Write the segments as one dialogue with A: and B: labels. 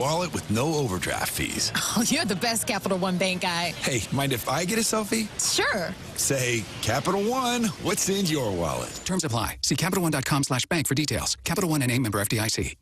A: Wallet with no overdraft fees.
B: Oh, you're the best Capital One Bank guy.
A: Hey, mind if I get a selfie?
B: Sure.
A: Say, Capital One, what's in your wallet?
C: Terms apply. See CapitalOne.com/bank for details. Capital One N.A. member FDIC.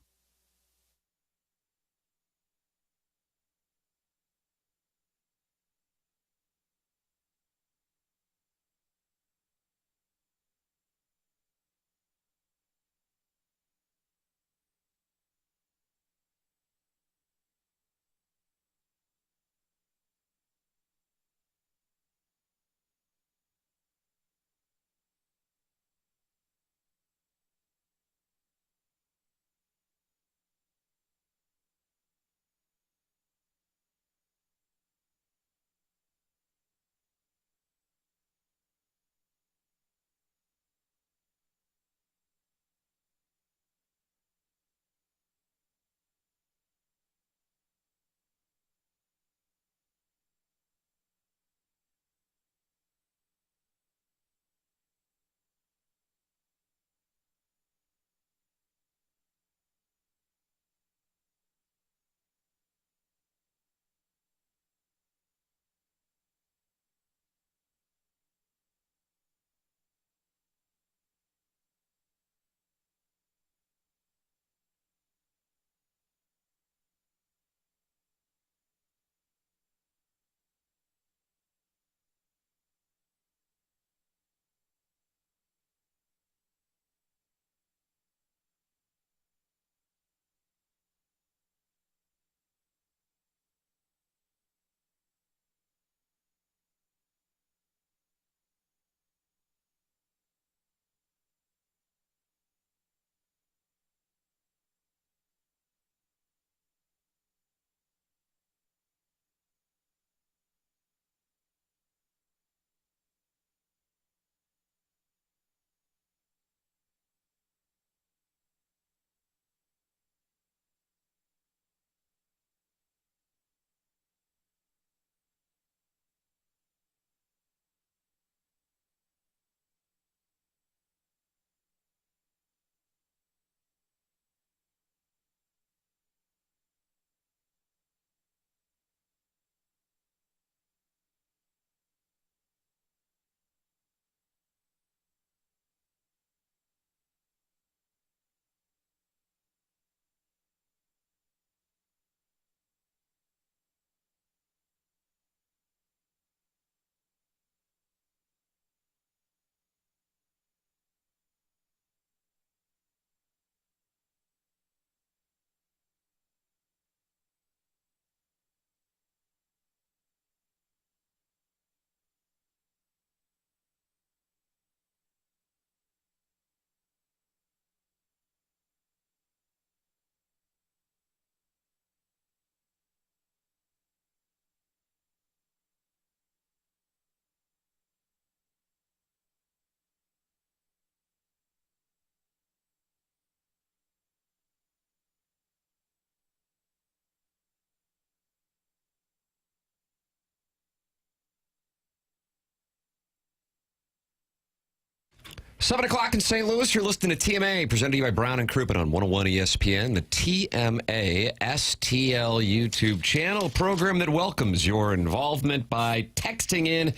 D: Seven o'clock in St. Louis. You're listening to TMA, presented to you by Brown and Crouppen on 101 ESPN, the TMA STL YouTube channel, a program that welcomes your involvement by texting in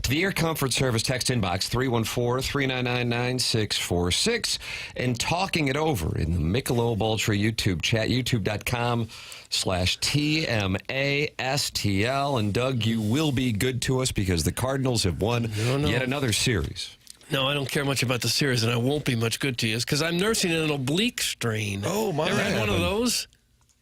D: to the Air Comfort Service text inbox 314-399-9646 and talking it over in the Michelob Ultra YouTube chat, youtube.com/TMASTL. And Doug, you will be good to us because the Cardinals have won yet another series.
E: No, I don't care much about the series, and I won't be much good to you because I'm nursing an oblique strain.
F: Oh, my.
E: Ever had one of those?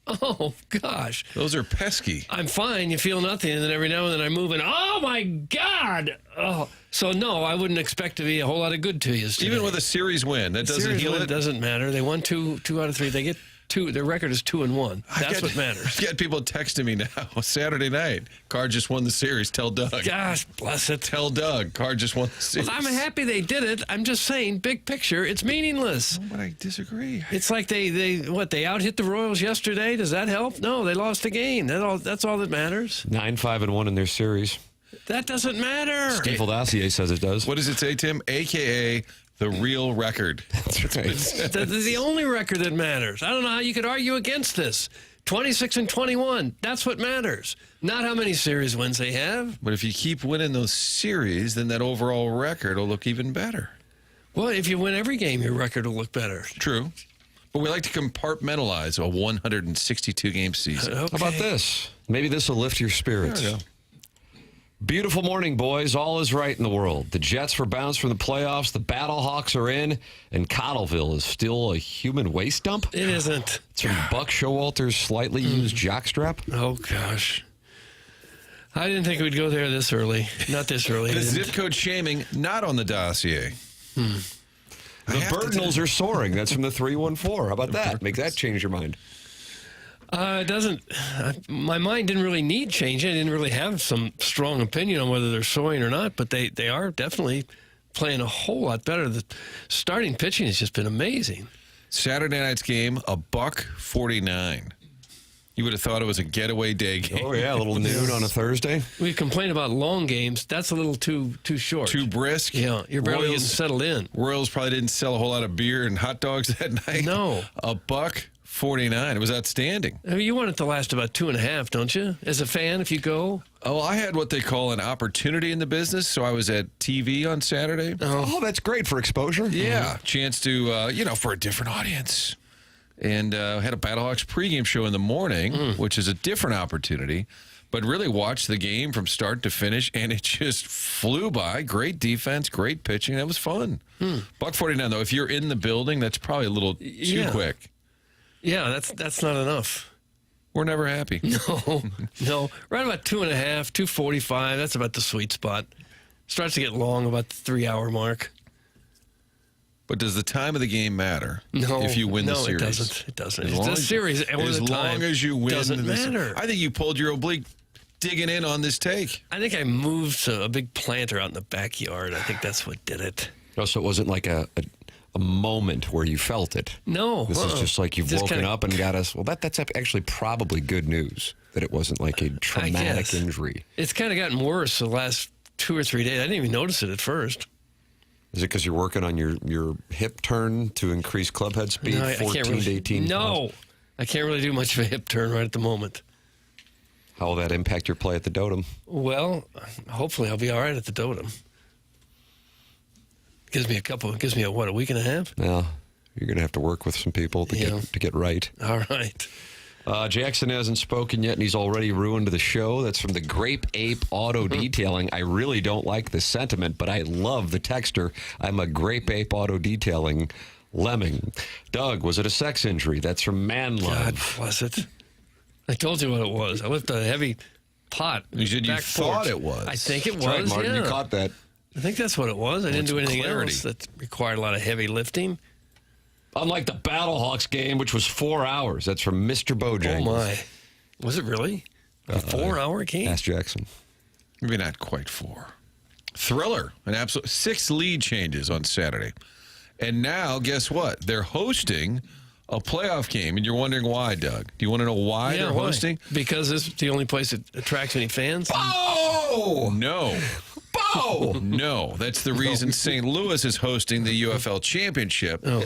E: Oh, gosh.
F: Those are pesky.
E: I'm fine. You feel nothing, and then every now and then I move, and oh, my God. Oh, so, no, I wouldn't expect to be a whole lot of good to you today.
F: Even with a series win, that doesn't heal it?
E: It doesn't matter. They won two out of three. They get two. Their record is 2-1. That's what matters.
F: I get people texting me now. Saturday night, Card just won the series. Tell Doug.
E: Gosh, bless it.
F: Tell Doug. Card just won the series.
E: Well, I'm happy they did it. I'm just saying, big picture, it's meaningless.
F: Oh, but I disagree.
E: It's like they out-hit the Royals yesterday? Does that help? No, they lost a game. That's all that matters.
D: 9-5-1 in their series.
E: That doesn't matter.
D: Steve Dossier says it does.
F: What does it say, Tim? AKA the real record.
D: That's right.
E: That's the only record that matters. I don't know how you could argue against this. 26-21. That's what matters. Not how many series wins they have.
F: But if you keep winning those series, then that overall record will look even better.
E: Well, if you win every game, your record will look better.
F: True. But we like to compartmentalize a 162-game season.
E: Okay.
D: How about this? Maybe this will lift your spirits.
F: There you go.
D: Beautiful morning, boys. All is right in the world. The Jets were bounced from the playoffs. The Battlehawks are in. And Cottleville is still a human waste dump.
E: It isn't.
D: It's from Buck Showalter's slightly used jockstrap.
E: Oh, gosh. I didn't think we'd go there this early. Not this early.
F: The zip code shaming not on the dossier.
D: The Birdnals are soaring. That's from the 314. How about that? Make that change your mind.
E: It doesn't. My mind didn't really need changing. I didn't really have some strong opinion on whether they're soaring or not, but they are definitely playing a whole lot better. The starting pitching has just been amazing.
F: Saturday night's game, $1.49. You would have thought it was a getaway day game.
D: Oh, yeah, a little noon on a Thursday.
E: We complain about long games. That's a little too short.
F: Too brisk.
E: Yeah, you're barely getting settled in.
F: Royals probably didn't sell a whole lot of beer and hot dogs that night.
E: No.
F: $1.49. It was outstanding.
E: I mean, you want it to last about 2.5, don't you? As a fan, if you go.
F: Oh, I had what they call an opportunity in the business, so I was at TV on Saturday.
D: Oh, that's great for exposure.
F: Yeah, chance to, for a different audience. And had a Battlehawks pregame show in the morning, which is a different opportunity, but really watched the game from start to finish, and it just flew by. Great defense, great pitching. That was fun. $1.49, though. If you're in the building, that's probably a little too quick.
E: Yeah, that's not enough.
F: We're never happy.
E: No. Right about 2.5, 2:45. That's about the sweet spot. Starts to get long about the 3-hour mark.
F: But does the time of the game matter?
E: No.
F: If you win the series?
E: It doesn't.
F: As
E: It's
F: long
E: a
F: as-
E: series.
F: As long as you win.
E: Doesn't matter.
F: I think you pulled your oblique digging in on this take.
E: I think I moved a big planter out in the backyard. I think that's what did it.
D: Oh, so it wasn't like a moment where you felt it.
E: No.
D: This is just like you've
E: Just
D: woken
E: kinda-
D: up and got us. Well, that's actually probably good news that it wasn't like a traumatic
E: guess.
D: injury.
E: It's kind of gotten worse the last 2 or 3 days. I didn't even notice it at first.
D: Is it because you're working on your hip turn to increase club head speed,
E: No, I
D: 14
E: can't really,
D: to 18
E: No.
D: pounds?
E: I can't really do much of a hip turn right at the moment.
D: How will that impact your play at the Dotem?
E: Well, hopefully I'll be all right at the Dotem. Gives me a week and a half?
D: Well, you're going to have to work with some people to get right.
E: All right.
D: Jackson hasn't spoken yet, and he's already ruined the show. That's from the Grape Ape Auto Detailing. I really don't like the sentiment, but I love the texter. I'm a Grape Ape Auto Detailing lemming. Doug, was it a sex injury? That's from Man
E: God,
D: Love.
E: was it? I told you what it was. I lifted a heavy pot.
F: You said you
E: back
F: thought
E: porch.
F: it was.
E: I think it was,
D: That's right, Martin.
E: yeah.
D: You caught that.
E: I think that's what it was. I didn't do anything
F: clarity.
E: else that required a lot of heavy lifting.
D: Unlike the Battlehawks game, which was 4 hours. That's from Mr. Bojangles.
E: Oh, my. Was it really? A 4-hour game?
D: Ask Jackson.
F: Maybe not quite 4. Thriller. An absolute 6 lead changes on Saturday. And now, guess what? They're hosting a playoff game, and you're wondering why, Doug. Do you want to know why they're hosting?
E: Because it's the only place that attracts any fans?
F: Oh! No. No. That's the reason St. Louis is hosting the UFL Championship.
E: Oh.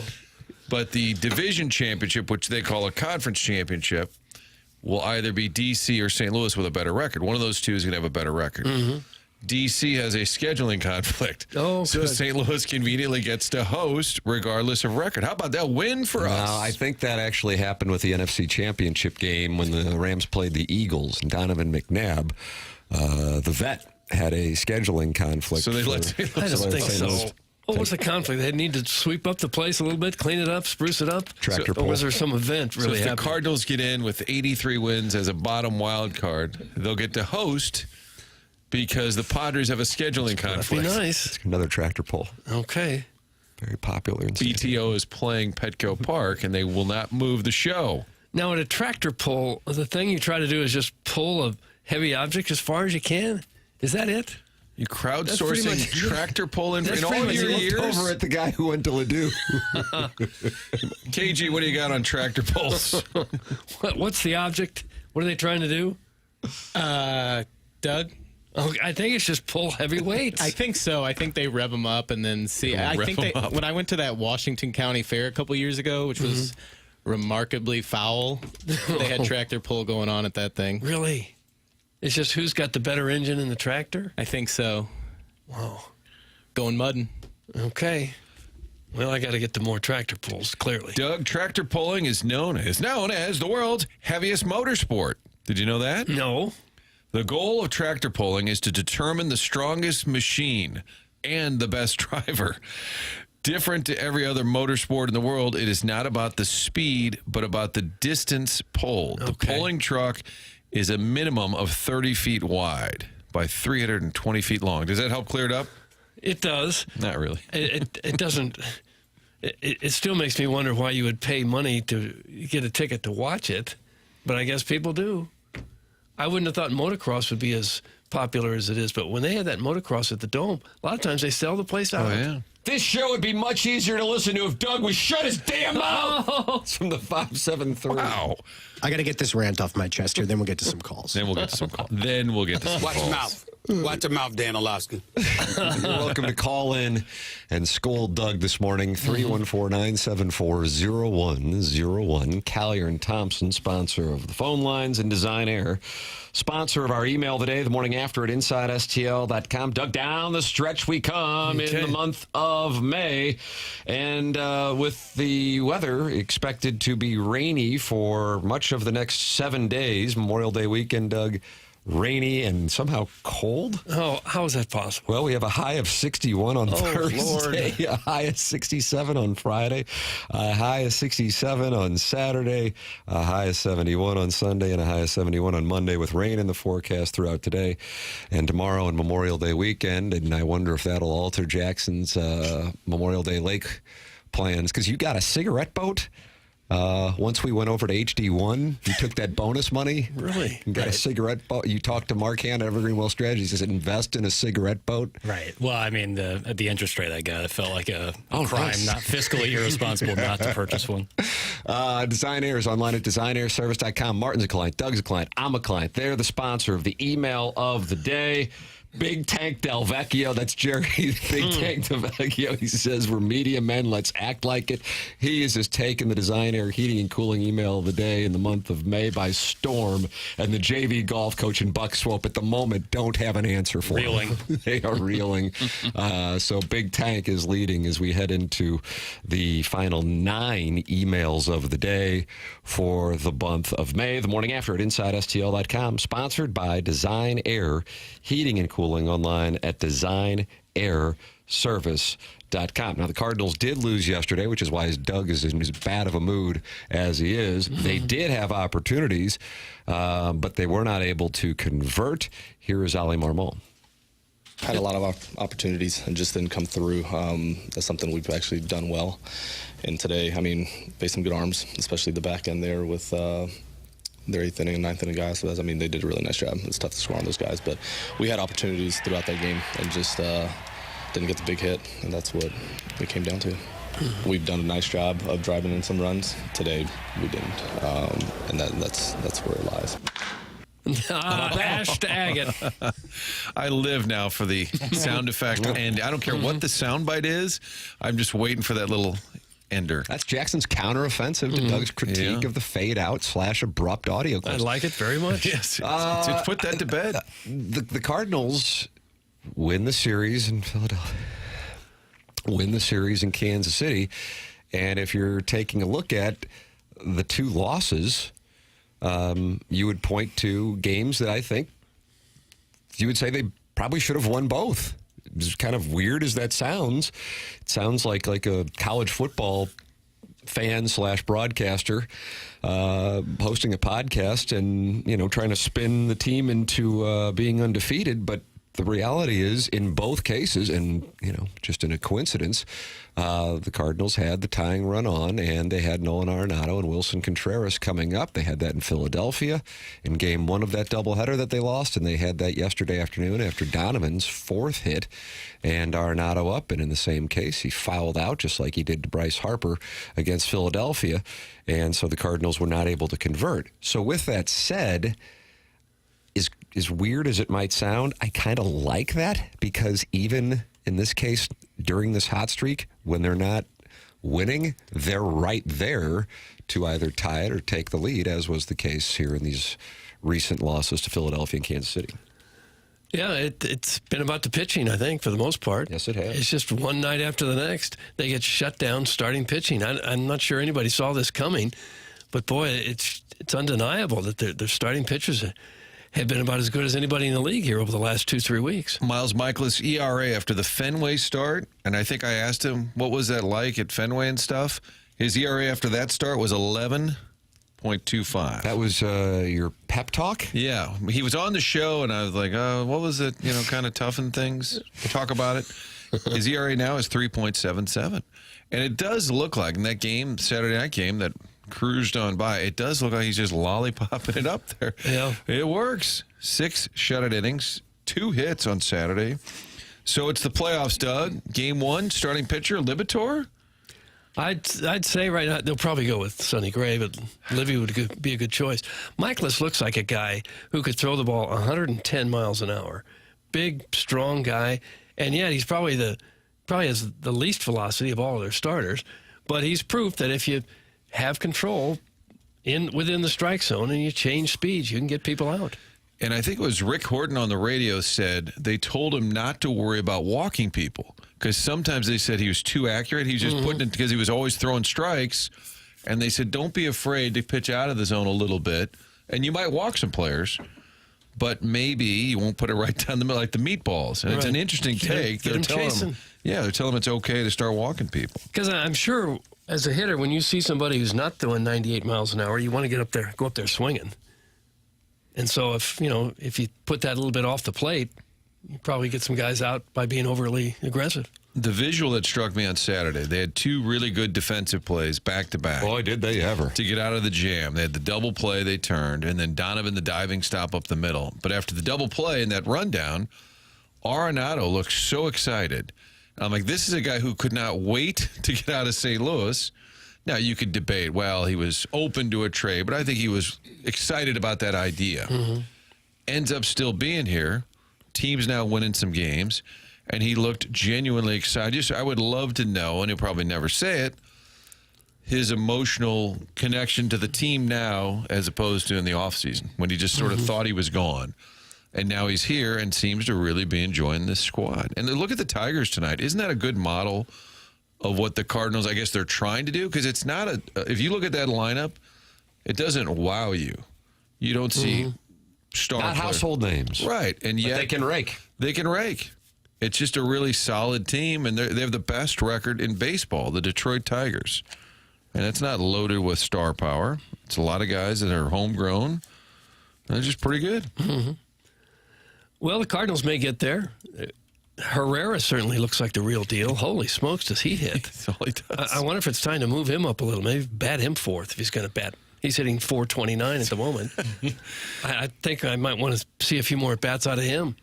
F: But the division championship, which they call a conference championship, will either be D.C. or St. Louis with a better record. One of those two is going to have a better record. D.C. has a scheduling conflict.
E: Oh,
F: so
E: good.
F: St. Louis conveniently gets to host regardless of record. How about that win for us?
D: I think that actually happened with the NFC Championship game when the Rams played the Eagles. And Donovan McNabb, the vet, had a scheduling conflict.
F: So they let
E: I don't think so. What was the conflict? They need to sweep up the place a little bit, clean it up, spruce it up?
D: Tractor
E: Or
D: pull.
E: was there some event really
F: So if the
E: happening?
F: Cardinals get in with 83 wins as a bottom wild card, they'll get to host because the Padres have a scheduling
E: That'd be
F: conflict.
E: nice.
D: Another tractor pull.
E: Okay.
D: Very popular in
F: BTO is playing Petco Park, and they will not move the show.
E: Now, at a tractor pull, the thing you try to do is just pull a heavy object as far as you can. Is that it?
F: You
E: That's pretty
F: crowdsourcing
E: much-
F: tractor pull in
E: That's
F: all
E: pretty much
F: your
E: it.
F: years?
D: over at the guy who went to Ladue.
F: KG, what do you got on tractor pulls?
E: What's the object? What are they trying to do?
G: Doug?
E: Oh, I think it's just pull heavy weights.
G: I think so. I think they rev them up and then see. I
F: Rev
G: think
F: 'em up.
G: when I went to that Washington County Fair a couple years ago, which was remarkably foul. They had tractor pull going on at that thing.
E: Really? It's just who's got the better engine in the tractor?
G: I think so.
E: Whoa.
G: Going mudding.
E: Okay. Well, I got to get to more tractor pulls, clearly.
F: Doug, tractor pulling is known as the world's heaviest motorsport. Did you know that?
E: No.
F: The goal of tractor pulling is to determine the strongest machine and the best driver. Different to every other motorsport in the world, it is not about the speed, but about the distance pulled.
E: Okay.
F: The pulling truck is a minimum of 30 feet wide by 320 feet long. Does that help clear it up?
E: It does.
F: Not really.
E: It doesn't. It still makes me wonder why you would pay money to get a ticket to watch it, but I guess people do. I wouldn't have thought motocross would be as popular as it is, but when they had that motocross at the Dome, a lot of times they sell the place out.
F: Oh, yeah.
D: This show would be much easier to listen to if Doug would shut his damn mouth. It's from the 573.
F: Wow.
H: I got to get this rant off my chest here, then we'll get to some calls.
F: Then we'll get to some calls.
I: Watch your mouth. Watch your mouth, Dan Orlovsky.
D: You're welcome to call in and scold Doug this morning. 314-974-0101. Collier and Thompson, sponsor of the phone lines, and Design Air, sponsor of our email today, the morning after at InsideSTL.com. Doug, down the stretch we come in the month of May. And with the weather expected to be rainy for much of the next 7 days, Memorial Day weekend, Doug, rainy and somehow cold.
E: Oh, how is that possible?
D: Well, we have a high of 61 on Thursday,
E: Lord.
D: a high of 67 on Friday, a high of 67 on Saturday, a high of 71 on Sunday, and a high of 71 on Monday, with rain in the forecast throughout today and tomorrow and Memorial Day weekend. And I wonder if that'll alter Jackson's Memorial Day Lake plans, because you got a cigarette boat. Once we went over to HD1, you took that bonus money.
E: Really?
D: And got a cigarette boat. You talked to Mark Hand at Evergreen Well Strategies. He said, invest in a cigarette boat.
J: Right. Well, I mean, at the interest rate I got, it felt like a crime,
D: nice.
J: not fiscally irresponsible not to purchase one.
D: Design Air is online at designairservice.com. Martin's a client. Doug's a client. I'm a client. They're the sponsor of the email of the day. Big Tank Del Vecchio, that's Jerry. Big Tank Del Vecchio, he says, we're media men, let's act like it. He is just taking the Design Air Heating and Cooling email of the day in the month of May by storm. And the JV golf coach and Buck Swope at the moment don't have an answer for him. They are reeling. So Big Tank is leading as we head into the final 9 emails of the day for the month of May. The morning after at InsideSTL.com, sponsored by Design Air Heating and Cooling, online at designairservice.com. Now, the Cardinals did lose yesterday, which is why Doug is in as bad of a mood as he is. They did have opportunities, but they were not able to convert. Here is Ali Marmol.
K: Had a lot of opportunities and just didn't come through. That's something we've actually done well. And today, I mean, faced some good arms, especially the back end there with their 8th inning and 9th inning guys. So I mean, they did a really nice job. It's tough to score on those guys, but we had opportunities throughout that game and just didn't get the big hit, and that's what it came down to. We've done a nice job of driving in some runs. Today, we didn't, and that's where it lies.
E: Hashtag it.
F: I live now for the sound effect, and I don't care what the soundbite is. I'm just waiting for that little ender.
D: That's Jackson's counteroffensive to Doug's critique of the fade-out / abrupt audio clips.
E: I like it very much.
F: Yes. Put that to bed.
D: The Cardinals win the series in Philadelphia, win the series in Kansas City, and if you're taking a look at the 2 losses, you would point to games that I think you would say they probably should have won both. As kind of weird as that sounds, it sounds like a college football fan / broadcaster hosting a podcast and, trying to spin the team into being undefeated. But the reality is, in both cases, and, just in a coincidence, the Cardinals had the tying run on, and they had Nolan Arenado and Wilson Contreras coming up. They had that in Philadelphia in game 1 of that doubleheader that they lost, and they had that yesterday afternoon after Donovan's 4th hit and Arenado up. And in the same case, he fouled out just like he did to Bryce Harper against Philadelphia. And so the Cardinals were not able to convert. So with that said, as weird as it might sound, I kind of like that, because even in this case, during this hot streak, when they're not winning, they're right there to either tie it or take the lead, as was the case here in these recent losses to Philadelphia and Kansas City.
E: Yeah, it's been about the pitching, I think, for the most part.
D: Yes, it has.
E: It's just one night after the next. They get shut down starting pitching. I'm not sure anybody saw this coming, but boy, it's undeniable that their starting pitchers have been about as good as anybody in the league here over the last 2-3 weeks.
F: Miles Michaelis, ERA after the Fenway start, and I think I asked him, what was that like at Fenway and stuff? His ERA after that start was 11.25.
D: That was your pep talk?
F: Yeah. He was on the show, and I was like, what was it, kind of toughen things? Talk about it. His ERA now is 3.77. And it does look like, in that game, Saturday night game, that cruised on by, it does look like he's just lollipopping it up there.
E: Yeah.
F: It works. 6 shutout innings, 2 hits on Saturday. So it's the playoffs, Doug. Game 1, starting pitcher, Libator?
E: I'd say right now they'll probably go with Sonny Gray, but Livy would be a good choice. Michaelis looks like a guy who could throw the ball 110 miles an hour. Big, strong guy, and yet he's probably has the least velocity of all of their starters. But he's proof that if you have control within the strike zone and you change speeds, you can get people out.
F: And I think it was Rick Horton on the radio said they told him not to worry about walking people because sometimes they said he was too accurate. He was just putting it because he was always throwing strikes. And they said, don't be afraid to pitch out of the zone a little bit. And you might walk some players, but maybe you won't put it right down the middle like the meatballs. And it's an interesting take.
E: They're telling him
F: it's okay to start walking people.
E: Because I'm sure as a hitter, when you see somebody who's not throwing 98 miles an hour, you want to go up there swinging. And so if you put that a little bit off the plate, you probably get some guys out by being overly aggressive.
F: The visual that struck me on Saturday, they had 2 really good defensive plays back-to-back.
D: Boy, did they ever.
F: To get out of the jam. They had the double play, they turned, and then Donovan the diving stop up the middle. But after the double play and that rundown, Arenado looked so excited. I'm like, this is a guy who could not wait to get out of St. Louis. Now, you could debate, well, he was open to a trade, but I think he was excited about that idea. Ends up still being here. Team's now winning some games, and he looked genuinely excited. I would love to know, and he'll probably never say it, his emotional connection to the team now as opposed to in the offseason when he just sort of thought he was gone. And now he's here and seems to really be enjoying this squad. And look at the Tigers tonight. Isn't that a good model of what the Cardinals, I guess, they're trying to do? Because it's not if you look at that lineup, it doesn't wow you. You don't see star
D: Not
F: players.
D: household names.
F: Right. And yet
D: they can rake.
F: They can rake. It's just a really solid team, and they have the best record in baseball, the Detroit Tigers. And it's not loaded with star power. It's a lot of guys that are homegrown. They're just pretty good.
E: Well, the Cardinals may get there. Herrera certainly looks like the real deal. Holy smokes, does he hit?
F: That's all he does.
E: I wonder if it's time to move him up a little. Maybe bat him 4th if he's going to bat. He's hitting .429 at the moment. I think I might want to see a few more bats out of him.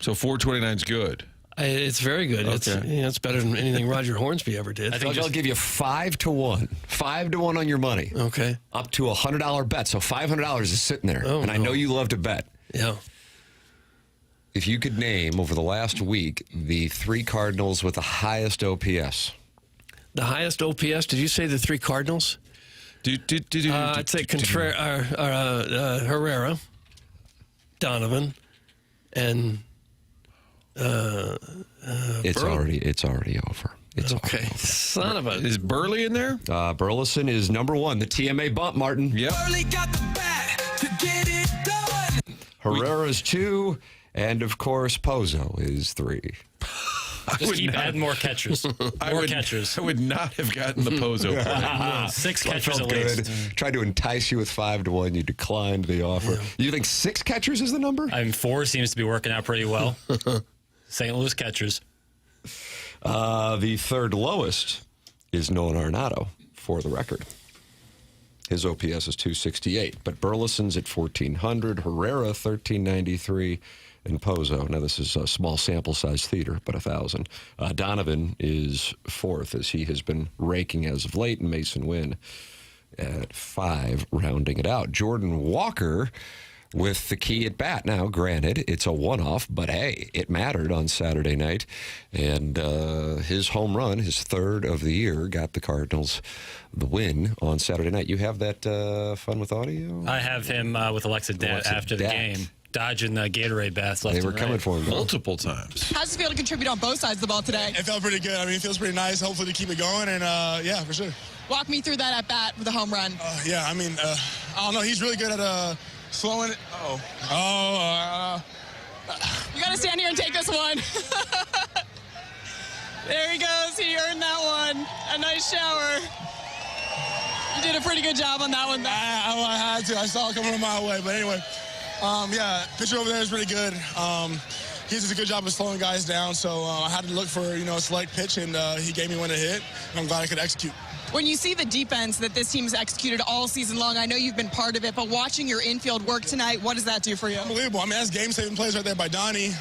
F: So .429 is good.
E: It's very good.
F: Okay.
E: It's better than anything Roger Hornsby ever did.
D: I think I'll give you 5 to 1. 5 to 1 on your money.
E: Okay.
D: Up to $100 bet. So $500 is sitting there.
E: Oh,
D: and I know you love to bet.
E: Yeah.
D: If you could name over the last week the 3 Cardinals with the highest OPS.
E: The highest OPS? Did you say the 3 Cardinals? I'd say Herrera, Donovan, and
D: it's already over. It's
E: okay.
D: already over.
E: Son of a.
F: Is Burley in there?
D: Burleson is number 1. The TMA bump, Martin.
F: Yep.
A: Burley got the bat to get it done.
D: Herrera's 2, and of course Pozo is 3.
J: Just keep adding more catchers.
F: I would not have gotten the Pozo play.
J: 6
D: That
J: catchers
D: felt
J: at
D: good.
J: least.
D: Tried to entice you with 5 to 1. You declined the offer. You think 6 catchers is the number?
J: 4 seems to be working out pretty well. St. Louis catchers.
D: The 3rd lowest is Nolan Arenado, for the record. His OPS is 268, but Burleson's at 1,400, Herrera 1,393, and Pozo. Now this is a small sample size theater, but 1,000. Donovan is 4th, as he has been raking as of late, and Mason Wynn at 5, rounding it out. Jordan Walker with the key at bat. Now, granted, it's a one-off, but hey, it mattered on Saturday night. And his home run, his third of the year, got the Cardinals the win on Saturday night. You have that fun with audio?
J: I have him with Alexa after the game, dodging Gatorade baths left
D: They were
J: and
D: coming
J: right.
D: for him
F: multiple times.
B: How's it feel to contribute on both sides of the ball today?
L: It felt pretty good. I mean, it feels pretty nice. Hopefully to keep it going, and yeah, for sure.
B: Walk me through that at bat with a home run.
L: Yeah, I mean, I don't know. He's really good at slowing it.
B: You got to stand here and take this one. There he goes. He earned that one. A nice shower. You did a pretty good job on that one.
L: I had to. I saw it coming a mile away. But anyway, yeah, pitcher over there is pretty good. He does a good job of slowing guys down. So I had to look for, a select pitch, and he gave me one to hit. And I'm glad I could execute.
B: When you see the defense that this team's executed all season long, I know you've been part of it, but watching your infield work tonight, what does that do for you?
L: Unbelievable. I mean, that's game-saving plays right there by Donnie.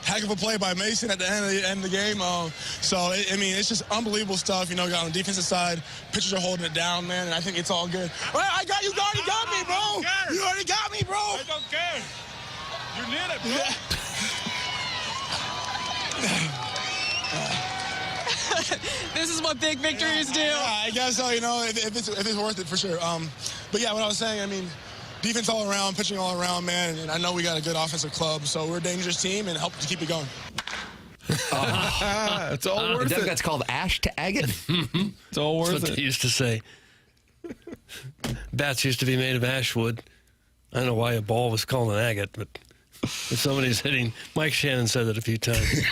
L: Heck of a play by Mason at the end of the game. It's just unbelievable stuff. On the defensive side, pitchers are holding it down, man, and I think it's all good. Well, you already got me, bro. You already got me, bro. I don't care. You need it, bro.
B: This is what big victories do.
L: Yeah, I guess so, if it's worth it, for sure. But yeah, what I was saying, I mean, defense all around, pitching all around, man, and I know we got a good offensive club, so we're a dangerous team and help to keep it going.
F: It's all worth it.
D: That's called ash to agate.
F: It's all worth
E: That's what they used to say. Bats used to be made of ash wood. I don't know why a ball was called an agate, but if somebody's hitting, Mike Shannon said it a few times.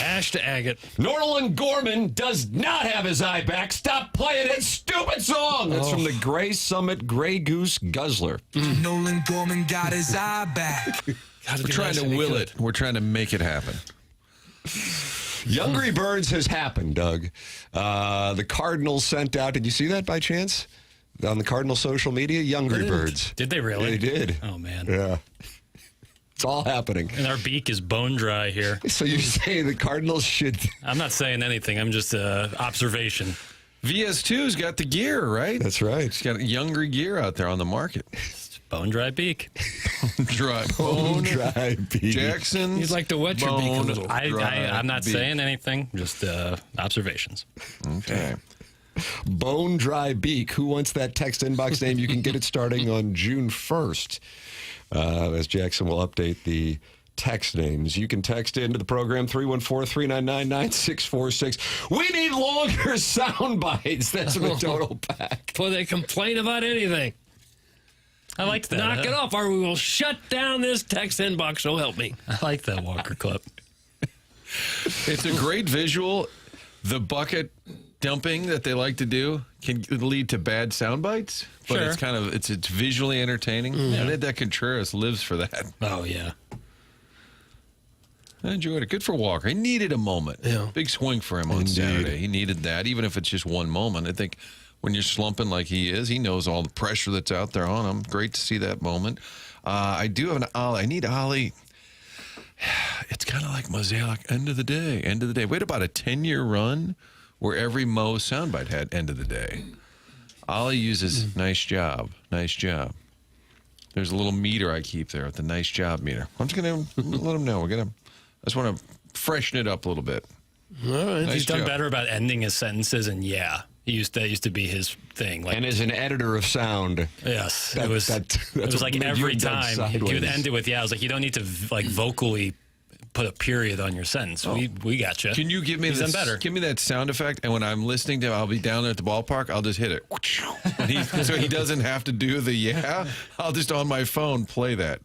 E: Ash to agate.
D: Norland Gorman does not have his eye back. Stop playing that stupid song. That's from the Gray Summit Gray Goose Guzzler.
M: Nolan Gorman got his eye back.
F: We're trying to will it. We're trying to make it happen.
D: Youngry Birds has happened, Doug. The Cardinals sent out, did you see that by chance? On the Cardinal social media? Youngry Birds.
J: Did they really?
D: They did.
J: Oh, man.
D: Yeah. It's all happening.
J: And our beak is bone dry here.
D: So you say the Cardinals should...
J: I'm not saying anything. I'm just observation.
F: VS2's got the gear, right?
D: That's right.
F: It's got younger gear out there on the market.
J: Bone dry beak.
F: Bone
D: dry beak.
F: Jackson.
E: You'd like to wet your beak a little.
J: I'm not
F: beak.
J: saying anything. Just observations.
F: Okay.
D: Bone dry beak. Who wants that text inbox name? You can get it starting on June 1st. As Jackson will update the text names. You can text into the program 314-399-9646. We need longer sound bites. That's the total pack.
E: Before they complain about anything.
J: I like that.
E: Knock it off or we will shut down this text inbox, so help me.
J: I like that Walker clip.
F: It's a great visual. The bucket dumping that they like to do can lead to bad sound bites, but
J: Sure.
F: it's kind of it's visually entertaining. And that Contreras lives for that.
J: Oh, yeah.
F: I enjoyed it. Good for Walker. He needed a moment.
E: Yeah.
F: Big swing for him on Saturday. He needed that, even if it's just one moment. I think when you're slumping like he is, he knows all the pressure that's out there on him. Great to see that moment. I do have an Ollie. I need Ollie. It's kind of like Mosaic, end of the day. We had about a 10-year run where every Mo soundbite had end of the day. Ollie uses nice job. There's a little meter I keep there at the nice job meter. I'm just going to let him know. I just want to freshen it up a little bit.
E: All right.
F: Nice
J: He's done
F: job.
J: better about ending his sentences, and that used to be his thing. Like,
D: And as an editor of sound,
J: yes,
D: that-
J: it was.
D: that-
J: It
D: that's
J: was
D: what
J: like
D: made you
J: every
D: and Doug
J: time he would
D: sideways.
J: end it with, I was like, you don't need to vocally put a period on your sentence. We got you.
F: Can you give me
J: He's done
F: this?
J: better.
F: Give me that sound effect, and when I'm listening to him, I'll be down there at the ballpark. I'll just hit it, so he doesn't have to do the I'll just on my phone play that.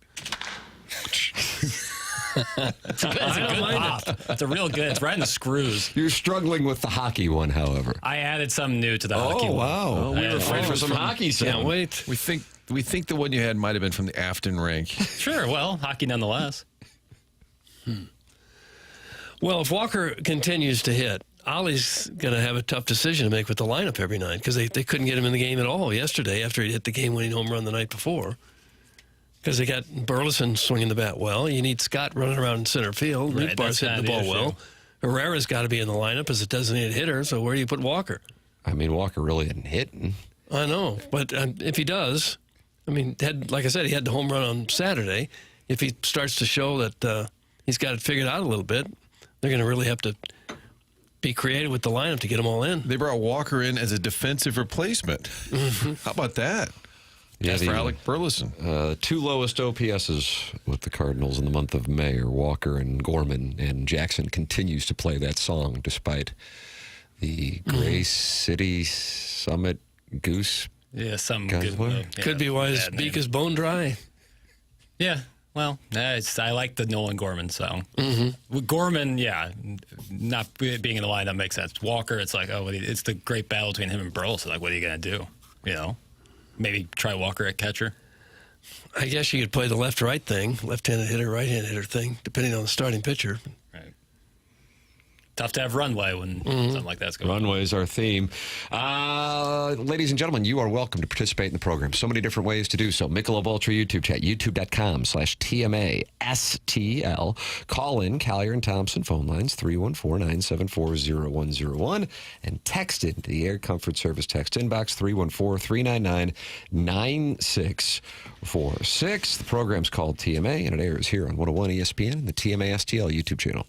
J: It's a good pop. It's a real good. It's right in the screws.
D: You're struggling with the hockey one, however.
J: I added something new to the hockey one.
D: Wow.
F: we were afraid
D: for some hockey sound.
E: Can't wait.
F: We think the one you had might have been from the Afton rink.
J: Sure. Well, hockey nonetheless.
E: Well, if Walker continues to hit, Ollie's going to have a tough decision to make with the lineup every night because they couldn't get him in the game at all yesterday after he hit the game-winning home run the night before. Because they got Burleson swinging the bat well. You need Scott running around in center field.
J: Right,
E: Reed Bar's
J: that's
E: hitting the
J: not
E: ball
J: the
E: well. Herrera's got to be in the lineup as a designated hitter, so where do you put Walker?
D: I mean, Walker really isn't hitting.
E: I know, but if he does, I mean, like I said, he had the home run on Saturday. If he starts to show that he's got it figured out a little bit, they're going to really have to be creative with the lineup to get them all in.
F: They brought Walker in as a defensive replacement. How about that?
D: Yeah,
F: for Alec Burleson.
D: Two lowest OPSs with the Cardinals in the month of May are Walker and Gorman, and Jackson continues to play that song despite the Gray City Summit Goose.
J: Yeah, some
E: could be why his beak is bone dry.
J: Yeah, well, I like the Nolan Gorman song.
E: Mm-hmm.
J: With Gorman, not being in the lineup makes sense. Walker, it's like, it's the great battle between him and Burleson. Like, what are you going to do? You know, maybe try Walker at catcher.
E: I guess you could play the left-right thing, left-handed hitter, right-handed hitter thing, depending on the starting pitcher.
J: Right. Tough to have runway when something like that's going on.
D: Runway is our theme. Ladies and gentlemen, you are welcome to participate in the program. So many different ways to do so. Michelob Ultra YouTube chat, youtube.com/TMASTL. Call in, Collier and Thompson, phone lines, 314-974-0101. And text it to the Air Comfort Service text inbox, 314-399-9646. The program's called TMA, and it airs here on 101 ESPN and the TMA STL YouTube channel.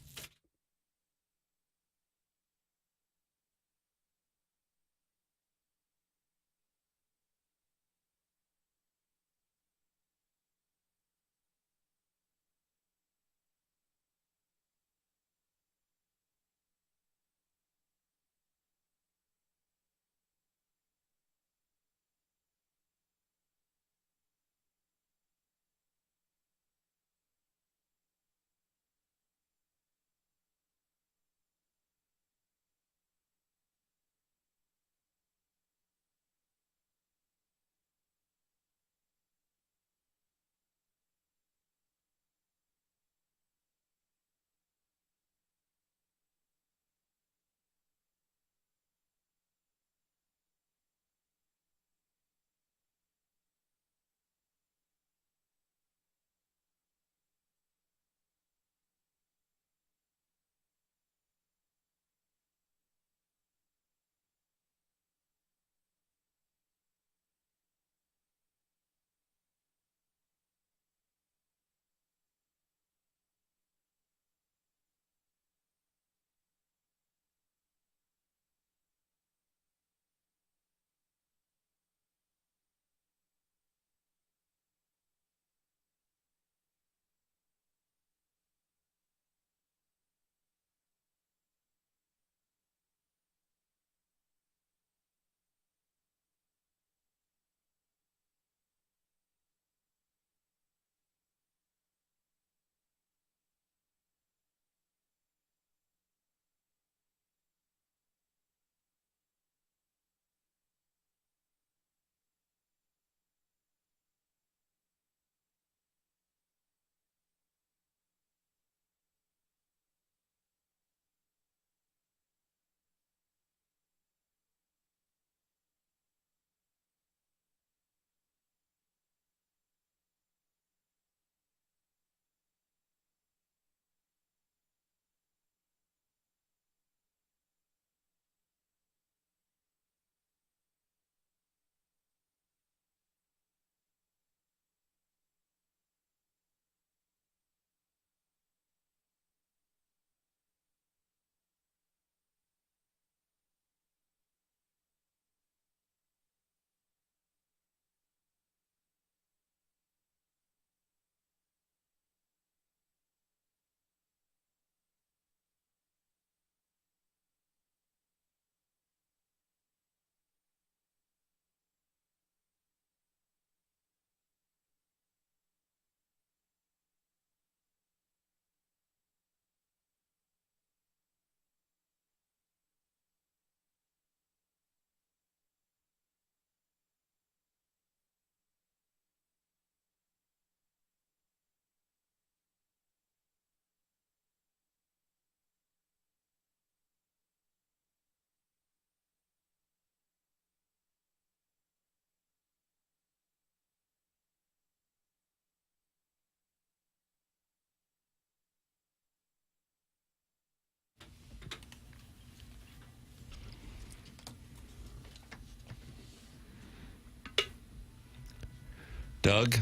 D: Doug,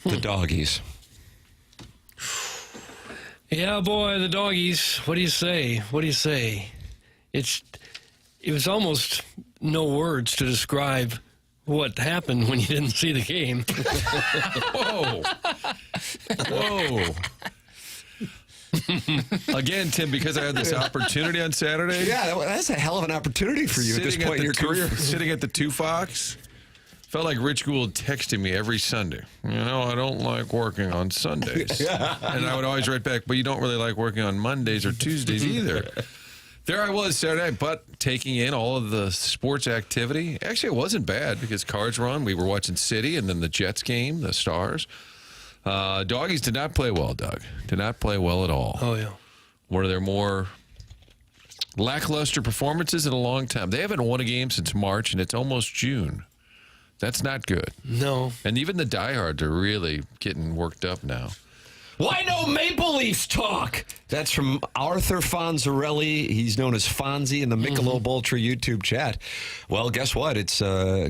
D: the doggies.
E: Yeah, boy, the doggies. What do you say? What do you say? It was almost no words to describe what happened when you didn't see the game.
F: Whoa. Whoa. Again, Tim, because I had this opportunity on Saturday.
D: Yeah, that's a hell of an opportunity for you at this point in your career.
F: Sitting at the 2 Fox. Felt like Rich Gould texting me every Sunday. You know, I don't like working on Sundays. And I would always write back, but you don't really like working on Mondays or Tuesdays either. There I was Saturday, but taking in all of the sports activity. Actually, it wasn't bad because Cards were on. We were watching City and then the Jets game, the Stars. Doggies did not play well, Doug. Did not play well at all.
E: Oh, yeah.
F: One of their more lackluster performances in a long time. They haven't won a game since March, and it's almost June. That's not good.
E: No.
F: And even the diehards are really getting worked up now.
D: Why no Maple Leafs talk? That's from Arthur Fonzarelli. He's known as Fonzie in the Michelob Ultra YouTube chat. Well, guess what? It's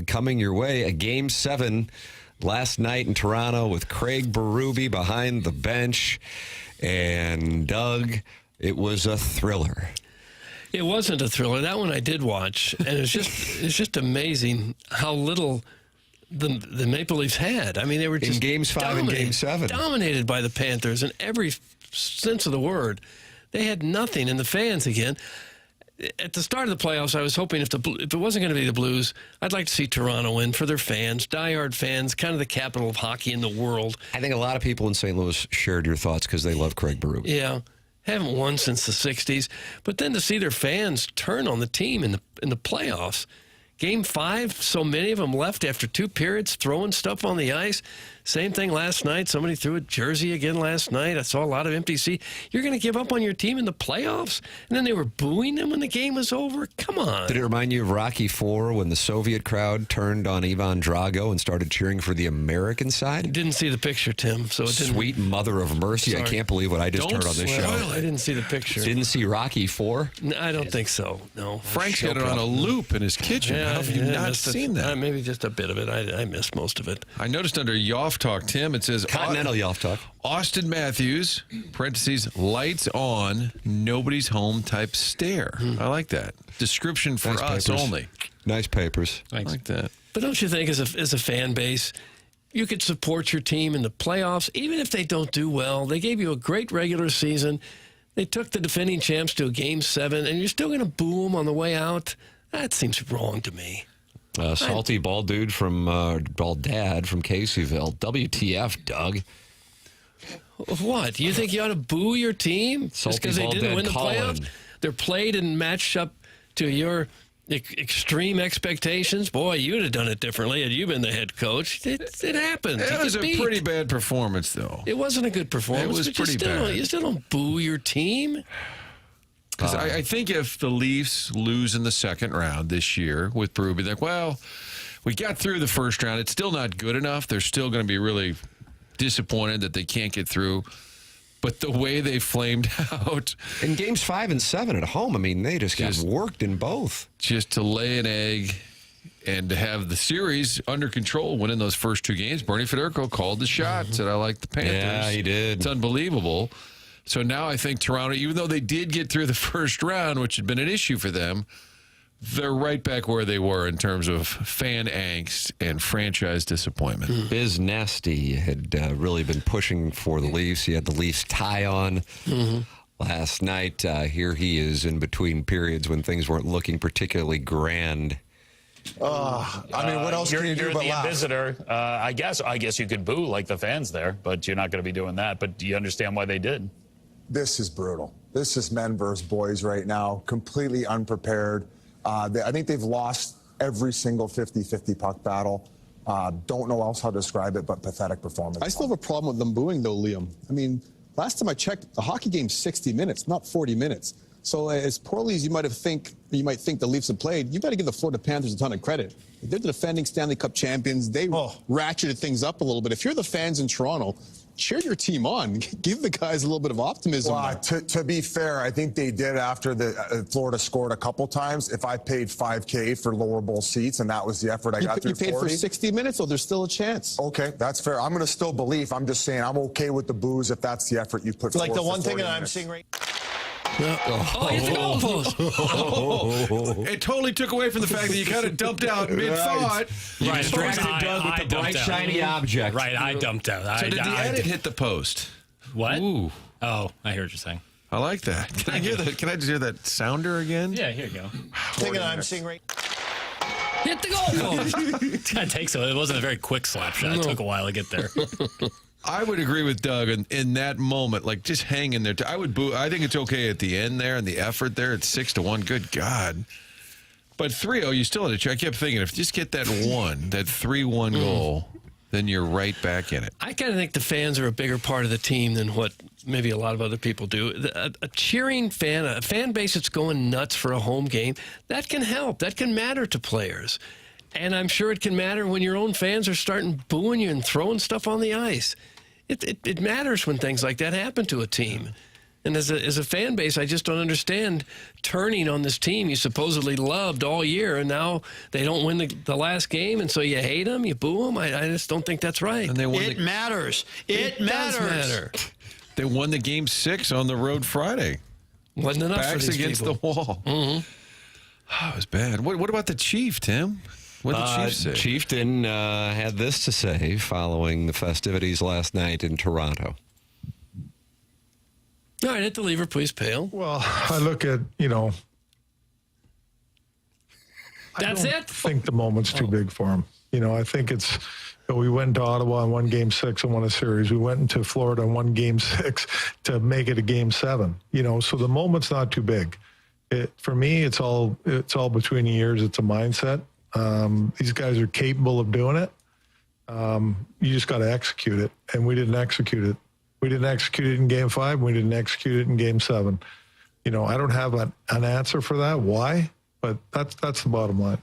D: coming your way. A Game 7 last night in Toronto with Craig Berube behind the bench. And, Doug, it was a thriller.
E: It wasn't a thriller. That one I did watch, and it's just amazing how little the Maple Leafs had. I mean, they were just
D: in Games 5 and Game 7
E: dominated by the Panthers in every sense of the word. They had nothing, and the fans again. At the start of the playoffs, I was hoping if it wasn't going to be the Blues, I'd like to see Toronto win for their fans, diehard fans, kind of the capital of hockey in the world.
D: I think a lot of people in St. Louis shared your thoughts because they love Craig Berube.
E: Yeah. Haven't won since the 60s. But then to see their fans turn on the team in the playoffs. Game 5, so many of them left after 2 periods, throwing stuff on the ice. Same thing last night. Somebody threw a jersey again last night. I saw a lot of empty seats. You're going to give up on your team in the playoffs? And then they were booing them when the game was over? Come on.
D: Did it remind you of Rocky IV when the Soviet crowd turned on Ivan Drago and started cheering for the American side?
E: Didn't see the picture, Tim. So it didn't.
D: Sweet mother of mercy.
E: Sorry.
D: I can't believe what I just heard on this show.
E: I didn't see the picture.
D: Didn't see Rocky IV?
E: No, I don't think so, no.
F: Frank's got it on a loop in his kitchen.
E: Yeah,
F: How have you not seen that?
E: Maybe just a bit of it. I missed most of it.
F: I noticed under Yoff Talk, Tim, it says
D: Continental Yoff Talk.
F: Austin Matthews, parentheses, lights on, nobody's home type stare. I like that. Description for
D: nice
F: us
D: papers.
F: only.
D: Nice papers.
F: Thanks. I like that.
E: But don't you think as a fan base, you could support your team in the playoffs, even if they don't do well? They gave you a great regular season. They took the defending champs to a Game 7, and you're still going to boo them on the way out? That seems wrong to me.
D: Salty bald dude from bald dad from Caseyville. WTF, Doug?
E: What? You think you ought to boo your team just because they didn't win the playoffs? They're played and matched up to your extreme expectations. Boy, you'd have done it differently had you been the head coach. It happened.
F: It was a pretty bad performance, though.
E: It wasn't a good performance.
F: It was pretty bad.
E: You still don't boo your team.
F: Because I think if the Leafs lose in the second round this year with Berube, they're like, well, we got through the first round. It's still not good enough. They're still going to be really disappointed that they can't get through. But the way they flamed out.
D: In Games 5 and 7 at home, I mean, they just got worked in both.
F: Just to lay an egg and to have the series under control, winning those first 2 games. Bernie Federico called the shot, said, I like the Panthers.
D: Yeah, he did.
F: It's unbelievable. So now I think Toronto, even though they did get through the first round, which had been an issue for them, they're right back where they were in terms of fan angst and franchise disappointment.
D: Biz Nasty had really been pushing for the Leafs. He had the Leafs tie on last night. Here he is in between periods when things weren't looking particularly grand.
N: I mean, what else can you do
O: you're
N: but
O: the
N: laugh?
O: visitor. I guess you could boo like the fans there, but you're not going to be doing that. But do you understand why they did?
N: This is brutal. This is men versus boys right now, completely unprepared. I think they've lost every single 50-50 puck battle. Don't know else how to describe it, but pathetic performance.
P: I still have a problem with them booing, though, Liam. I mean, last time I checked, the hockey game's 60 minutes, not 40 minutes. So as poorly as you might think the Leafs have played, you got to give the Florida Panthers a ton of credit. They're the defending Stanley Cup champions. They ratcheted things up a little bit. If you're the fans in Toronto, cheer your team on. Give the guys a little bit of optimism.
N: Well, to be fair, I think they did after the Florida scored a couple times. If I paid $5K for lower bowl seats and that was the effort I got through 40.
P: You paid for 60 minutes, so there's still a chance.
N: Okay, that's fair. I'm going to still believe. I'm just saying I'm okay with the booze if that's the effort you put forth.
H: Like the one thing that I'm
N: minutes.
H: seeing right
E: Oh, hit the goalpost.
F: It totally took away from the fact that you kind of dumped out mid-thought.
D: You distracted Doug with the bright, shiny object.
J: Right, I dumped out.
F: So did the edit hit the post?
J: What?
F: Ooh.
J: Oh, I hear what you're saying.
F: I like that. Can I hear that? Can I just hear that sounder again?
J: Yeah, here you go.
H: thing that I'm seeing right
E: Hit the goalpost.
J: It's going to take so. It wasn't a very quick slap shot. It took a while to get there.
F: I would agree with Doug in that moment, like just hang in there. I would boo. I think it's okay at the end there and the effort there. It's 6-1. Good God. But 3-0, you still had to check. I kept thinking, if you just get that 3-1 goal, then you're right back in it.
E: I kind of think the fans are a bigger part of the team than what maybe a lot of other people do. A cheering fan, a fan base that's going nuts for a home game, that can help. That can matter to players. And I'm sure it can matter when your own fans are starting booing you and throwing stuff on the ice. It matters when things like that happen to a team. And as a fan base, I just don't understand turning on this team you supposedly loved all year, and now they don't win the last game, and so you hate them, you boo them. I just don't think that's right.
F: And they won
H: It matters. It matters.
E: Does matter.
F: They won the game 6 on the road Friday.
E: Wasn't enough
F: Backs
E: for these
F: against
E: people.
F: the wall.
E: Mm-hmm.
F: Oh, it was bad. What about the Chief, Tim? What did the Chief say?
D: Chieftain had this to say following the festivities last night in Toronto.
E: All right, hit the lever, please, Pale.
Q: Well, I look at,
E: That's
Q: I
E: it?
Q: think the moment's too big for him. I think it's, we went to Ottawa and won game 6 and won a series. We went into Florida and won game 6 to make it a game 7, so the moment's not too big. For me, it's all between the ears. It's a mindset. These guys are capable of doing it. You just got to execute it. And we didn't execute it. We didn't execute it in game 5. We didn't execute it in game 7. I don't have an answer for that. Why? But that's the bottom line.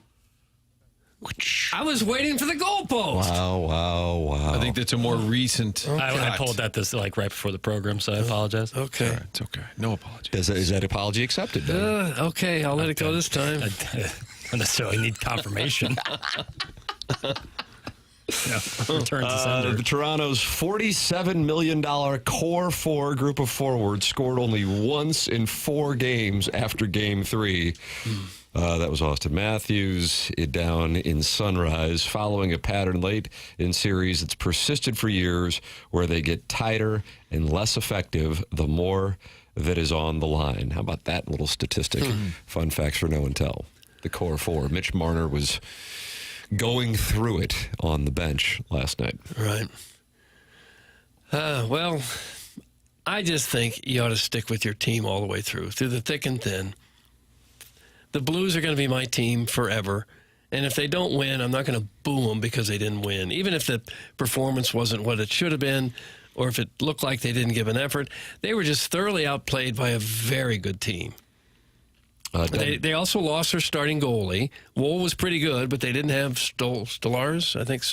E: I was waiting for the goalpost.
D: Wow.
F: I think that's a more recent.
J: I pulled that right before the program, so I apologize.
E: Okay.
F: All right, it's okay. No apology.
D: Is that apology accepted?
E: Okay, I'll let it go this time.
J: I don't necessarily need confirmation. Return to sender.
D: The Toronto's $47 million core 4 group of forwards scored only once in 4 games after game 3. That was Austin Matthews down in Sunrise, following a pattern late in series that's persisted for years where they get tighter and less effective the more that is on the line. How about that little statistic? Fun facts for no and tell. The core 4. Mitch Marner was going through it on the bench last night.
E: Right. Well, I just think you ought to stick with your team all the way through the thick and thin. The Blues are going to be my team forever. And if they don't win, I'm not going to boo them because they didn't win. Even if the performance wasn't what it should have been, or if it looked like they didn't give an effort, they were just thoroughly outplayed by a very good team. They also lost their starting goalie. Wool was pretty good, but they didn't have Stolarz. I think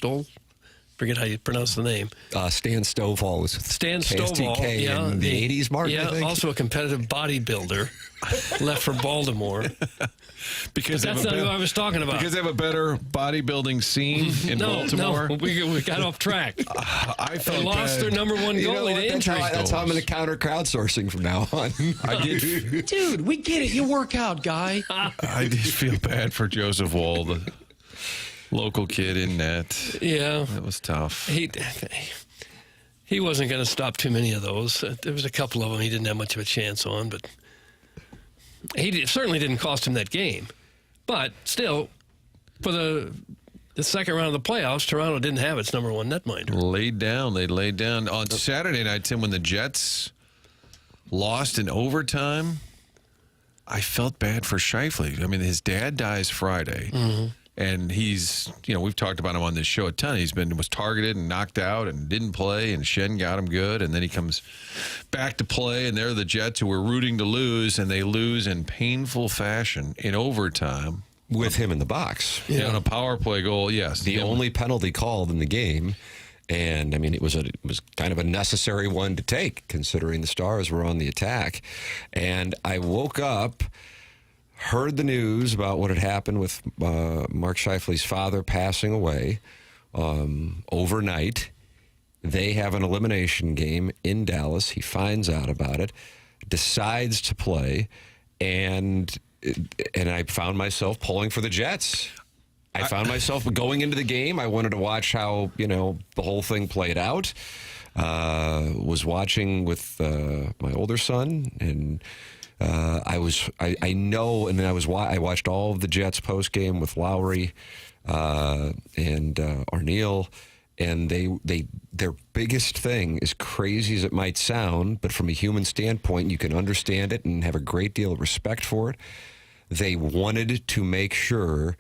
E: forget how you pronounce the name.
D: Stan Stovall was
E: Stan Stovall
D: in the 80s, Mark.
E: Yeah,
D: I think.
E: also a competitive bodybuilder, left for Baltimore.
F: Because
E: that's not who I was talking about.
F: Because they have a better bodybuilding scene in Baltimore.
E: No, we got off track.
F: They
E: lost their number one goalie to injury.
D: That's how I'm going to counter crowdsourcing from now on.
H: Dude, we get it. You work out, guy.
F: I did feel bad for Joseph Woll, the local kid in net.
E: Yeah.
F: That was tough.
E: He wasn't going to stop too many of those. There was a couple of them he didn't have much of a chance on, but he certainly didn't cost him that game. But still, for the second round of the playoffs, Toronto didn't have its number one netminder.
F: They laid down. On Saturday night, Tim, when the Jets lost in overtime, I felt bad for Scheifele. I mean, his dad dies Friday. Mm-hmm. And he's, we've talked about him on this show a ton. Was targeted and knocked out and didn't play, and Shen got him good. And then he comes back to play, and they're the Jets who were rooting to lose, and they lose in painful fashion in overtime.
D: With him in the box.
F: On a power play goal, yes.
D: The only penalty called in the game. And, I mean, it was kind of a necessary one to take, considering the Stars were on the attack. And I woke up, heard the news about what had happened with Mark Scheifele's father passing away overnight. They have an elimination game in Dallas. He finds out about it, decides to play, and I found myself pulling for the Jets. I found myself going into the game. I wanted to watch how, the whole thing played out. Was watching with my older son, and I watched all of the Jets post game with Lowry and Arneal, and their biggest thing, as crazy as it might sound, but from a human standpoint, you can understand it and have a great deal of respect for it. They wanted to make sure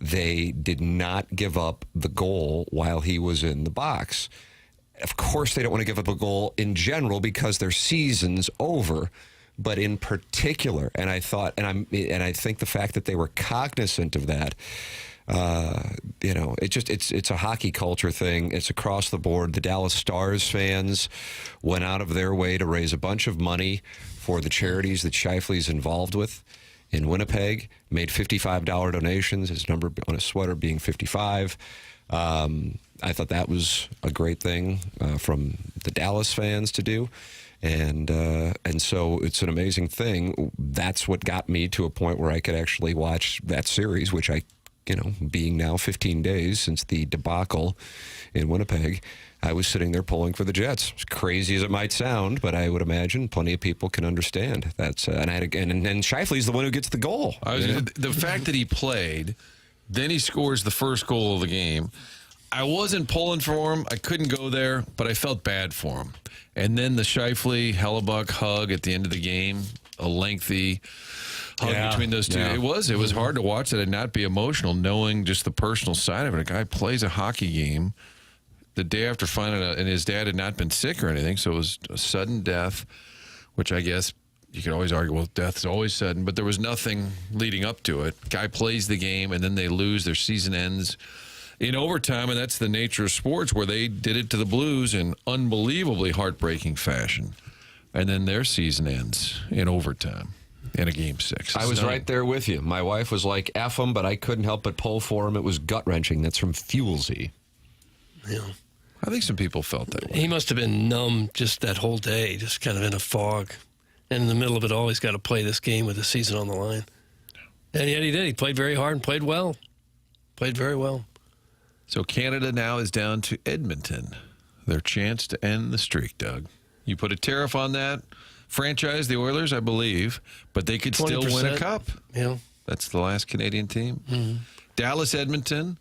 D: they did not give up the goal while he was in the box. Of course, they don't want to give up a goal in general because their season's over. But in particular, and I think the fact that they were cognizant of that, it's a hockey culture thing. It's across the board. The Dallas Stars fans went out of their way to raise a bunch of money for the charities that Scheifele's involved with in Winnipeg, made $55 donations, his number on his sweater being 55. I thought that was a great thing from the Dallas fans to do. And so it's an amazing thing. That's what got me to a point where I could actually watch that series, which being now 15 days since the debacle in Winnipeg, I was sitting there pulling for the Jets. As crazy as it might sound, but I would imagine plenty of people can understand. That's and Scheifele's the one who gets the goal.
F: The fact that he played, then he scores the first goal of the game. I wasn't pulling for him. I couldn't go there, but I felt bad for him. And then the Scheifele-Hellebuck hug at the end of the game, a lengthy hug between those two. Yeah. It was hard to watch that and not be emotional, knowing just the personal side of it. A guy plays a hockey game the day after finding out, and his dad had not been sick or anything, so it was a sudden death, which I guess you could always argue, well, death is always sudden, but there was nothing leading up to it. Guy plays the game, and then they lose. Their season ends in overtime, and that's the nature of sports, where they did it to the Blues in unbelievably heartbreaking fashion. And then their season ends in overtime in a Game 6.
D: I was right there with you. My wife was like, F him, but I couldn't help but pull for him. It was gut-wrenching. That's from Fuelsy.
E: Yeah.
F: I think some people felt that way.
E: He must have been numb just that whole day, just kind of in a fog. And in the middle of it all, he's got to play this game with the season on the line. And yet he did. He played very hard and played well. Played very well.
F: So Canada now is down to Edmonton. Their chance to end the streak, Doug. You put a tariff on that franchise, the Oilers, I believe, but they could still win a cup.
E: Yeah.
F: That's the last Canadian team. Mm-hmm. Dallas, Edmonton,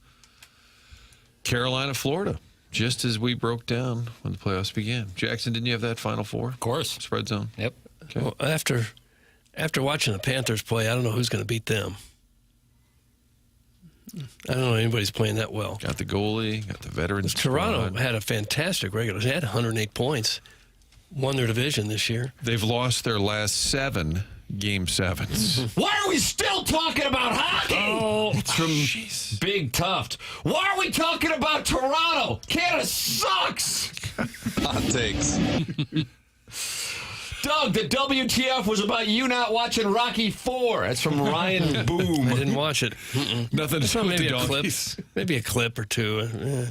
F: Carolina, Florida, just as we broke down when the playoffs began. Jackson, didn't you have that Final Four?
J: Of course.
F: Spread zone?
J: Yep.
F: Okay.
E: Well, after watching the Panthers play, I don't know who's going to beat them. I don't know anybody's playing that well.
F: Got the goalie, got the veterans.
E: Toronto had a fantastic regular. They had 108 points. Won their division this year.
F: They've lost their last 7 Game 7s.
D: Why are we still talking about hockey?
E: Oh,
D: it's from Big Tuft. Why are we talking about Toronto? Canada sucks.
K: Hot takes.
D: Doug, the WTF was about you not watching Rocky IV. That's from Ryan Boom.
E: I didn't watch it.
F: Nothing to
E: maybe a clip. Maybe a clip or two. Yeah.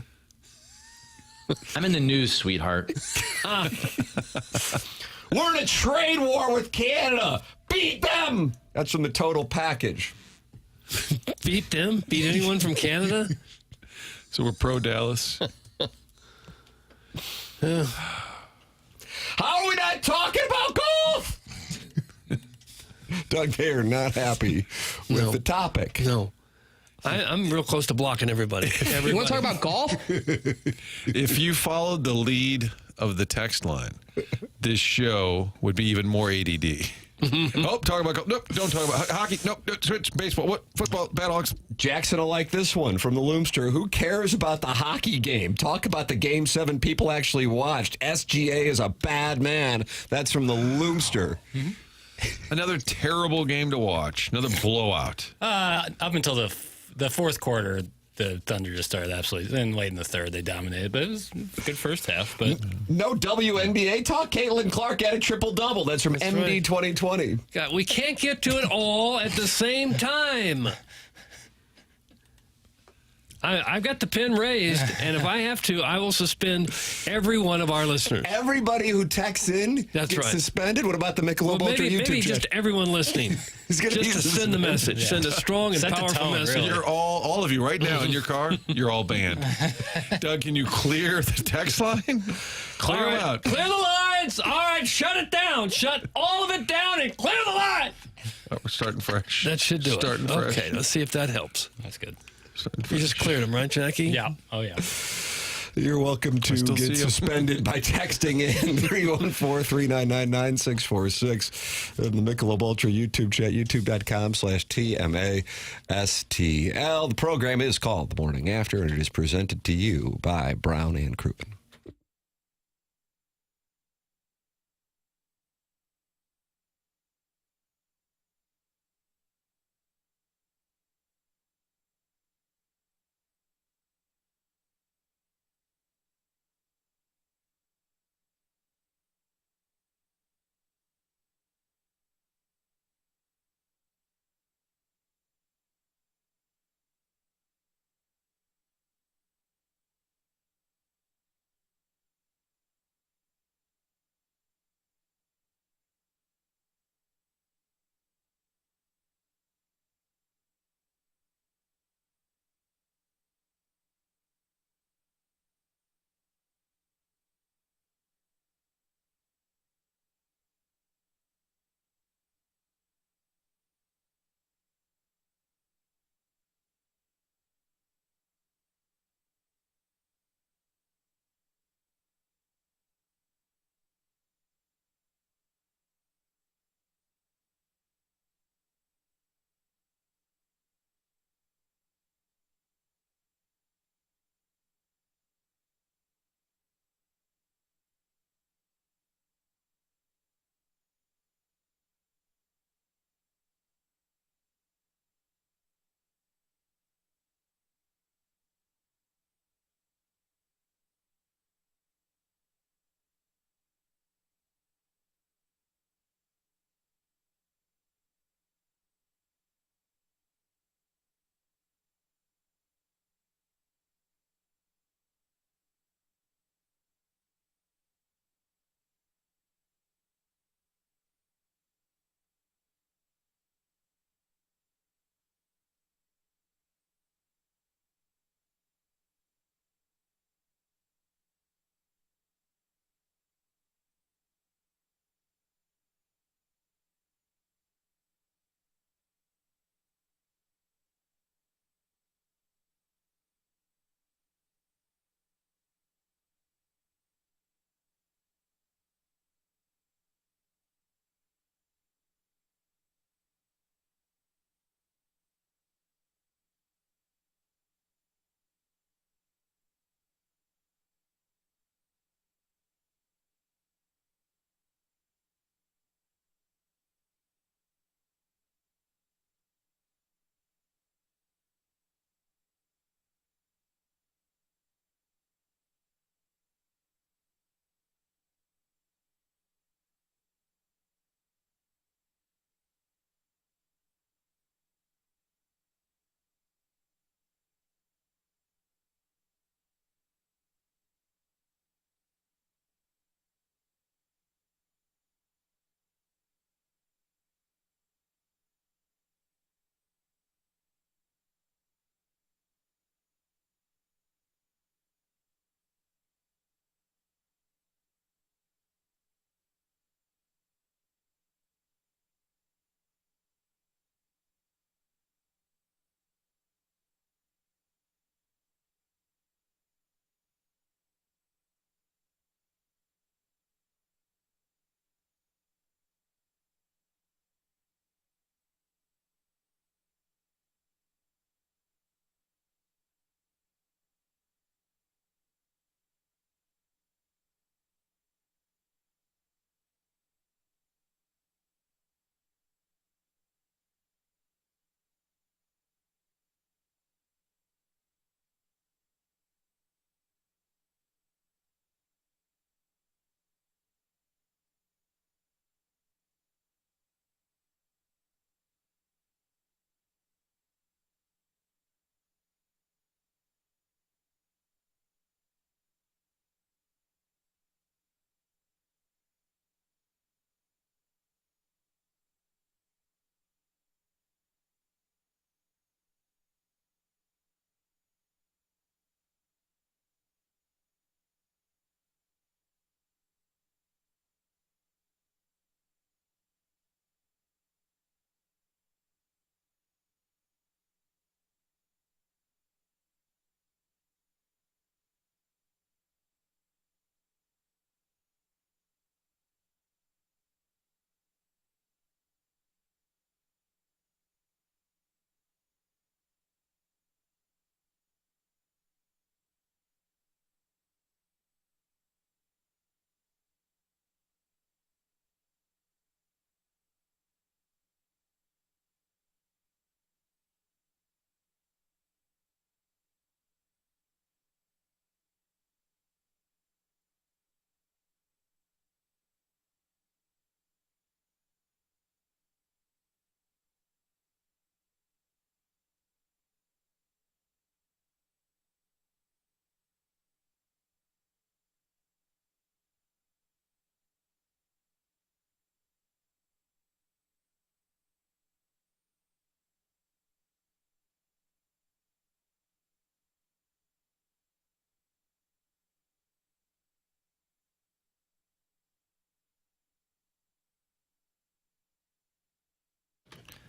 G: I'm in the news, sweetheart.
D: We're in a trade war with Canada. Beat them. That's from the Total Package.
E: Beat them? Beat anyone from Canada?
F: So we're pro Dallas.
D: How are we not talking about golf? Doug, they are not happy with the topic.
E: No. I'm real close to blocking everybody.
B: You want to talk about golf?
F: If you followed the lead of the text line, this show would be even more ADD. Oh, talk about golf. Nope, don't talk about hockey. Nope, switch baseball. What? Football, Battlehawks.
D: Jackson will like this one from the Loomster. Who cares about the hockey game? Talk about the Game 7 people actually watched. SGA is a bad man. That's from the Loomster.
F: Mm-hmm. Another terrible game to watch. Another blowout.
J: Up until the fourth quarter, the Thunder just started absolutely. Then late in the third, they dominated, but it was a good first half. But
D: no WNBA talk. Caitlin Clark had a triple-double. That's from MD
E: right.
D: 2020.
E: God, we can't get to it all at the same time. I've got the pen raised, and if I have to, I will suspend every one of our listeners.
D: Everybody who texts in gets suspended? What about the Michelob Ultra YouTube
E: maybe
D: chat?
E: just everyone listening.
D: Just
E: to send the message. Yeah. Send a strong and powerful message.
F: Really. You're all of you right now in your car, you're all banned. Doug, can you clear the text line? Clear them out.
E: Clear the lines. All right, shut it down. Shut all of it down and clear the line.
F: Oh, we're starting fresh.
E: That should do
F: starting
E: it.
F: Fresh.
E: Okay, let's see if that helps.
J: That's good.
E: You just cleared them, right, Jackie?
J: Yeah. Oh, yeah.
D: You're welcome to get suspended by texting in 314-399-9646 in the Michelob Ultra YouTube chat, youtube.com/TMASTL. The program is called The Morning After, and it is presented to you by Brown and Crouppen.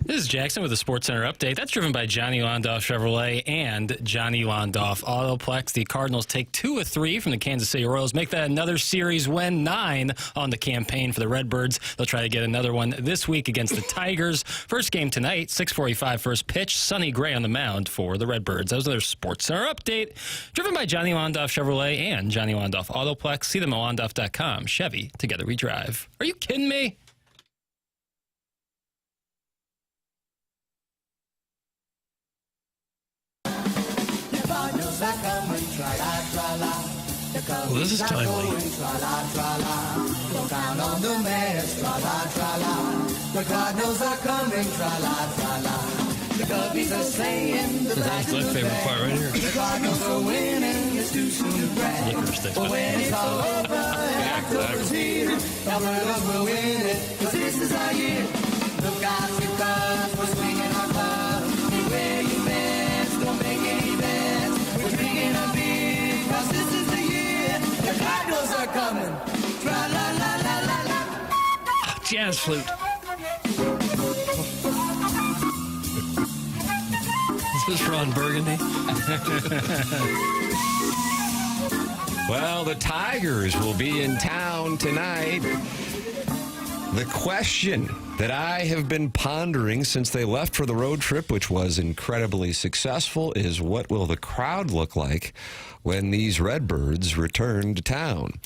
J: This is Jackson with the Sports Center update. That's driven by Johnny Londoff Chevrolet and Johnny Londoff Autoplex. The Cardinals take 2 of 3 from the Kansas City Royals, make that another series win, 9 on the campaign for the Redbirds. They'll try to get another one this week against the Tigers. First game tonight, 6:45 first pitch. Sonny Gray on the mound for the Redbirds. That was their Sports Center update, driven by Johnny Londoff Chevrolet and Johnny Londoff Autoplex. See them at londoff.com. Chevy, together we drive. Are you kidding me?
E: Well, this is timely. That's my favorite part right here. Liquor sticks.
M: Look out, because we're swinging our clubs. Beware you mess, don't make any bets. We're drinking a beer, cause this is the year. The Cardinals are coming. Tra-la-la-la-la-la.
E: Jazz flute. Is this Ron Burgundy?
D: Well, the Tigers will be in town tonight. The question that I have been pondering since they left for the road trip, which was incredibly successful, is what will the crowd look like when these Redbirds return to town?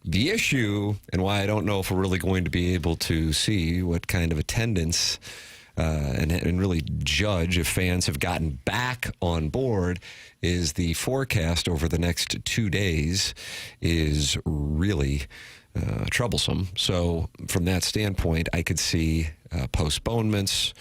D: The issue, and why I don't know if we're really going to be able to see what kind of attendance and really judge if fans have gotten back on board, is the forecast over the next 2 days is really troublesome. So from that standpoint, I could see postponements,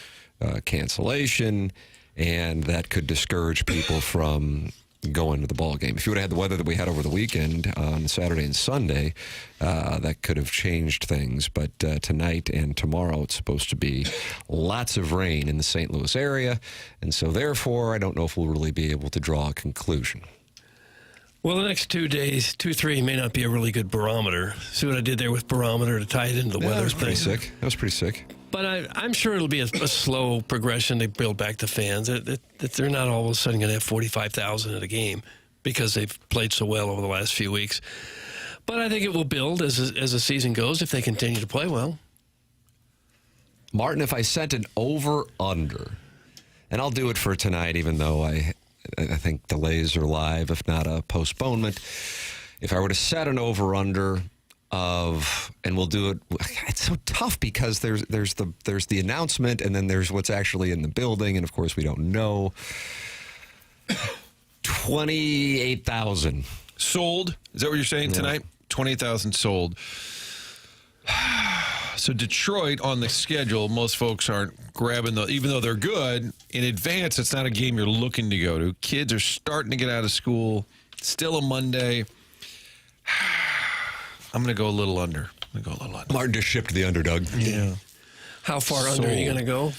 D: cancellation, and that could discourage people from going to the ball game. If you would have had the weather that we had over the weekend on Saturday and Sunday, that could have changed things. But tonight and tomorrow, it's supposed to be lots of rain in the St. Louis area. And so therefore, I don't know if we'll really be able to draw a conclusion.
E: Well, the next 2 days, 2-3 may not be a really good barometer. See what I did there with barometer to tie it into the weather?
D: That was pretty sick. That was pretty sick.
E: But I'm sure it'll be a slow progression to build back the fans. That they're not all of a sudden going to have 45,000 at a game because they've played so well over the last few weeks. But I think it will build as the season goes if they continue to play well.
D: Martin, if I sent an over-under, and I'll do it for tonight, even though I think delays are live, if not a postponement. If I were to set an over-under of, and we'll do it, it's so tough because there's the announcement, and then there's what's actually in the building, and of course we don't know. 28,000
F: sold. Is that what you're saying tonight? 28,000 sold. So Detroit on the schedule, most folks aren't grabbing even though they're good, in advance, it's not a game you're looking to go to. Kids are starting to get out of school. Still a Monday. I'm going to go a little under.
D: Martin just shipped the underdog.
F: Yeah.
E: How far under are you going to go?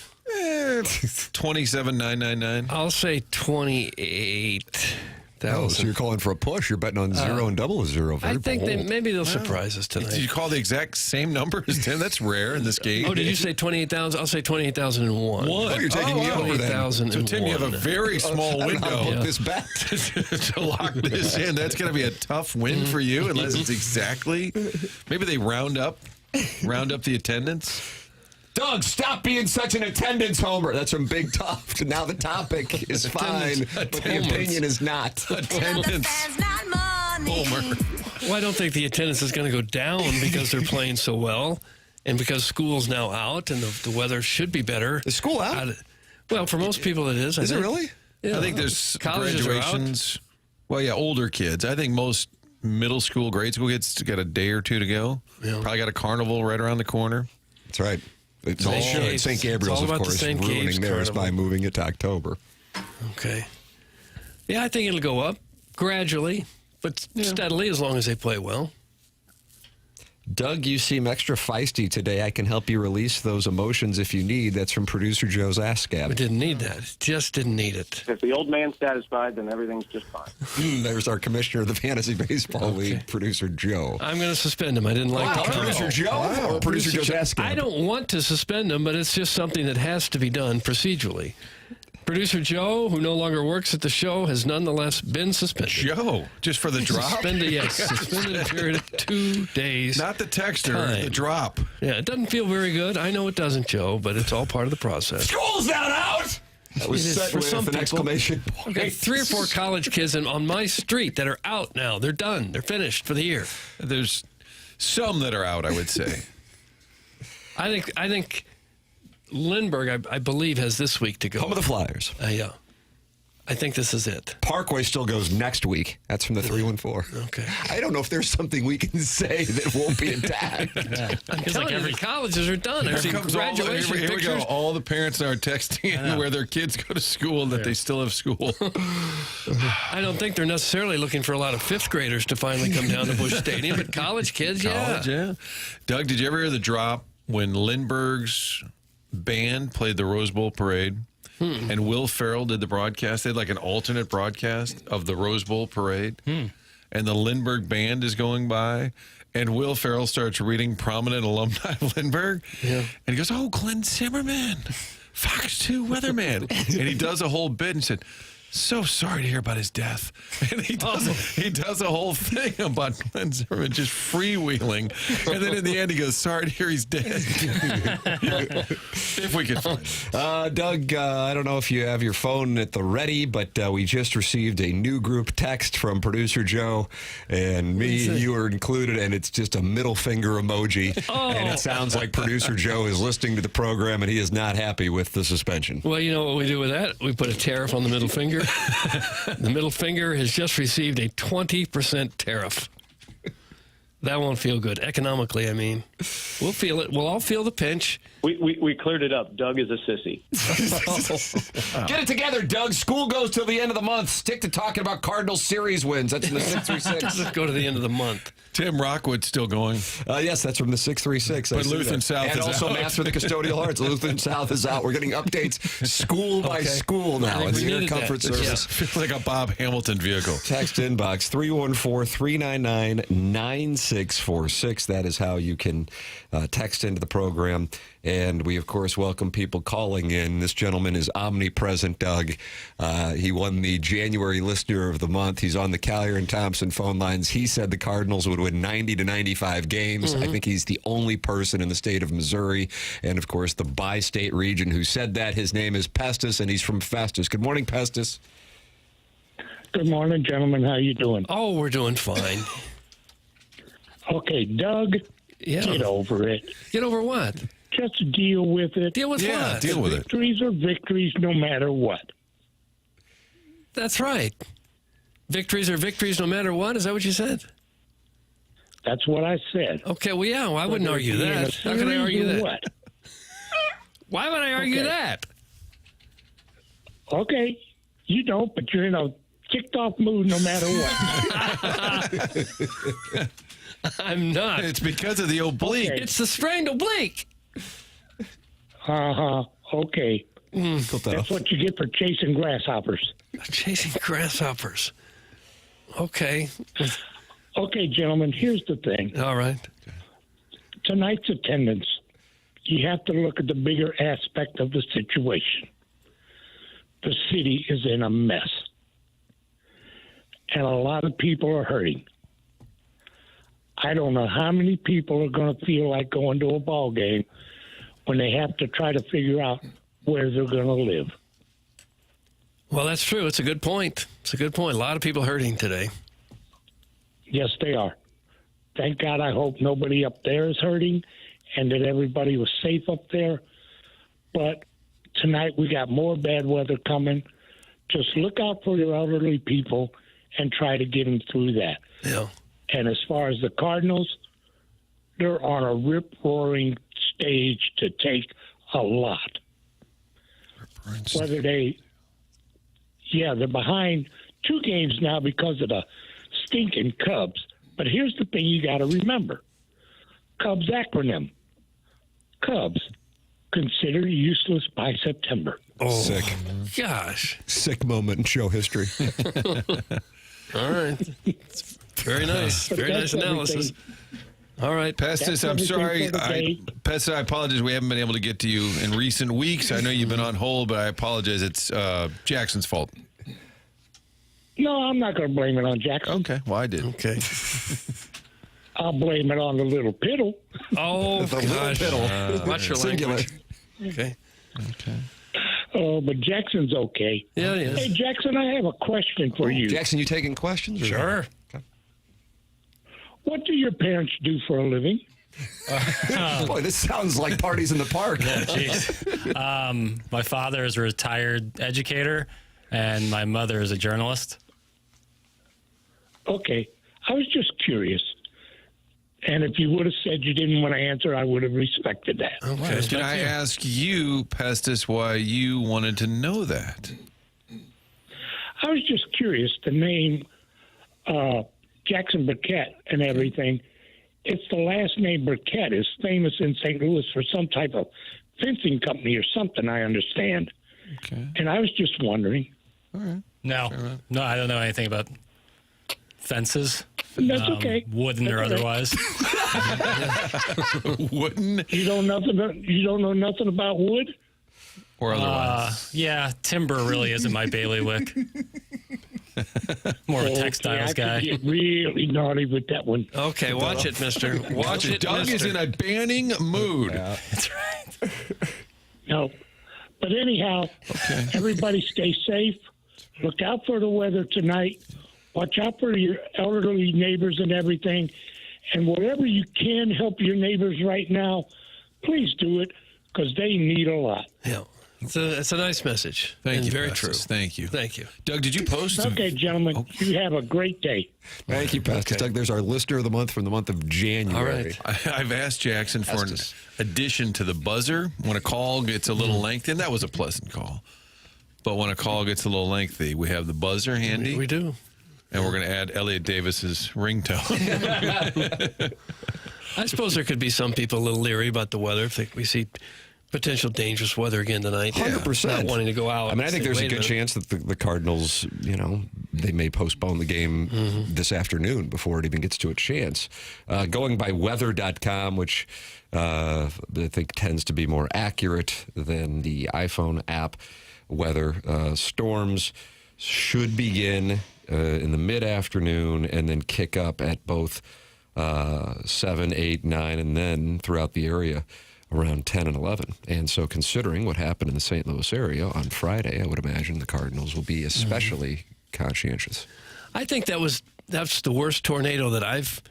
F: 27,999.
E: I'll say 28,000.
D: Oh, so you're calling for a push. You're betting on 0 and double 0.
E: I think maybe they'll surprise us tonight.
F: Did you call the exact same number as Tim? That's rare in this game.
E: Oh, did you say 28,000? I'll say 28,001.
F: Oh, you're taking me over then. So, Tim, you have a very small window
D: this bet
F: to lock this in. That's going to be a tough win for you unless it's exactly. Maybe they round up the attendance.
D: Doug, stop being such an attendance homer. That's from Big Tough. Now the topic is fine, but the opinion is not.
F: Attendance homer.
E: Well, I don't think the attendance is going to go down because they're playing so well and because school's now out and the weather should be better.
D: Is school out?
E: Well, for most people it is.
D: Is it really?
E: Yeah.
F: I think there's
E: Colleges
F: graduations. Well, yeah, older kids. I think most middle school, grade school kids got a day or two to go. Yeah. Probably got a carnival right around the corner.
D: That's right. It's all St. Gabriel's, of course, ruining theirs by moving it to October.
E: Okay. Yeah, I think it'll go up gradually, but steadily as long as they play well.
D: Doug, you seem extra feisty today. I can help you release those emotions if you need. That's from producer Joe's Ask Gab.
E: We didn't need that. Just didn't need it.
R: If the old man's satisfied, then everything's just fine.
D: There's our commissioner of the Fantasy Baseball League, producer Joe.
E: I'm going to suspend him. I didn't like that.
D: Producer Joe or producer Joe's Ask Gab?
E: I don't want to suspend him, but it's just something that has to be done procedurally. Producer Joe, who no longer works at the show, has nonetheless been suspended.
F: Joe, just for the drop?
E: Suspended, yes. Suspended a period of 2 days.
F: Not the texter, the drop.
E: Yeah, it doesn't feel very good. I know it doesn't, Joe, but it's all part of the process.
D: School's not out! That was set
E: for some
D: with an exclamation point.
E: I've got 3 or 4 college kids on my street that are out now. They're done. They're finished for the year.
F: There's some that are out, I would say.
E: I think Lindbergh, I believe, has this week to go.
D: Home of the Flyers.
E: Yeah. I think this is it.
D: Parkway still goes next week. That's from the 314.
E: Okay.
D: I don't know if there's something we can say that won't be attacked.
E: I'm telling you, the colleges are done. I've seen graduation
F: here we
E: pictures.
F: go. All the parents are texting where their kids go to school and that they still have school.
E: I don't think they're necessarily looking for a lot of 5th graders to finally come down to Busch Stadium, but college kids,
F: yeah. Doug, did you ever hear the drop when Lindbergh's band played the Rose Bowl parade and Will Ferrell did the broadcast? They had like an alternate broadcast of the Rose Bowl parade, and the Lindbergh band is going by, and Will Ferrell starts reading prominent alumni of Lindbergh, and he goes, "Oh, Glenn Zimmerman, Fox 2 weatherman," and he does a whole bit and said, "So sorry to hear about his death." And he does a whole thing about Glenn Zimmerman just freewheeling. And then in the end, he goes, "Sorry to hear he's dead." If we could find it.
D: Doug, I don't know if you have your phone at the ready, but we just received a new group text from producer Joe and me. You are included, and it's just a middle finger emoji. And it sounds like producer Joe is listening to the program, and he is not happy with the suspension.
E: Well, you know what we do with that? We put a tariff on the middle finger. The middle finger has just received a 20% tariff. That won't feel good. Economically, I mean. We'll feel it. We'll all feel the pinch.
R: We cleared it up. Doug is a sissy.
D: Get it together, Doug. School goes till the end of the month. Stick to talking about Cardinals series wins. That's in the 636.
E: Let's go to the end of the month.
F: Tim Rockwood's still going.
D: Yes, that's from the 636.
F: But Lutheran South
D: and
F: is out.
D: And also Mass for the Custodial Arts. Lutheran South is out. We're getting updates school by school now.
E: I think
D: in the Air Comfort Service.
F: Feels like a Bob Hamilton vehicle.
D: Text inbox 314-399-9646. That is how you can text into the program. And we, of course, welcome people calling in. This gentleman is omnipresent, Doug. He won the January Listener of the Month. He's on the Callier and Thompson phone lines. He said the Cardinals would win 90 to 95 games. I think he's the only person in the state of Missouri and, of course, the bi-state region who said that. His name is Pestis, and he's from Festus. Good morning, Pestis.
S: Good morning, gentlemen. How you doing?
E: Oh, we're doing fine.
S: Okay, Doug, get over it.
E: Get over what?
S: Just deal with it.
E: Deal with what?
F: Deal with it.
S: Victories are victories no matter what.
E: That's right. Victories are victories no matter what? Is that what you said?
S: That's what I said.
E: Okay, well, yeah, well, I wouldn't argue that. How can I argue that?
S: What?
E: Why would I argue that?
S: Okay, you don't, but you're in a ticked-off mood no matter what.
E: I'm not.
F: It's because of the oblique.
S: Okay.
E: It's the sprained oblique.
S: Okay. That's what you get for chasing grasshoppers.
E: Chasing grasshoppers. Okay.
S: Okay, gentlemen, here's the thing.
E: All right.
S: Tonight's attendance, you have to look at the bigger aspect of the situation. The city is in a mess. And a lot of people are hurting. I don't know how many people are going to feel like going to a ball game when they have to try to figure out where they're going to live.
E: Well, that's true. It's a good point. It's a good point. A lot of people hurting today.
S: Yes, they are. Thank God, I hope nobody up there is hurting and that everybody was safe up there. But tonight we got more bad weather coming. Just look out for your elderly people and try to get them through that.
E: Yeah.
S: And as far as the Cardinals, they're on a rip-roaring stage to take a lot. Whether they're behind 2 games now because of the stinking Cubs. But here's the thing you got to remember. Cubs acronym. Cubs, consider useless by September.
D: Oh, sick.
E: Gosh.
D: Sick moment in show history.
E: All right. Very nice. Very nice analysis. All right.
F: Pestis, I'm sorry. Pestis, I apologize. We haven't been able to get to you in recent weeks. I know you've been on hold, but I apologize. It's Jackson's fault.
S: No, I'm not going to blame it on Jackson.
F: Okay. Well, I did.
E: Okay.
S: I'll blame it on the little piddle.
E: Oh,
D: the little piddle.
E: Watch your language. Okay.
S: Oh, but Jackson's okay.
E: Yeah, he is.
S: Hey, Jackson, I have a question for you.
D: Jackson, you taking questions?
E: Sure.
D: Okay.
S: What do your parents do for a living?
D: Boy, this sounds like parties in the park.
J: Yeah, jeez. My father is a retired educator, and my mother is a journalist.
S: Okay. I was just curious. And if you would have said you didn't want to answer, I would have respected that.
F: Okay. Did I ask you, Pestis, why you wanted to know that?
S: I was just curious. The name Jackson Burkett and everything, it's the last name Burkett is famous in St. Louis for some type of fencing company or something, I understand.
F: Okay.
S: And I was just wondering.
F: All right.
J: No, I don't know anything about fences.
S: That's okay.
J: Wooden or otherwise.
F: Wooden?
S: You don't know nothing about wood?
F: Or otherwise?
J: Yeah, timber really isn't my bailiwick. More of a textiles guy.
S: I could get really naughty with that one.
E: Okay, watch it, mister. Watch it,
F: Doug
E: mister.
F: is in a banning mood.
J: Yeah. That's right.
S: No. But anyhow, everybody stay safe. Look out for the weather tonight. Watch out for your elderly neighbors and everything. And whatever you can help your neighbors right now, please do it because they need a lot.
E: Yeah. It's a nice message.
F: Thank you.
E: Very
F: Pestis.
E: true.
F: Thank you.
E: Thank you.
F: Doug, did you post?
S: Okay, gentlemen. You have a great day.
D: Thank you, Pestis. Doug, there's our listener of the month from the month of January.
E: All right.
F: I've asked Jackson for an addition to the buzzer when a call gets a little lengthy, and that was a pleasant call. But when a call gets a little lengthy, we have the buzzer handy.
E: We do.
F: And we're going to add Elliot Davis's ringtone.
E: I suppose there could be some people a little leery about the weather if we see potential dangerous weather again tonight.
D: 100%.
E: Not wanting to go out.
D: I mean, I think there's a good chance that the Cardinals, they may postpone the game this afternoon before it even gets to a chance. Going by weather.com, which I think tends to be more accurate than the iPhone app, weather storms should begin in the mid-afternoon and then kick up at both 7, 8, 9, and then throughout the area around 10 and 11. And so considering what happened in the St. Louis area on Friday, I would imagine the Cardinals will be especially conscientious.
E: I think that's the worst tornado that I've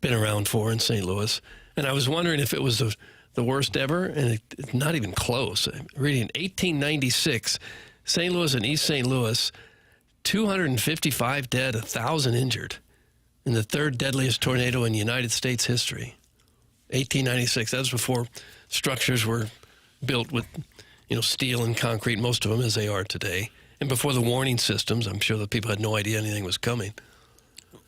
E: been around for in St. Louis. And I was wondering if it was the worst ever, and it's not even close. I'm reading 1896, St. Louis and East St. Louis, 255 dead, 1,000 injured in the third deadliest tornado in United States history. 1896. That was before structures were built with, steel and concrete, most of them as they are today. And before the warning systems, I'm sure that people had no idea anything was coming.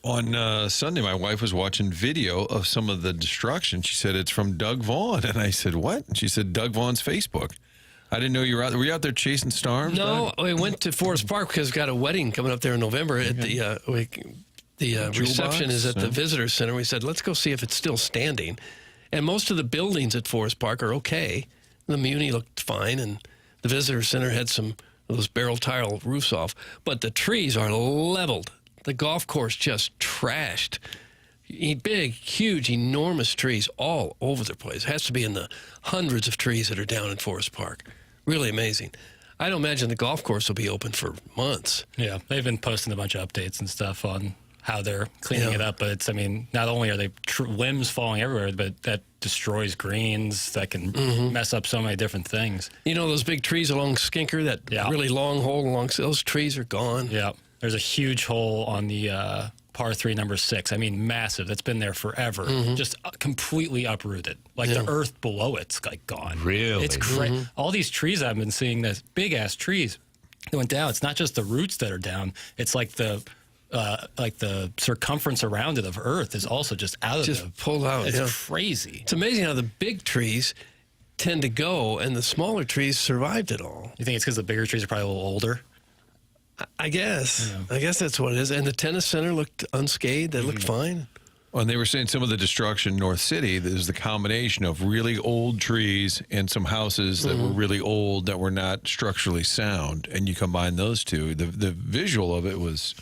F: On Sunday, my wife was watching video of some of the destruction. She said, it's from Doug Vaughn. And I said, what? And she said, Doug Vaughn's Facebook. I didn't know you were out there. Were you out there chasing storms?
E: No, I went to Forest Park because we've got a wedding coming up there in November. At the reception is at the visitor center. We said, let's go see if it's still standing. And most of the buildings at Forest Park are okay. The Muni looked fine, and the visitor center had some of those barrel tile roofs off. But the trees are leveled. The golf course just trashed. Big, huge, enormous trees all over the place. It has to be in the hundreds of trees that are down in Forest Park. Really amazing. I don't imagine the golf course will be open for months.
J: Yeah, they've been posting a bunch of updates and stuff on how they're cleaning it up. But not only are they limbs falling everywhere, but that destroys greens. That can mess up so many different things.
E: Those big trees along Skinker, that really long hole along, those trees are gone.
J: Yeah, there's a huge hole on the par 3, number 6. Massive. That's been there forever. Just completely uprooted. The earth below it's gone.
D: Really?
J: It's crazy. All these trees I've been seeing, those big ass trees that went down. It's not just the roots that are down. It's like the the circumference around it of Earth is also just out of
E: Just pulled out.
J: It's crazy.
E: It's amazing how the big trees tend to go and the smaller trees survived it all.
J: You think it's because the bigger trees are probably a little older?
E: I guess. I guess that's what it is. And the tennis center looked unscathed. They looked fine.
F: Well, and they were saying some of the destruction in North City is the combination of really old trees and some houses that were really old that were not structurally sound. And you combine those two, the visual of it was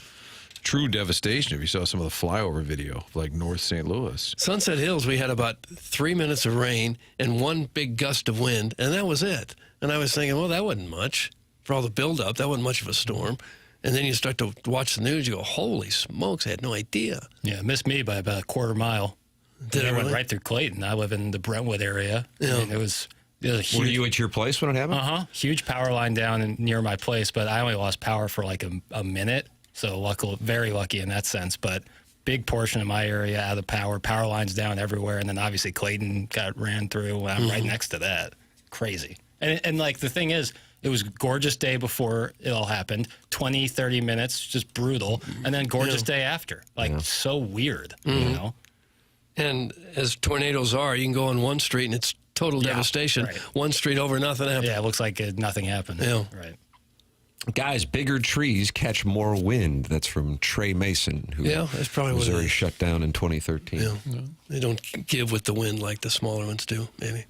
F: true devastation if you saw some of the flyover video of like North St. Louis.
E: Sunset Hills, we had about 3 minutes of rain and one big gust of wind, and that was it. And I was thinking, well, that wasn't much for all the buildup. That wasn't much of a storm. And then you start to watch the news, you go, holy smokes, I had no idea.
J: Yeah, it missed me by about a quarter mile.
E: Did it
J: went
E: really?
J: right through Clayton. I live in the Brentwood area.
E: Yeah.
J: And it was a huge...
D: Were you at your place when it happened?
J: Huge power line down near my place, but I only lost power for like a minute. So luckily, very lucky in that sense. But big portion of my area out of power lines down everywhere. And then obviously Clayton got ran through. I'm right next to that. Crazy. And like the thing is, it was a gorgeous day before it all happened. 20, 30 minutes, just brutal. And then gorgeous day after. Like, so weird, you know?
E: And as tornadoes are, you can go on one street and it's total devastation.
J: Right.
E: One street over, nothing happened.
J: Yeah, it looks like nothing happened.
E: Yeah.
J: Right.
D: Guys, bigger trees catch more wind. That's from Trey Mason, who
E: that's probably what it
D: Missouri
E: is.
D: shut down in 2013.
E: Yeah. They don't give with the wind like the smaller ones do, maybe.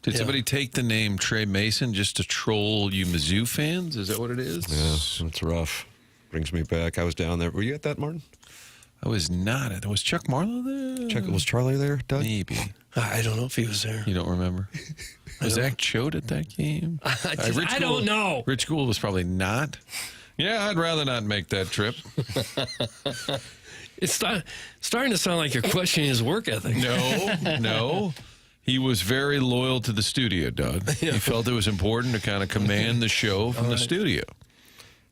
F: Did somebody take the name Trey Mason just to troll you Mizzou fans? Is that what it is?
D: Yeah, that's rough. Brings me back. I was down there. Were you at that, Martin?
F: I was not. Was Chuck Marlowe there?
D: Was Charlie there, Doug?
F: Maybe.
E: I don't know if he was there.
F: You don't remember? Was Zach Choate at that game?
E: I don't know.
F: Rich Gould was probably not. Yeah, I'd rather not make that trip.
E: It's starting to sound like you're questioning his work ethic.
F: No. He was very loyal to the studio, Doug. He felt it was important to kind of command the show from the studio.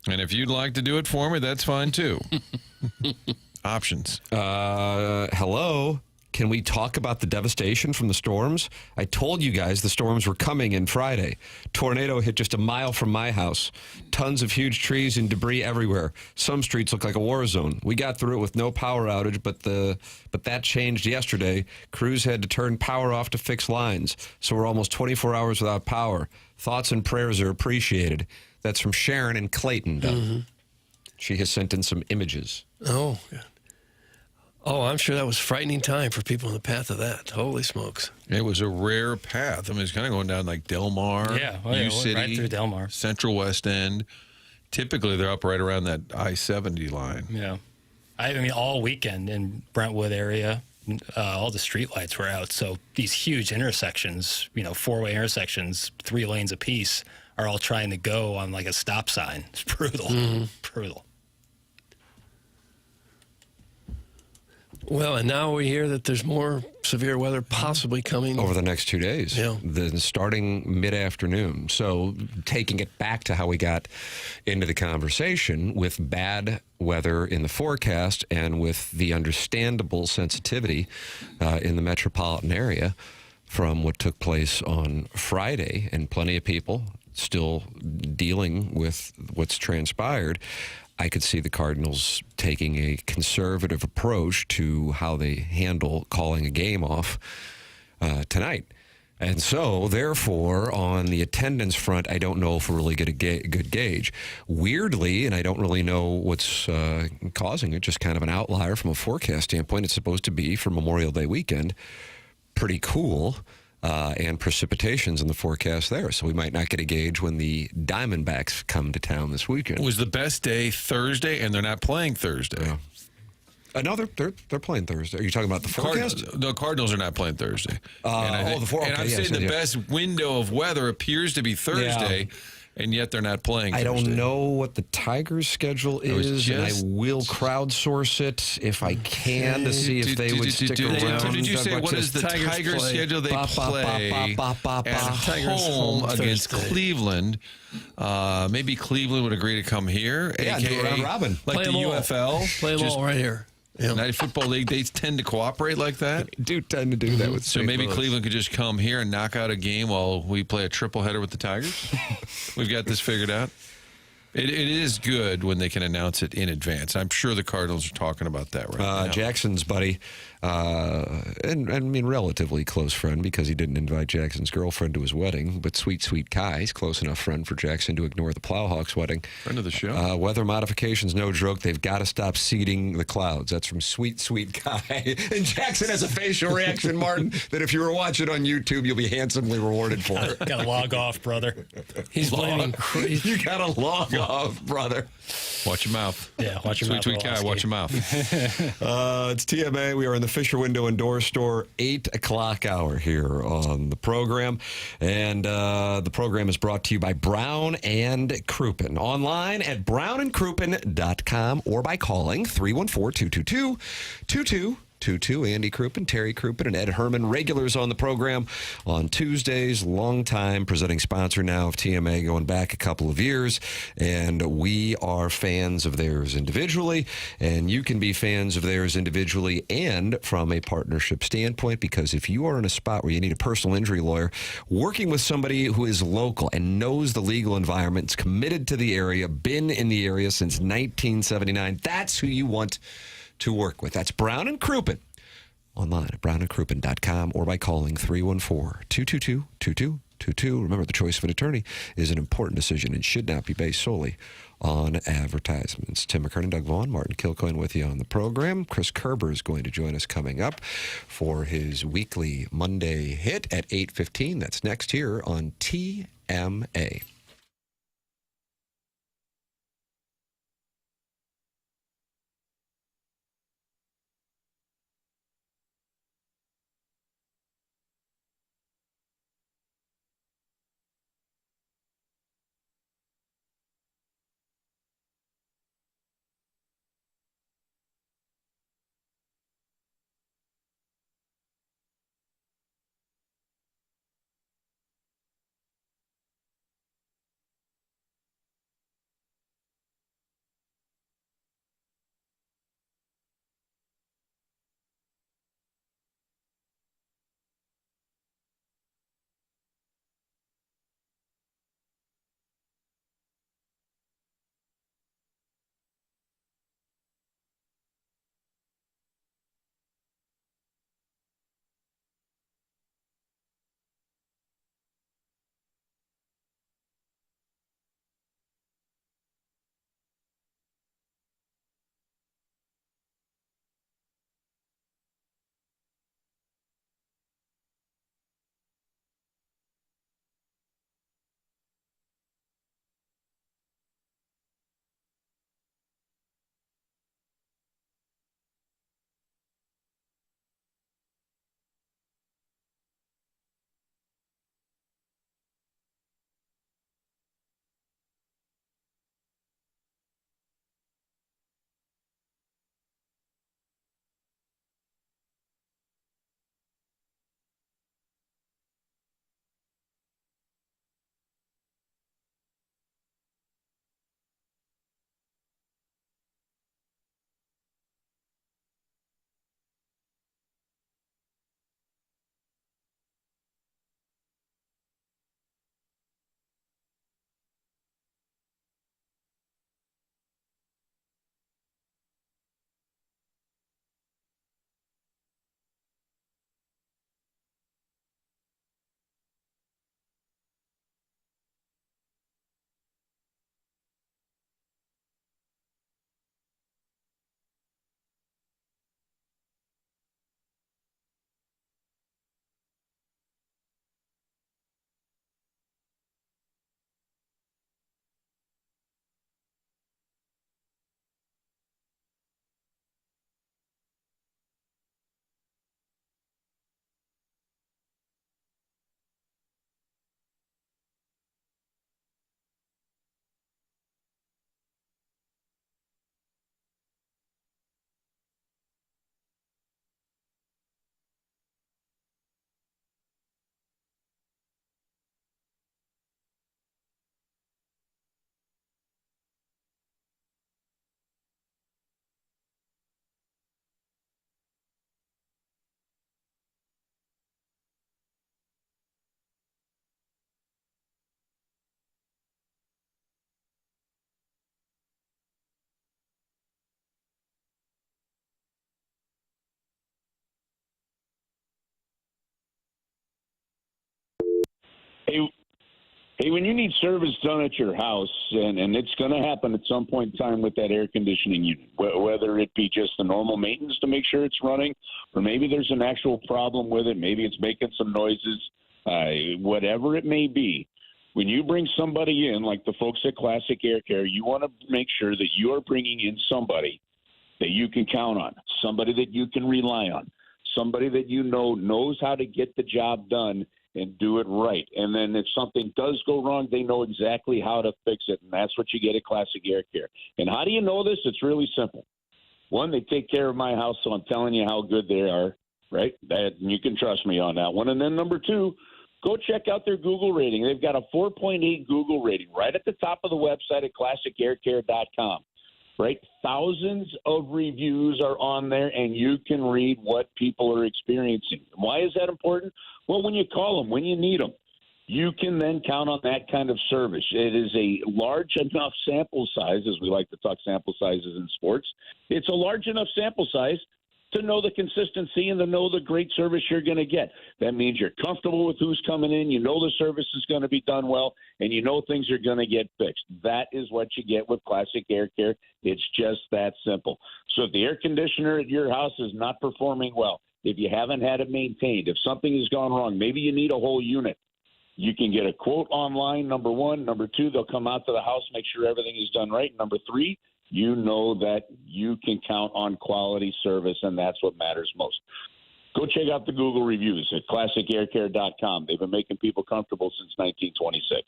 F: And if you'd like to do it for me, that's fine too. Options.
D: Hello? Can we talk about the devastation from the storms? I told you guys the storms were coming in Friday. Tornado hit just a mile from my house. Tons of huge trees and debris everywhere. Some streets look like a war zone. We got through it with no power outage, but that changed yesterday. Crews had to turn power off to fix lines, so we're almost 24 hours without power. Thoughts and prayers are appreciated. That's from Sharon in Clayton, Doug. She has sent in some images.
E: Oh, God. Oh, I'm sure that was a frightening time for people in the path of that. Holy smokes.
F: It was a rare path. I mean, it's kind of going down like Del Mar, U City,
J: right through Del Mar.
F: Central West End. Typically, they're up right around that I-70 line.
J: Yeah. I mean, all weekend in Brentwood area, all the streetlights were out. So these huge intersections, four-way intersections, 3 lanes apiece, are all trying to go on like a stop sign. It's brutal. Brutal.
E: Well, and now we hear that there's more severe weather possibly coming.
D: Over the next 2 days.
E: Yeah.
D: Then starting mid-afternoon. So taking it back to how we got into the conversation with bad weather in the forecast and with the understandable sensitivity in the metropolitan area from what took place on Friday, and plenty of people still dealing with what's transpired. I could see the Cardinals taking a conservative approach to how they handle calling a game off tonight. And so, therefore, on the attendance front, I don't know if we'll really get a good gauge. Weirdly, and I don't really know what's causing it, just kind of an outlier from a forecast standpoint, it's supposed to be for Memorial Day weekend, pretty cool. And precipitations in the forecast there. So we might not get a gauge when the Diamondbacks come to town this weekend.
F: It was the best day Thursday, and they're not playing Thursday.
D: No, they're playing Thursday. Are you talking about the forecast?
F: The Cardinals are not playing Thursday.
D: I'm
F: saying the best window of weather appears to be Thursday. Yeah. And yet they're not playing Thursday.
D: I don't know what the Tigers' schedule is, and I will crowdsource it if I can to see if they would stick around.
F: Did you say what is the Tigers' schedule? They play at home against Cleveland. Maybe Cleveland would agree to come here, a.k.a.
D: round robin.
F: Like the UFL.
E: Play them all right here.
F: Yeah. United Football League, they tend to cooperate like that.
D: They do tend to do that with
F: So maybe Cleveland could just come here and knock out a game while we play a triple header with the Tigers. We've got this figured out. It is good when they can announce it in advance. I'm sure the Cardinals are talking about that right now.
D: Jackson's buddy, and I mean relatively close friend because he didn't invite Jackson's girlfriend to his wedding, but sweet Kai, he's close enough friend for Jackson to ignore the Plowhawks wedding.
F: Friend of the show.
D: Weather modifications, no joke. They've got to stop seeding the clouds. That's from sweet Kai. And Jackson has a facial reaction, Martin, that if you were watching on YouTube, you'll be handsomely rewarded for it.
J: Got to log off, brother.
E: He's blaming.
D: You got to log off, brother.
F: Watch your mouth.
J: Yeah, watch your mouth.
F: Sweet Kai, watch your mouth.
D: It's TMA. We are in the Fisher Window and Door Store, 8 o'clock hour here on the program. And the program is brought to you by Brown and Crouppen. Online at brownandcrouppen.com or by calling 314-222-2222. Andy Crouppen, Terry Crouppen, and Ed Herman, regulars on the program on Tuesdays. Long-time presenting sponsor now of TMA, going back a couple of years. And we are fans of theirs individually. And you can be fans of theirs individually and from a partnership standpoint, because if you are in a spot where you need a personal injury lawyer, working with somebody who is local and knows the legal environment, is committed to the area, been in the area since 1979, that's who you want to work with. That's Brown and Crouppen. Online at brownandcrouppen.com or by calling 314-222-2222. Remember, the choice of an attorney is an important decision and should not be based solely on advertisements. Tim McKernan, Doug Vaughn, Martin Kilcoyne with you on the program. Chris Kerber is going to join us coming up for his weekly Monday hit at 8:15. That's next here on TMA.
T: Hey, when you need service done at your house, and it's going to happen at some point in time with that air conditioning unit, whether it be just the normal maintenance to make sure it's running, or maybe there's an actual problem with it, maybe it's making some noises, whatever it may be, when you bring somebody in, like the folks at Classic Air Care, you want to make sure that you are bringing in somebody that you can count on, somebody that you can rely on, somebody that you know knows how to get the job done and do it right. And then if something does go wrong, they know exactly how to fix it. And that's what you get at Classic Air Care. And how do you know this? It's really simple. One, they take care of my house, so I'm telling you how good they are, right? And you can trust me on that one. And then number two, go check out their Google rating. They've got a 4.8 Google rating right at the top of the website at classicaircare.com. Right? Thousands of reviews are on there, and you can read what people are experiencing. Why is that important? Well, when you call them, when you need them, you can then count on that kind of service. It is a large enough sample size, as we like to talk sample sizes in sports. It's a large enough sample size to know the consistency and to know the great service you're going to get. That means you're comfortable with who's coming in, you know the service is going to be done well, and you know things are going to get fixed. That is what you get with Classic Air Care. It's just that simple. So if the air conditioner at your house is not performing well, if you haven't had it maintained, if something has gone wrong, maybe you need a whole unit, you can get a quote online, number one. Number two, they'll come out to the house, make sure everything is done right. Number three, you know that you can count on quality service, and that's what matters most. Go check out the Google reviews at classicaircare.com. They've been making people comfortable since 1926.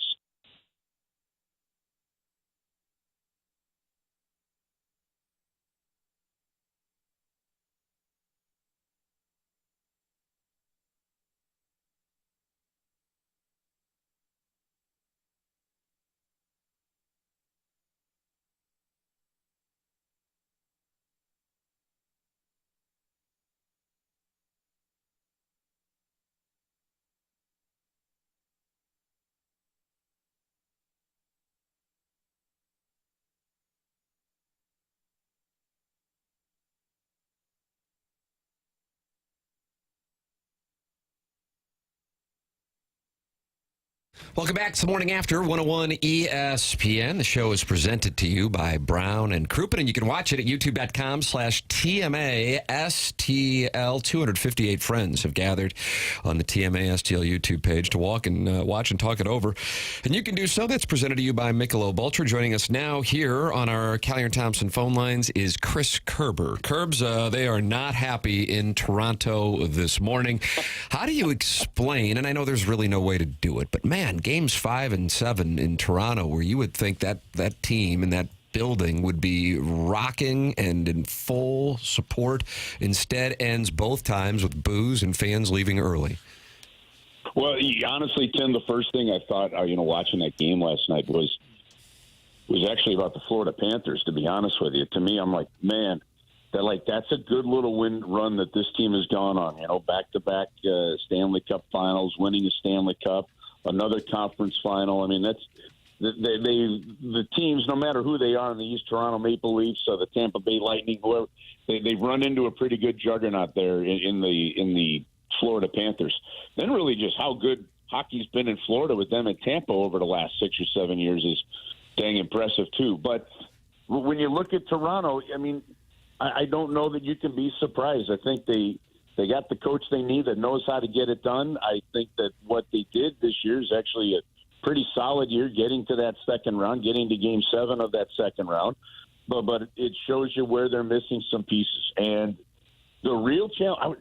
D: Welcome back to the Morning After 101 ESPN. The show is presented to you by Brown and Crouppen, and you can watch it at youtube.com/TMA-STL. 258 friends have gathered on the TMA STL YouTube page to watch and talk it over. And you can do so. That's presented to you by Michelob Ultra. Joining us now here on our Callier and Thompson phone lines is Chris Kerber. Kerbs, they are not happy in Toronto this morning. How do you explain, and I know there's really no way to do it, but man, games 5 and 7 in Toronto, where you would think that team and that building would be rocking and in full support, instead ends both times with boos and fans leaving early.
T: Well, honestly, Tim, the first thing I thought, watching that game last night was actually about the Florida Panthers, to be honest with you. To me, I'm like, man, that's a good little run that this team has gone on. Back-to-back Stanley Cup finals, winning a Stanley Cup, another conference final. I mean, that's the teams, no matter who they are in the East, Toronto Maple Leafs or the Tampa Bay Lightning, whoever, they've run into a pretty good juggernaut there in the Florida Panthers. Then really just how good hockey's been in Florida with them at Tampa over the last 6 or 7 years is dang impressive too. But when you look at Toronto, I mean, I don't know that you can be surprised. I think they got the coach they need that knows how to get it done. I think that what they did this year is actually a pretty solid year, getting to that second round, getting to Game 7 of that second round. But it shows you where they're missing some pieces. And the real challenge,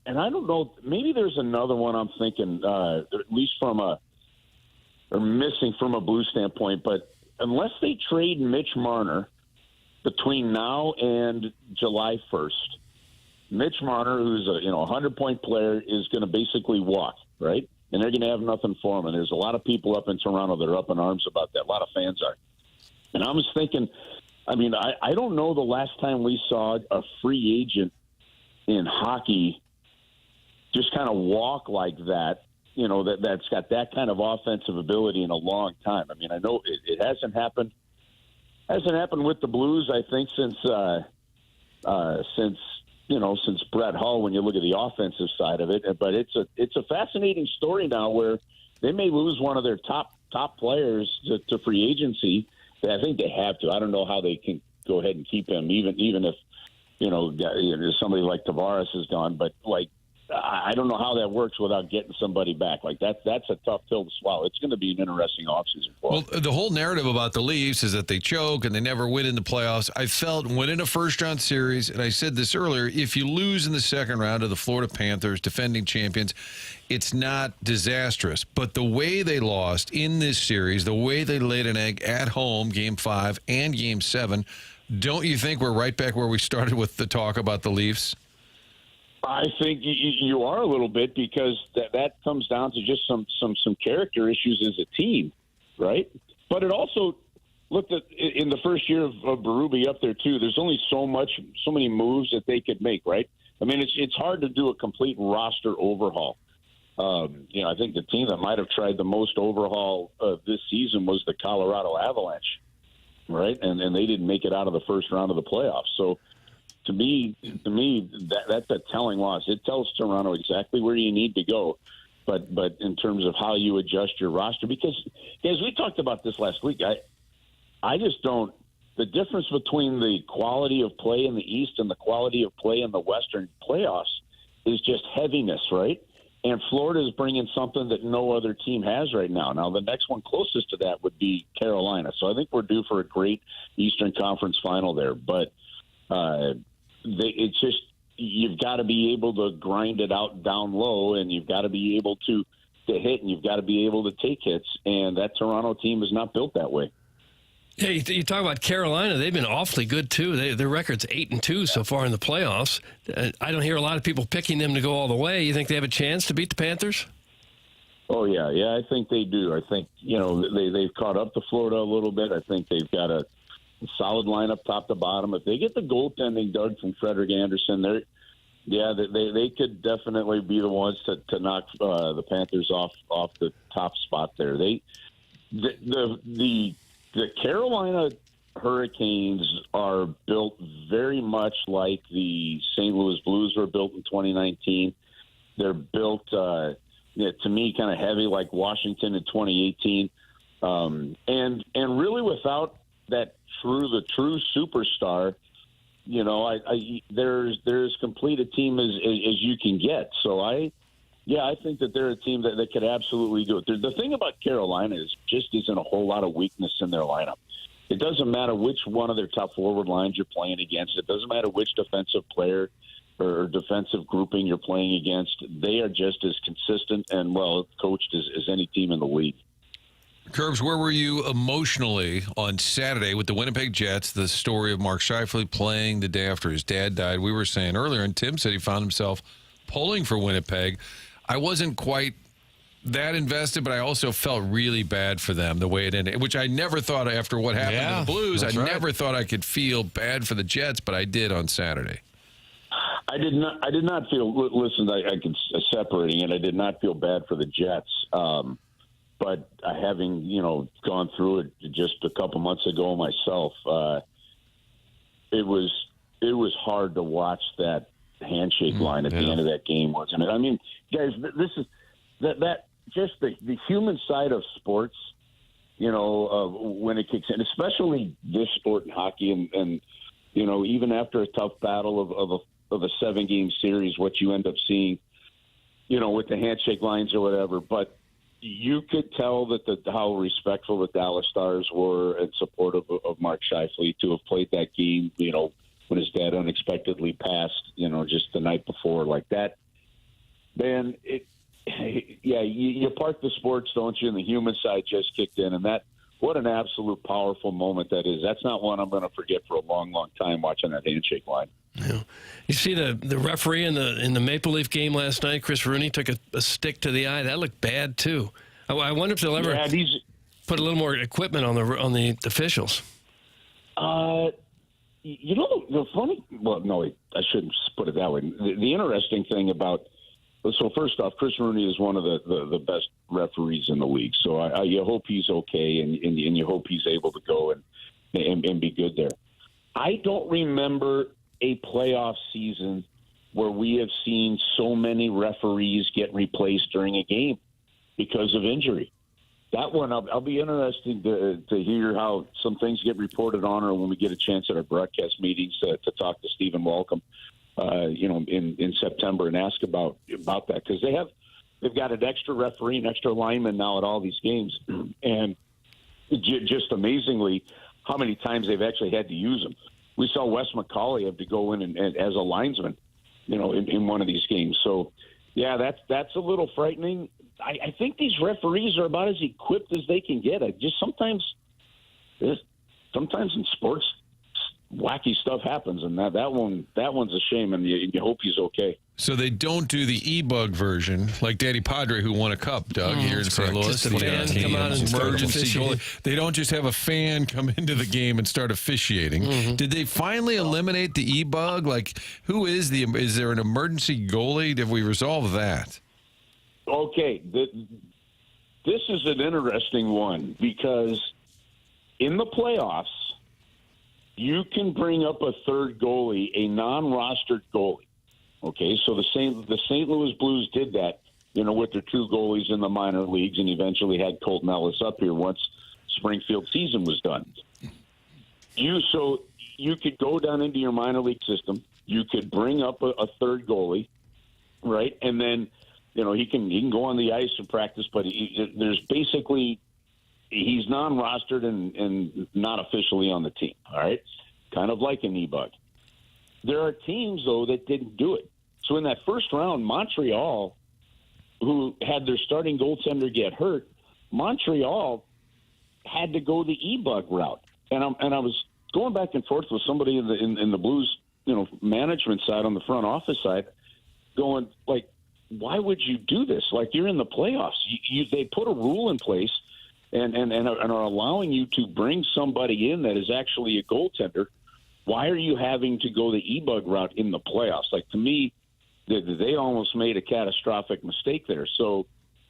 T: and I don't know, maybe there's another one I'm thinking, at least missing from a Blue standpoint. But unless they trade Mitch Marner between now and July 1st, Mitch Marner, who's a 100-point player, is going to basically walk, right? And they're going to have nothing for him. And there's a lot of people up in Toronto that are up in arms about that. A lot of fans are. And I was thinking, I mean, I don't know the last time we saw a free agent in hockey just kind of walk like that, that's got that kind of offensive ability in a long time. I mean, I know it hasn't happened. Hasn't happened with the Blues, I think, since Brett Hull, when you look at the offensive side of it. But it's a fascinating story now where they may lose one of their top players to free agency. I think they have to. I don't know how they can go ahead and keep him, even if somebody like Tavares is gone. But I don't know how that works without getting somebody back. That's a tough pill to swallow. It's going to be an interesting offseason for them.
F: Well, the whole narrative about the Leafs is that they choke and they never win in the playoffs. I felt winning a first-round series, and I said this earlier, if you lose in the second round to the Florida Panthers, defending champions, it's not disastrous. But the way they lost in this series, the way they laid an egg at home, Game 5 and Game 7, don't you think we're right back where we started with the talk about the Leafs?
T: I think you are a little bit, because that comes down to just some character issues as a team, right? But it also looked at in the first year of Berube up there too. There's only so many moves that they could make, right? I mean, it's hard to do a complete roster overhaul. I think the team that might have tried the most overhaul this season was the Colorado Avalanche, right? And they didn't make it out of the first round of the playoffs. So. To me, that's a telling loss. It tells Toronto exactly where you need to go, but in terms of how you adjust your roster, because guys, we talked about this last week. I just don't. The difference between the quality of play in the East and the quality of play in the Western playoffs is just heaviness, right? And Florida is bringing something that no other team has right now. Now, the next one closest to that would be Carolina. So I think we're due for a great Eastern Conference final there, but. It's just you've got to be able to grind it out down low, and you've got to be able to hit, and you've got to be able to take hits, and that Toronto team is not built that way.
E: Yeah, you talk about Carolina. They've been awfully good, too. Their record's 8-2 so far in the playoffs. I don't hear a lot of people picking them to go all the way. You think they have a chance to beat the Panthers?
T: Oh, yeah, I think they do. I think, they've caught up to Florida a little bit. I think they've got a solid lineup top to bottom. If they get the goaltending dug from Frederik Andersen, they could definitely be the ones to knock the Panthers off the top spot there. The Carolina Hurricanes are built very much like the St. Louis Blues were built in 2019. They're built, to me, kind of heavy like Washington in 2018, and really without the true superstar, there's complete a team as you can get. So I think that they're a team that could absolutely do it. The thing about Carolina is just isn't a whole lot of weakness in their lineup. It doesn't matter which one of their top forward lines you're playing against. It doesn't matter which defensive player or defensive grouping you're playing against. They are just as consistent and well coached as any team in the league.
F: Kerbs, where were you emotionally on Saturday with the Winnipeg Jets, the story of Mark Scheifele playing the day after his dad died? We were saying earlier, and Tim said he found himself pulling for Winnipeg. I wasn't quite that invested, but I also felt really bad for them the way it ended, which I never thought after what happened to the Blues. I never thought I could feel bad for the Jets, but I did on Saturday.
T: I did not feel, listen, I can separating it. I did not feel bad for the Jets. But having, gone through it just a couple months ago myself, it was hard to watch that handshake line at the end of that game, wasn't it? I mean, guys, this is that just the human side of sports, when it kicks in, especially this sport in hockey, and even after a tough battle of a 7-game series, what you end up seeing, with the handshake lines or whatever, but you could tell that how respectful the Dallas Stars were and supportive of Mark Scheifele to have played that game, when his dad unexpectedly passed, just the night before like that. Then you park the sports, don't you? And the human side just kicked in, and what an absolute powerful moment that is. That's not one I'm going to forget for a long, long time watching that handshake line.
E: Yeah. You see the referee in the Maple Leaf game last night, Chris Rooney, took a stick to the eye. That looked bad too. I wonder if they'll ever put a little more equipment on the officials.
T: The funny. Well, no, I shouldn't put it that way. The interesting thing about. So first off, Chris Rooney is one of the best referees in the league. So you hope he's okay, and you hope he's able to go and be good there. I don't remember a playoff season where we have seen so many referees get replaced during a game. because of injury. That one, I'll be interested to hear how some things get reported on, or when we get a chance at our broadcast meetings to talk to Stephen Walcom, in September, and ask about that, because they've got an extra referee, an extra lineman now at all these games, and just amazingly how many times they've actually had to use them. We saw Wes McCauley have to go in and as a linesman, in one of these games. So, yeah, that's a little frightening. I think these referees are about as equipped as they can get. Sometimes in sports, wacky stuff happens, and that one's a shame, and you hope he's okay.
F: So they don't do the e-bug version like Danny Padre, who won a cup, Doug, here in St. Louis.
E: Just a fan come out and
F: emergency goal. They don't just have a fan come into the game and start officiating. Did they finally eliminate the e-bug? Like, is there an emergency goalie? Have we resolved that?
T: Okay, this is an interesting one, because in the playoffs, you can bring up a third goalie, a non-rostered goalie. Okay, so the St. Louis Blues did that, with their two goalies in the minor leagues, and eventually had Colton Ellis up here once Springfield season was done. So you could go down into your minor league system. You could bring up a third goalie, right, and then he can go on the ice and practice, but he's non-rostered and not officially on the team. All right, kind of like an e-bug. There are teams, though, that didn't do it. So in that first round, Montreal, who had their starting goaltender get hurt, Montreal had to go the e-bug route. And I was going back and forth with somebody in the Blues, management side, on the front office side, going, like, why would you do this? Like, you're in the playoffs. They put a rule in place and are allowing you to bring somebody in that is actually a goaltender. Why are you having to go the e-bug route in the playoffs? Like, to me, they almost made a catastrophic mistake there. So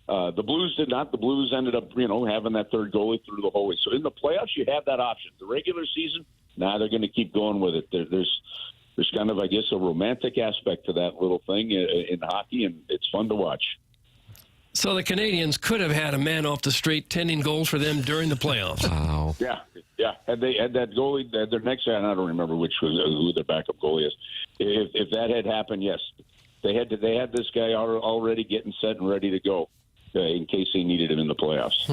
T: the Blues did not. The Blues ended up, having that third goalie through the whole way. So in the playoffs, you have that option. The regular season, they're going to keep going with it. There's kind of, I guess, a romantic aspect to that little thing in hockey, and it's fun to watch.
E: So the Canadians could have had a man off the street tending goals for them during the playoffs.
D: Wow.
T: Yeah. Had that goalie, their next guy, I don't remember who their backup goalie is. If that had happened, yes, they had this guy already getting set and ready to go in case they needed him in the playoffs.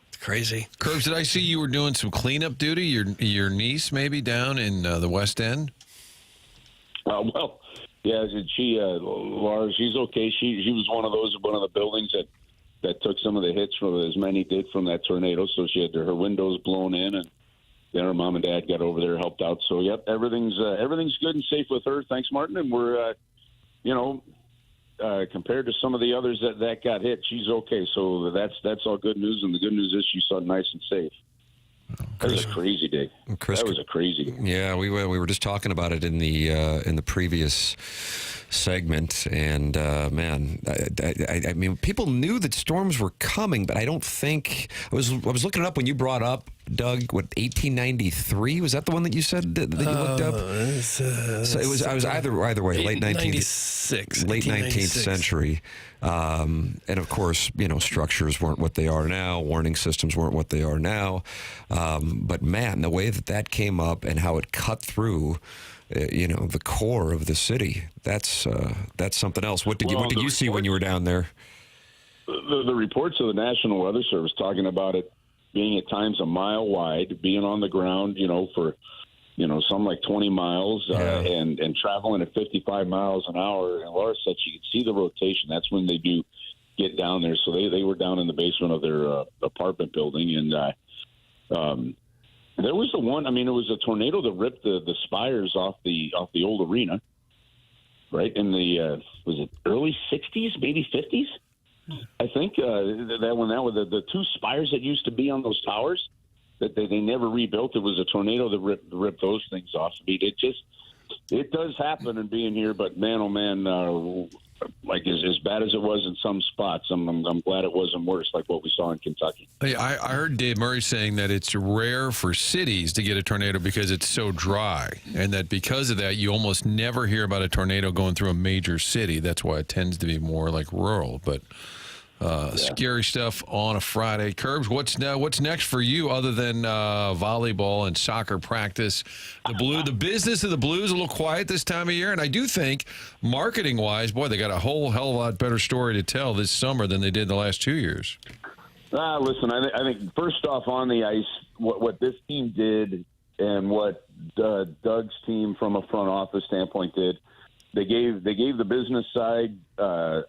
E: It's crazy.
F: Curbs, did I see you were doing some cleanup duty? Your niece maybe down in the West End?
T: Well, yeah, Laura, she's okay. She was one of the buildings that took some of the hits from, as many did, from that tornado. So she had her windows blown in, and then her mom and dad got over there, helped out. So, yep, everything's good and safe with her. Thanks, Martin. And we're, compared to some of the others that got hit, she's okay. So that's all good news. And the good news is she's so nice and safe. That was a crazy day. That was a crazy day.
D: Yeah, we were just talking about it in the previous segment, and man, I mean, people knew that storms were coming, but I don't think I was looking it up when you brought up, Doug, 1893, was that the one that you said that you looked up? So it was. I was either way, late 19th century, and of course, structures weren't what they are now, warning systems weren't what they are now, but man, the way that came up and how it cut through, the core of the city, that's something else. What did you see when you were down there?
T: The reports of the National Weather Service talking about it being at times a mile wide, being on the ground, for, some like 20 miles, and traveling at 55 miles an hour. And Laura said she could see the rotation. That's when they do get down there. So they were down in the basement of their apartment building, and there was the one. I mean, it was a tornado that ripped the spires off the old arena, right in the was it early 60s, maybe 50s? I think that was the two spires that used to be on those towers that they never rebuilt. It was a tornado that ripped those things off. I mean, it does happen in being here, but man, oh man, like as bad as it was in some spots, I'm glad it wasn't worse like what we saw in Kentucky.
F: I heard Dave Murray saying that it's rare for cities to get a tornado because it's so dry, and that because of that, you almost never hear about a tornado going through a major city. That's why it tends to be more like rural. But Scary stuff on a Friday. Curbs, what's next for you other than volleyball and soccer practice? The business of the Blues a little quiet this time of year, and I do think marketing-wise, boy, they got a whole hell of a lot better story to tell this summer than they did the last 2 years.
T: Listen, I think first off on the ice, what this team did and what Doug's team from a front office standpoint did, they gave the business side a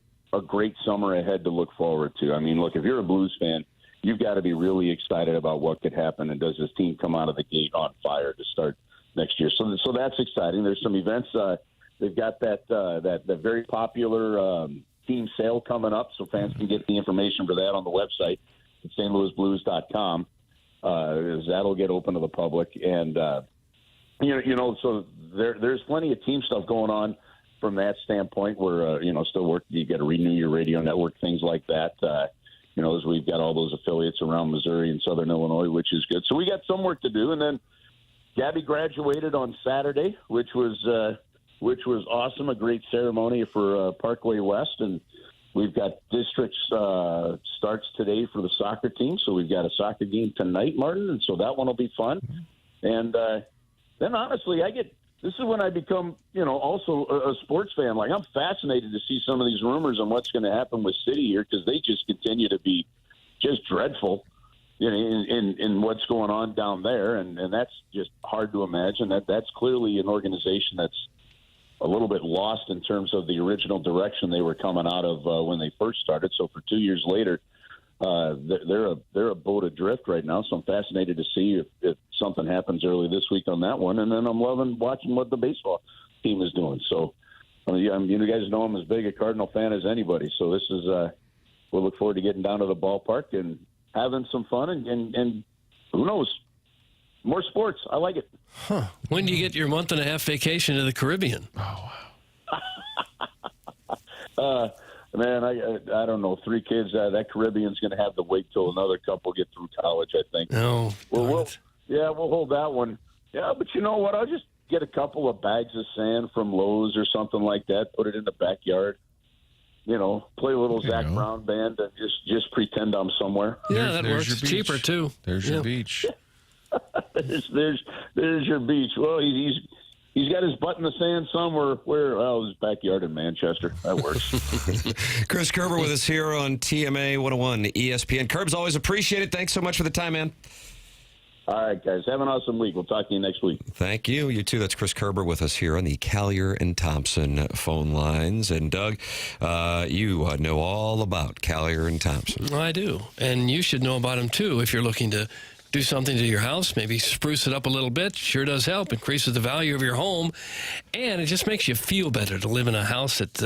T: great summer ahead to look forward to. I mean, look, if you're a Blues fan, you've got to be really excited about what could happen, and does this team come out of the gate on fire to start next year? So that's exciting. There's some events. They've got that very popular team sale coming up, so fans can get the information for that on the website at stlouisblues.com. That'll get open to the public, and so there's plenty of team stuff going on from that standpoint. Where still work. You got to renew your radio network, things like that. As we've got all those affiliates around Missouri and Southern Illinois, which is good. So we got some work to do, and then Gabby graduated on Saturday, which was awesome. A great ceremony for Parkway West, and we've got districts starts today for the soccer team. So we've got a soccer game tonight, Martin, and so that one will be fun. And then honestly, this is when I become, also a sports fan. Like, I'm fascinated to see some of these rumors on what's going to happen with City here, because they just continue to be just dreadful, in what's going on down there, and that's just hard to imagine. That's clearly an organization that's a little bit lost in terms of the original direction they were coming out of when they first started. So for 2 years later, they're a boat adrift right now. So I'm fascinated to see if something happens early this week on that one. And then I'm loving watching what the baseball team is doing. So you guys know I'm as big a Cardinal fan as anybody. So this is we'll look forward to getting down to the ballpark and having some fun and who knows, more sports. I like it.
E: Huh. When do you get your month-and-a-half vacation to the Caribbean?
F: Oh,
T: wow. Man, I don't know. 3 kids, that Caribbean's going to have to wait till another couple get through college, I think.
E: No.
T: We'll hold that one. Yeah, but you know what? I'll just get a couple of bags of sand from Lowe's or something like that, put it in the backyard. Play a little Zach Brown band and just pretend I'm somewhere.
E: Yeah, that works. Cheaper, too.
F: There's your beach.
T: there's your beach. Well, he's got his butt in the sand somewhere. His backyard in Manchester. That works.
D: Chris Kerber with us here on TMA 101 ESPN. Kerb's always appreciated. Thanks so much for the time, man.
T: All right, guys. Have an awesome week. We'll talk to you next week.
D: Thank you. You too. That's Chris Kerber with us here on the Callier and Thompson phone lines. And Doug, you know all about Callier and Thompson.
E: I do. And you should know about them, too, if you're looking to do something to your house, maybe spruce it up a little bit. Sure does help. Increases the value of your home. And it just makes you feel better to live in a house that's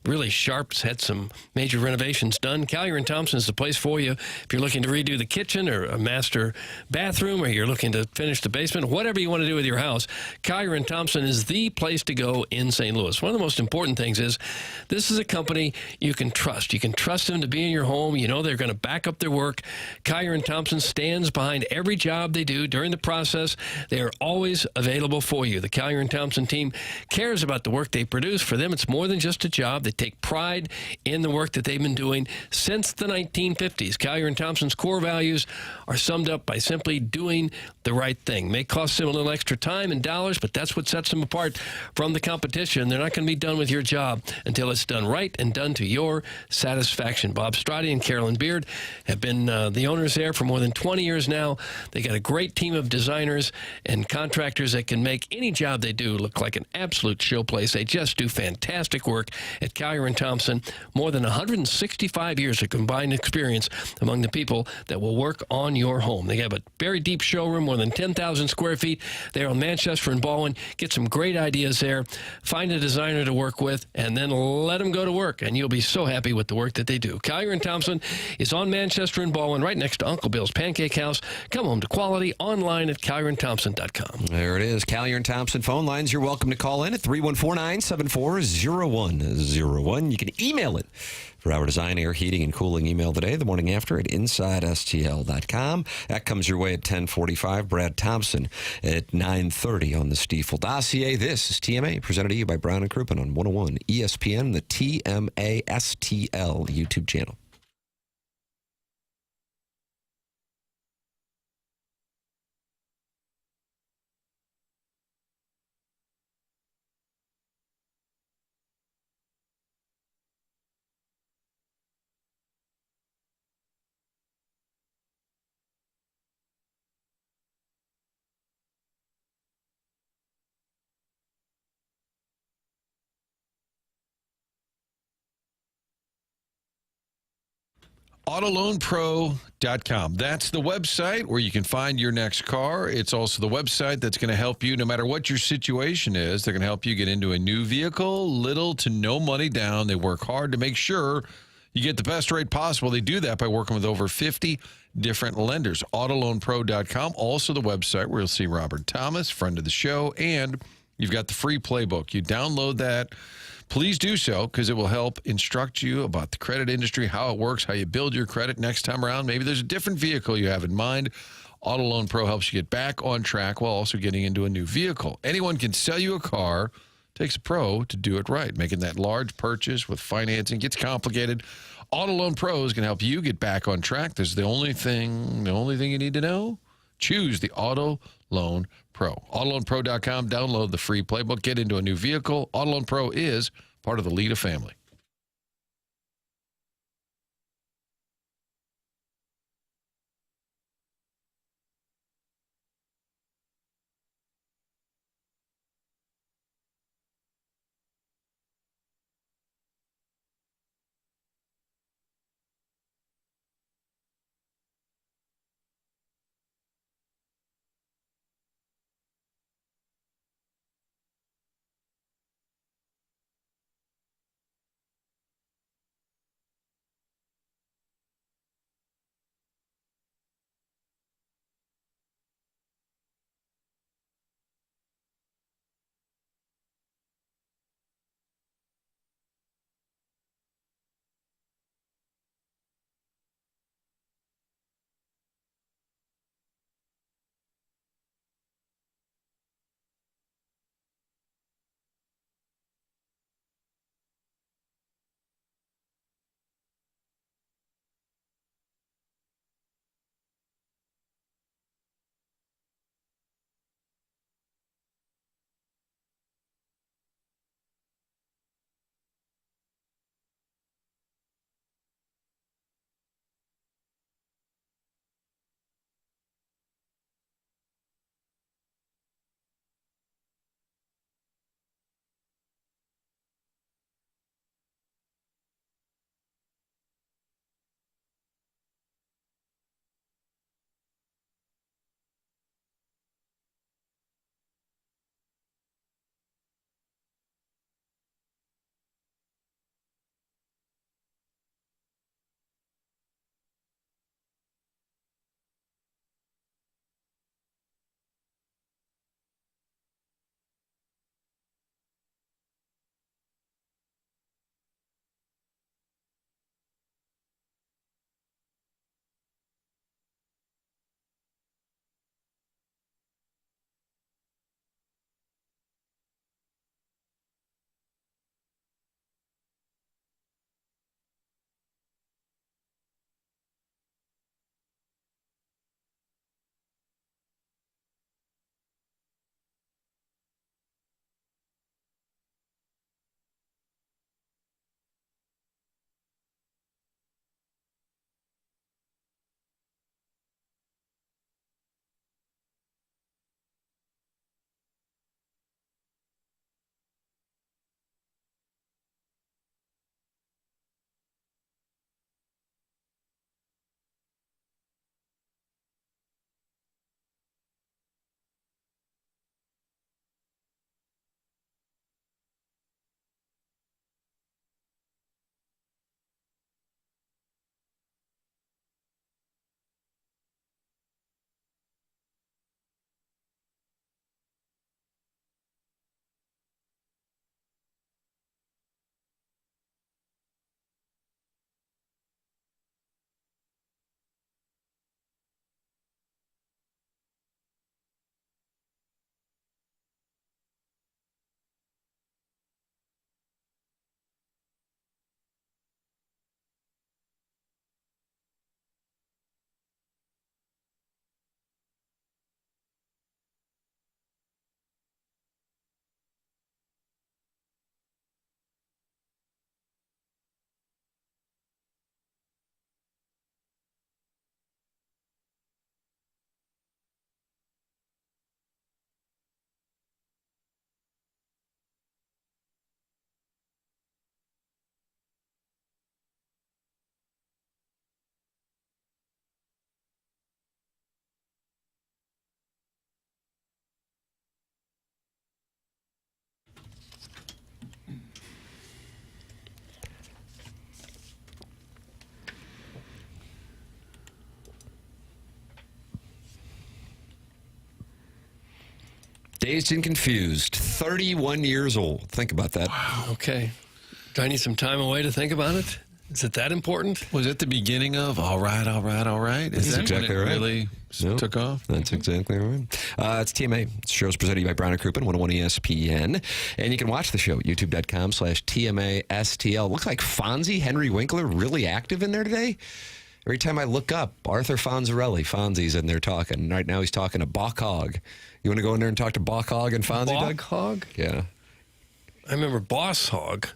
E: really sharp. It's had some major renovations done. Callier & Thompson is the place for you. If you're looking to redo the kitchen or a master bathroom, or you're looking to finish the basement, whatever you want to do with your house, Callier & Thompson is the place to go in St. Louis. One of the most important things is this is a company you can trust. You can trust them to be in your home. You know they're going to back up their work. Callier & Thompson stands behind every job they do during the process. They are always available for you. The Callier & Thompson team cares about the work they produce. For them, it's more than just a job. They take pride in the work that they've been doing since the 1950s. Callier & Thompson's core values are summed up by simply doing the right thing. May cost them a little extra time and dollars, but that's what sets them apart from the competition. They're not going to be done with your job until it's done right and done to your satisfaction. Bob Strati and Carolyn Beard have been the owners there for more than 20 years now. They got a great team of designers and contractors that can make any job they do look like an absolute showplace. They just do fantastic work at Callier & Thompson. More than 165 years of combined experience among the people that will work on your home. They have a very deep showroom, more than 10,000 square feet. They're on Manchester and Baldwin. Get some great ideas there. Find a designer to work with, and then let them go to work, and you'll be so happy with the work that they do. Callier & Thompson is on Manchester and Baldwin, right next to Uncle Bill's Pancake House. Come home to quality online at CallierandThompson.com.
D: There it is. Callier & Thompson phone lines. You're welcome to call in at 314-974-0101. You can email it for our design, air, heating, and cooling email today, the morning after at InsideSTL.com. That comes your way at 10:45. Brad Thompson at 9:30 on the Stiefel Dossier. This is TMA, presented to you by Brown & Crouppen on 101 ESPN, the TMA STL YouTube channel.
F: Autoloanpro.com. That's the website where you can find your next car. It's also the website that's going to help you no matter what your situation is. They're going to help you get into a new vehicle, little to no money down. They work hard to make sure you get the best rate possible. They do that by working with over 50 different lenders. Autoloanpro.com, also the website where you'll see Robert Thomas, friend of the show, and you've got the free playbook. You download that. Please do so because it will help instruct you about the credit industry, how it works, how you build your credit next time around. Maybe there's a different vehicle you have in mind. Auto Loan Pro helps you get back on track while also getting into a new vehicle. Anyone can sell you a car. It takes a pro to do it right. Making that large purchase with financing gets complicated. Auto Loan Pro is going to help you get back on track. This is the only thing you need to know. Choose the Auto Loan Pro. Autoloanpro.com. Download the free playbook. Get into a new vehicle. Auto Loan Pro is part of the Lita family.
D: Dazed and confused, 31 years old. Think about that.
E: Wow. Okay. Do I need some time away to think about it? Is it that important?
F: Was it the beginning of all right? Is
D: That's
F: that
D: exactly
F: when it
D: right.
F: really took off?
D: That's exactly right. It's TMA. The show's presented by Brown and Crouppen, 101 ESPN. And you can watch the show at youtube.com/TMASTL. Looks like Fonzie, Henry Winkler, really active in there today. Every time I look up, Arthur Fonzie's in there talking. Right now he's talking to Bach Hogg. You want to go in there and talk to Bach Hogg and Fonzie, Doug?
E: Bach Hogg?
D: Yeah.
E: I remember Boss Hogg.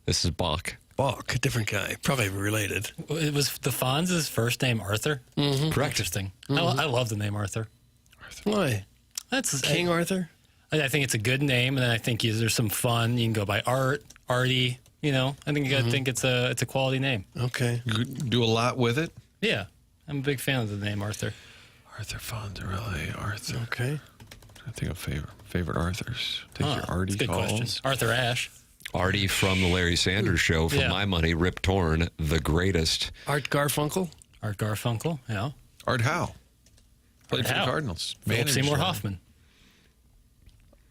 D: This is Bach.
E: Bach, a different guy. Probably related.
J: It was the Fonz's first name Arthur?
E: Mm-hmm.
D: Correct.
J: Interesting.
E: Mm-hmm.
J: I love the name Arthur.
E: Why?
J: That's
E: King Arthur?
J: I think it's a good name, and then I think there's some fun. You can go by Art, Artie. I think you got to think it's a quality name.
E: Okay.
F: You do a lot with it?
J: Yeah. I'm a big fan of the name Arthur.
F: Arthur Fonzarelli, Arthur.
E: Okay.
F: I think of favorite Arthurs. Take your Artie
J: good
F: calls.
J: question. Arthur Ashe.
D: Artie from the Larry Sanders Show. For my money, Rip Torn, the greatest.
E: Art Garfunkel?
J: Art Garfunkel, yeah.
F: Art Howe. Played for the Cardinals.
J: Philip Seymour Hoffman.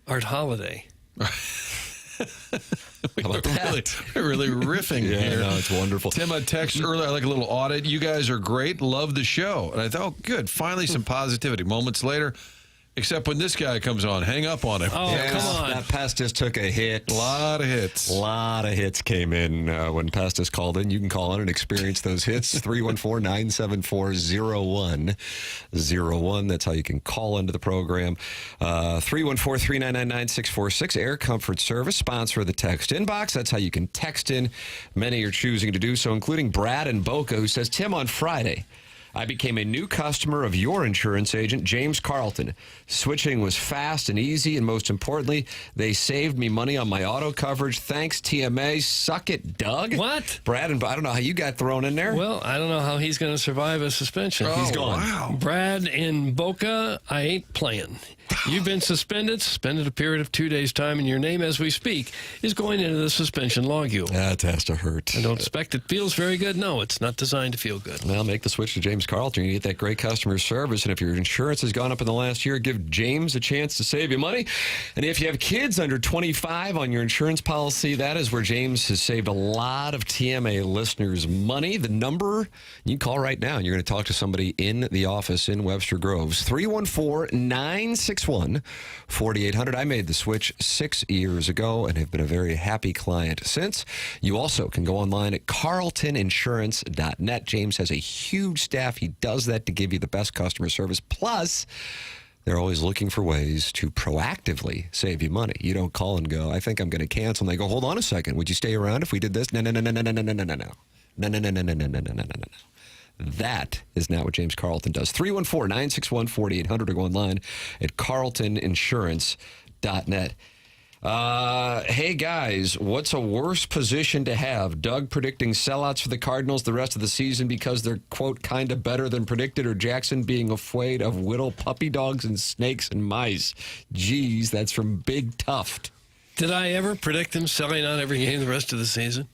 E: Art Holiday.
F: We're really riffing here.
D: No, it's wonderful.
F: Tim, a text earlier, I like a little audit. You guys are great. Love the show. And I thought, oh, good. Finally, some positivity. Moments later, except when this guy comes on, hang up on him.
E: Oh, come on.
D: That Pestis took a hit.
F: A lot of hits.
D: A lot of hits came in when Pestis called in. You can call in and experience those hits. 314-974-0101. That's how you can call into the program. 314-399-9646. Air Comfort Service, sponsor of the text inbox. That's how you can text in. Many are choosing to do so, including Brad in Boca, who says, Tim, on Friday, I became a new customer of your insurance agent, James Carlton. Switching was fast and easy, and most importantly, they saved me money on my auto coverage. Thanks, TMA. Suck it, Doug.
E: What?
D: Brad, and I don't know how you got thrown in there.
E: Well, I don't know how he's going to survive a suspension.
D: He's gone.
F: Wow.
E: Brad in Boca, I ain't playing. You've been suspended a period of 2 days' time, and your name as we speak is going into the suspension logule.
D: That has to hurt.
E: I don't expect it feels very good. No, it's not designed to feel good.
D: Well, make the switch to James Carlton. You get that great customer service. And if your insurance has gone up in the last year, give James a chance to save you money. And if you have kids under 25 on your insurance policy, that is where James has saved a lot of TMA listeners money. The number, you can call right now, and you're going to talk to somebody in the office in Webster Groves. 314-961-4800. I made the switch 6 years ago and have been a very happy client since. You also can go online at carltoninsurance.net. James has a huge staff. He does that to give you the best customer service. Plus, they're always looking for ways to proactively save you money. You don't call and go, I think I'm going to cancel. And they go, hold on a second. Would you stay around if we did this? No. That is not what James Carlton does. 314-961-4800 or go online at carltoninsurance.net. Hey, guys, what's a worse position to have? Doug predicting sellouts for the Cardinals the rest of the season because they're, quote, kind of better than predicted, or Jackson being afraid of little puppy dogs and snakes and mice? Geez, that's from Big Tuft.
E: Did I ever predict them selling out every game the rest of the season?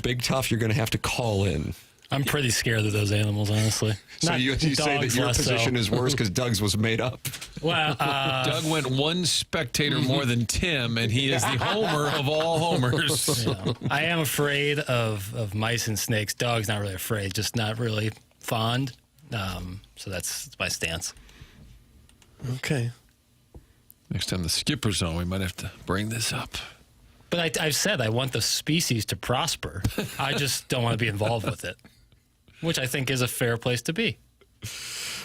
D: Big Tuft, you're going to have to call in.
J: I'm pretty scared of those animals, honestly.
D: So you say that your position is worse because Doug's was made up?
J: Well,
F: Doug went one spectator more than Tim, and he is the homer of all homers.
J: Yeah. I am afraid of mice and snakes. Dog's not really afraid, just not really fond. So that's my stance.
E: Okay.
F: Next time the skipper's on, we might have to bring this up.
J: But I've said I want the species to prosper. I just don't want to be involved with it, which I think is a fair place to be.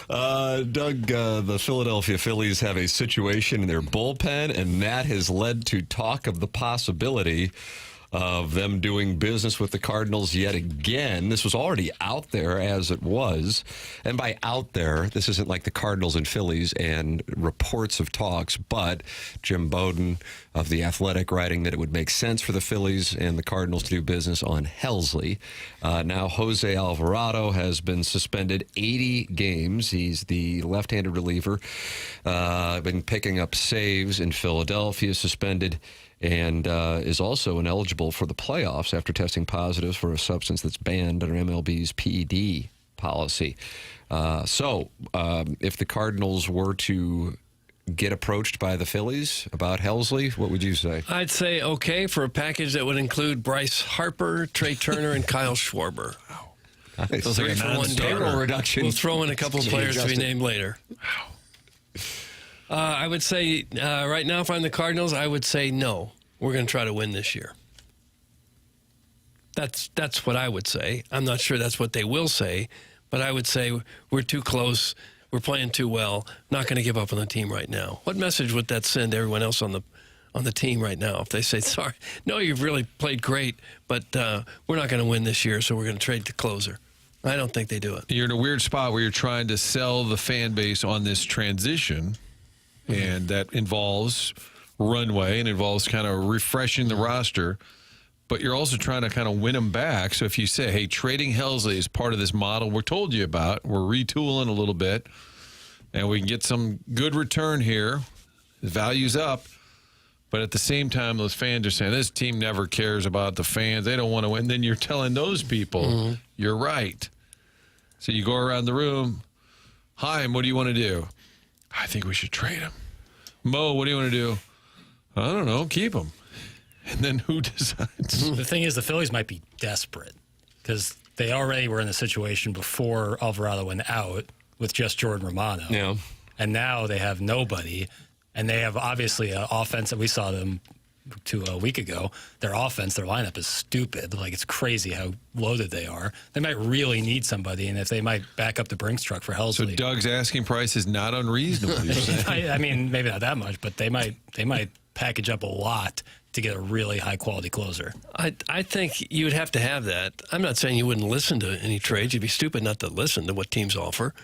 D: Doug, the Philadelphia Phillies have a situation in their bullpen, and that has led to talk of the possibility of them doing business with the Cardinals yet again. This was already out there as it was. And by out there, this isn't like the Cardinals and Phillies and reports of talks, but Jim Bowden of The Athletic writing that it would make sense for the Phillies and the Cardinals to do business on Helsley. Now Jose Alvarado has been suspended 80 games. He's the left-handed reliever. Been picking up saves in Philadelphia, suspended, and is also ineligible for the playoffs after testing positive for a substance that's banned under MLB's PED policy. So if the Cardinals were to get approached by the Phillies about Helsley? What would you say?
E: I'd say okay for a package that would include Bryce Harper, Trey Turner, and Kyle Schwarber.
D: Nice.
E: Those like for one day.
D: Payroll reduction.
E: We'll throw in a couple of players to be named later. I would say right now, if I'm the Cardinals, I would say no. We're going to try to win this year. That's what I would say. I'm not sure that's what they will say, but I would say we're too close. We're playing too well. Not going to give up on the team right now. What message would that send to everyone else on the team right now if they say, sorry, no, you've really played great, but we're not going to win this year, so we're going to trade the closer? I don't think they do it.
F: You're in a weird spot where you're trying to sell the fan base on this transition, and that involves runway and involves kind of refreshing the roster, but you're also trying to kind of win them back. So if you say, hey, trading Helsley is part of this model we're told you about, we're retooling a little bit, and we can get some good return here, the value's up, but at the same time, those fans are saying, this team never cares about the fans. They don't want to win. Then you're telling those people, you're right. So you go around the room, Chaim, what do you want to do? I think we should trade him. Mo, what do you want to do? I don't know, keep him. And then who decides?
J: The thing is, the Phillies might be desperate because they already were in the situation before Alvarado went out with just Jordan Romano.
D: Yeah.
J: And now they have nobody. And they have obviously an offense that we saw them a week ago. Their offense, their lineup is stupid. Like, it's crazy how loaded they are. They might really need somebody, and if they might back up the Brinks truck for Helsley.
F: So Doug's asking price is not unreasonable, you're saying?
J: I mean, maybe not that much, but they might package up a lot to get a really high-quality closer.
E: I think you would have to have that. I'm not saying you wouldn't listen to any trades. You'd be stupid not to listen to what teams offer.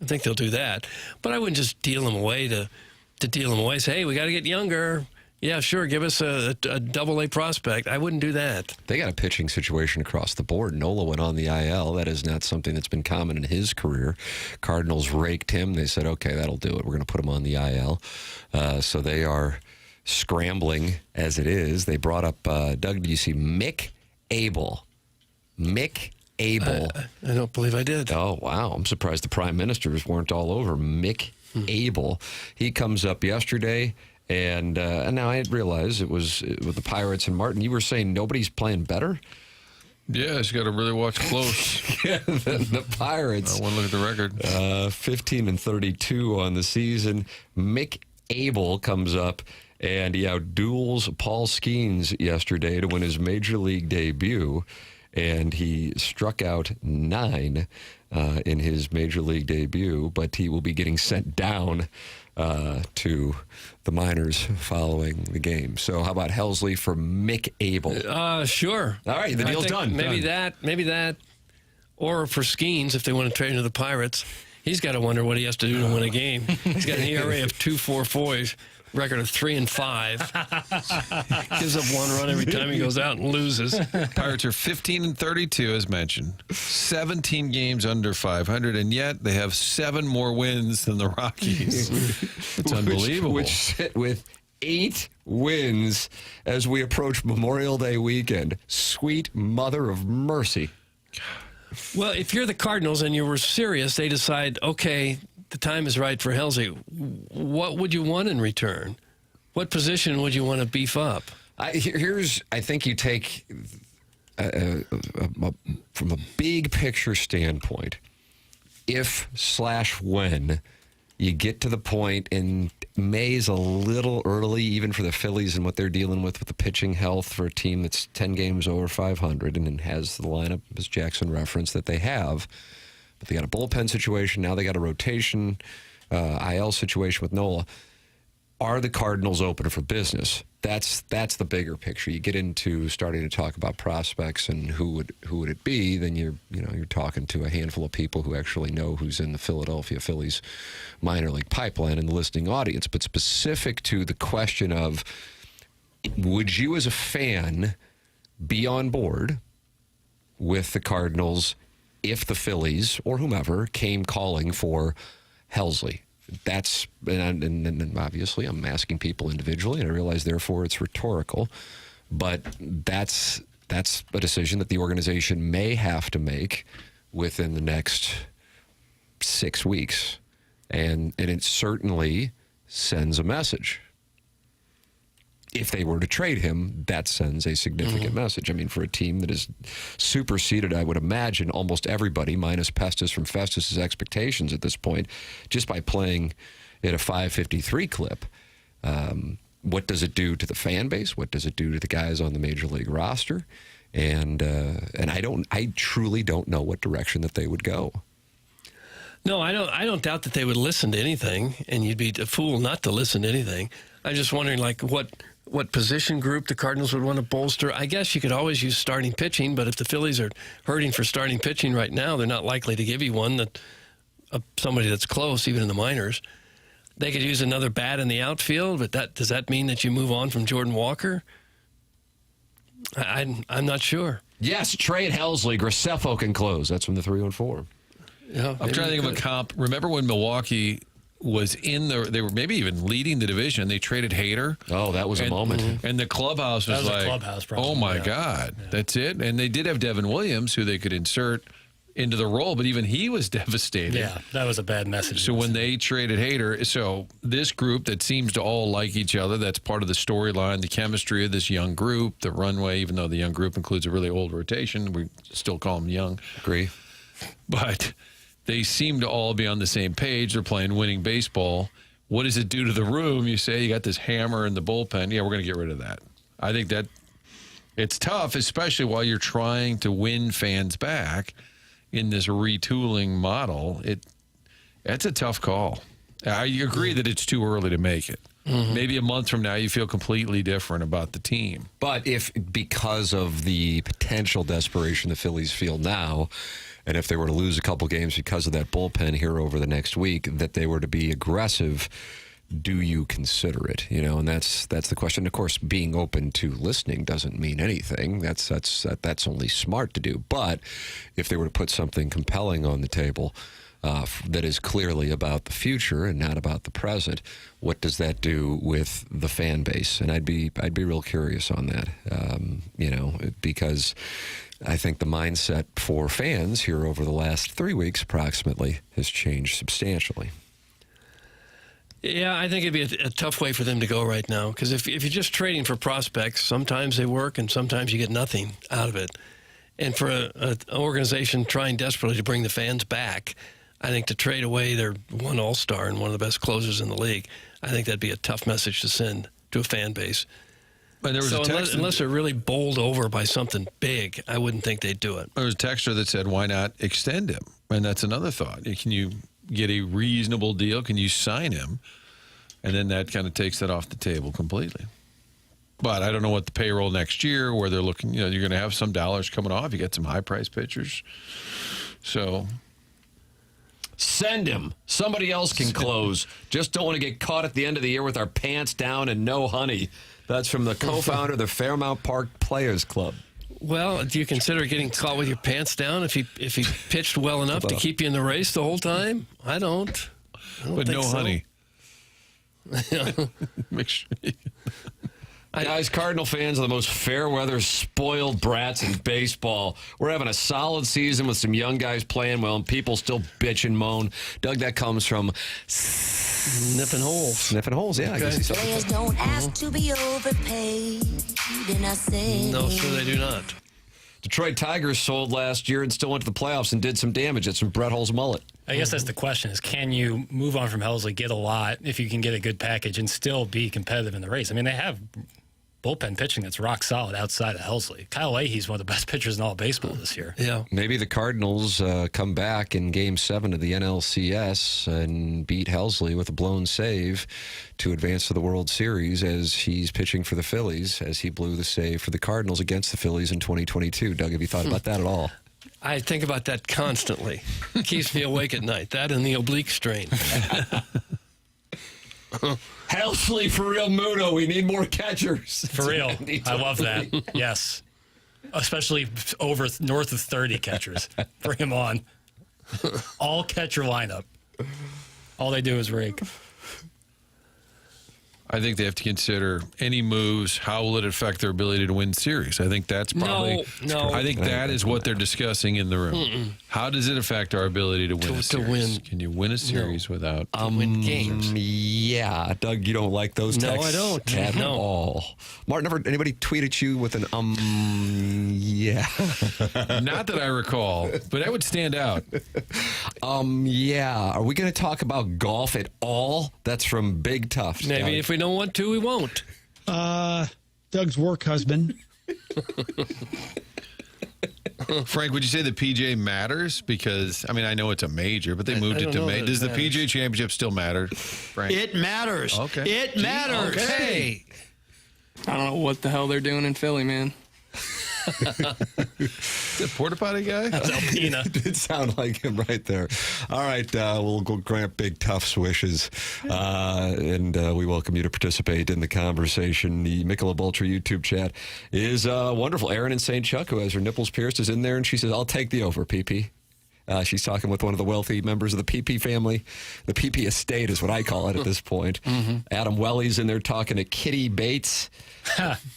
E: I think they'll do that. But I wouldn't just deal them away to deal them away. Say, hey, we got to get younger. Yeah, sure, give us a double-A prospect. I wouldn't do that.
D: They got a pitching situation across the board. Nola went on the IL. That is not something that's been common in his career. Cardinals raked him. They said, okay, that'll do it. We're going to put him on the IL. So they are scrambling as it is. They brought up, Doug, did you see Mick Abel? Mick Abel.
E: I don't believe I did.
D: Oh, wow. I'm surprised the prime ministers weren't all over Mick Abel. He comes up yesterday, and now I realize it was with the Pirates and Martin. You were saying nobody's playing better?
F: Yeah, you got to really watch close.
D: the Pirates.
F: I want to look at the record.
D: 15-32 on the season. Mick Abel comes up, and he outduels Paul Skeens yesterday to win his Major League debut, and he struck out 9 in his Major League debut, but he will be getting sent down to the minors following the game. So how about Helsley for Mick Abel?
E: Sure.
D: All right, the deal's done.
E: Maybe that, or for Skeens, if they want to trade him to the Pirates, he's got to wonder what he has to do to win a game. He's got an ERA of 2.44, record of 3-5. Gives up one run every time he goes out and loses.
F: Pirates are 15-32, as mentioned. 17 games under 500, and yet they have 7 more wins than the Rockies. It's unbelievable.
D: Which sit with 8 wins as we approach Memorial Day weekend. Sweet mother of mercy.
E: Well, if you're the Cardinals and you were serious, they decide, okay, the time is right for Helsley. What would you want in return? What position would you want to beef up?
D: I think you take, from a big picture standpoint, if/when you get to the point, and May's a little early even for the Phillies and what they're dealing with the pitching health for a team that's 10 games over 500 and has the lineup, as Jackson referenced, that they have. But they got a bullpen situation. Now they got a rotation IL situation with Nola. Are the Cardinals open for business? That's the bigger picture. You get into starting to talk about prospects and who would it be, then you're talking to a handful of people who actually know who's in the Philadelphia Phillies minor league pipeline in the listening audience. But specific to the question of, would you as a fan be on board with the Cardinals if the Phillies or whomever came calling for Helsley? That's, and obviously I'm asking people individually, and I realize therefore it's rhetorical, but that's a decision that the organization may have to make within the next 6 weeks. And it certainly sends a message. If they were to trade him, that sends a significant message. I mean, for a team that is superseded, I would imagine, almost everybody, minus Pestis from Festus's expectations at this point, just by playing at a 553 clip. What does it do to the fan base? What does it do to the guys on the major league roster? And I truly don't know what direction that they would go.
E: No, I don't doubt that they would listen to anything, and you'd be a fool not to listen to anything. I'm just wondering, like, what position group the Cardinals would want to bolster. I guess you could always use starting pitching, but if the Phillies are hurting for starting pitching right now, they're not likely to give you one that somebody that's close, even in the minors. They could use another bat in the outfield, but does that mean that you move on from Jordan Walker? I'm not sure.
D: Yes, trade Helsley. Graceffo can close. That's from the 314.
E: Yeah,
F: I'm trying to think of a comp. Remember when Milwaukee was they were maybe even leading the division. They traded Hader.
D: Oh, that was a moment.
F: And the clubhouse was like,
J: clubhouse problem.
F: Oh, my God. Yeah. That's it? And they did have Devin Williams, who they could insert into the role, but even he was devastated.
J: Yeah, that was a bad message.
F: So when they traded Hader, so this group that seems to all like each other, that's part of the storyline, the chemistry of this young group, the runway, even though the young group includes a really old rotation, we still call them young.
D: Agree.
F: But they seem to all be on the same page. They're playing winning baseball. What does it do to the room? You say you got this hammer in the bullpen. Yeah, we're going to get rid of that. I think that it's tough, especially while you're trying to win fans back in this retooling model. That's a tough call. I agree that it's too early to make it. Maybe a month from now you feel completely different about the team.
D: But if because of the potential desperation the Phillies feel now, and if they were to lose a couple games because of that bullpen here over the next week, that they were to be aggressive, do you consider it? You know, and that's the question. Of course, being open to listening doesn't mean anything. That's only smart to do. But if they were to put something compelling on the table that is clearly about the future and not about the present, what does that do with the fan base? And I'd be real curious on that. You know, because I think the mindset for fans here over the last 3 weeks approximately has changed substantially.
E: Yeah, I think it'd be a tough way for them to go right now, because if you're just trading for prospects, sometimes they work and sometimes you get nothing out of it. And for an organization trying desperately to bring the fans back, I think to trade away their one all-star and one of the best closers in the league, I think that'd be a tough message to send to a fan base.
F: But there was a text
E: unless they're really bowled over by something big, I wouldn't think they'd do it.
F: There was a texter that said, why not extend him? And that's another thought. Can you get a reasonable deal? Can you sign him? And then that kind of takes that off the table completely. But I don't know what the payroll next year, where they're looking, you're going to have some dollars coming off. You get some high-priced pitchers. So
D: send him. Somebody else can close. Just don't want to get caught at the end of the year with our pants down and no honey. That's from the co-founder of the Fairmount Park Players Club.
E: Well, do you consider getting caught with your pants down if he pitched well enough to keep you in the race the whole time? I don't
F: but no
E: so.
F: Honey. Make sure.
D: Guys, Cardinal fans are the most fair-weather, spoiled brats in baseball. We're having a solid season with some young guys playing well, and people still bitch and moan. Doug, that comes from
E: Sniffing Holes.
D: Sniffing Holes, yeah.
E: Okay.
D: I guess
M: Players don't ask to be overpaid. Then I say
E: no, sir, they do not.
D: Detroit Tigers sold last year and still went to the playoffs and did some damage. That's from Brett Hull's mullet.
J: I guess that's the question, is can you move on from Helsley, get a lot, if you can get a good package, and still be competitive in the race? I mean, they have bullpen pitching that's rock solid outside of Helsley. Kyle Leahy's one of the best pitchers in all of baseball this year.
E: Yeah.
D: Maybe the Cardinals come back in Game 7 of the NLCS and beat Helsley with a blown save to advance to the World Series as he's pitching for the Phillies, as he blew the save for the Cardinals against the Phillies in 2022. Doug, have you thought about that at all?
E: I think about that constantly. It keeps me awake at night. That and the oblique strain.
D: Helsley for real, Muto. We need more catchers.
J: For real. I love that. Yes. Especially north of 30 catchers. Bring him on. All catcher lineup. All they do is rake.
F: I think they have to consider any moves. How will it affect their ability to win series? I think that's probably.
E: No.
F: I think that is what they're discussing in the room.
E: Mm-mm.
F: How does it affect our ability to win a series? Can you win a series without
E: win games?
D: Yeah, Doug, you don't like those
E: No,
D: texts?
E: I don't.
D: At
E: No.
D: all. Martin, ever anybody tweeted you with an yeah?
F: Not that I recall, but that would stand out.
D: Yeah. Are we going to talk about golf at all? That's from Big Tough.
E: Maybe if we don't want to, we won't.
H: Doug's work husband.
F: Frank, would you say the PGA matters? Because, I mean, I know it's a major, but they moved it to major. Does the PGA Championship still matter, Frank?
H: It matters.
F: Okay.
H: It matters.
F: Okay.
G: I don't know what the hell they're doing in Philly, man.
F: The porta potty guy?
D: It did sound like him right there. All right, we'll go grant Big Tough's wishes, and we welcome you to participate in the conversation. The Michelob Ultra YouTube chat is wonderful. Erin in St. Chuck, who has her nipples pierced, is in there, and she says, I'll take the over, PP. She's talking with one of the wealthy members of the PP family. The PP estate is what I call it at this point. Adam Welly's in there talking to Kitty Bates.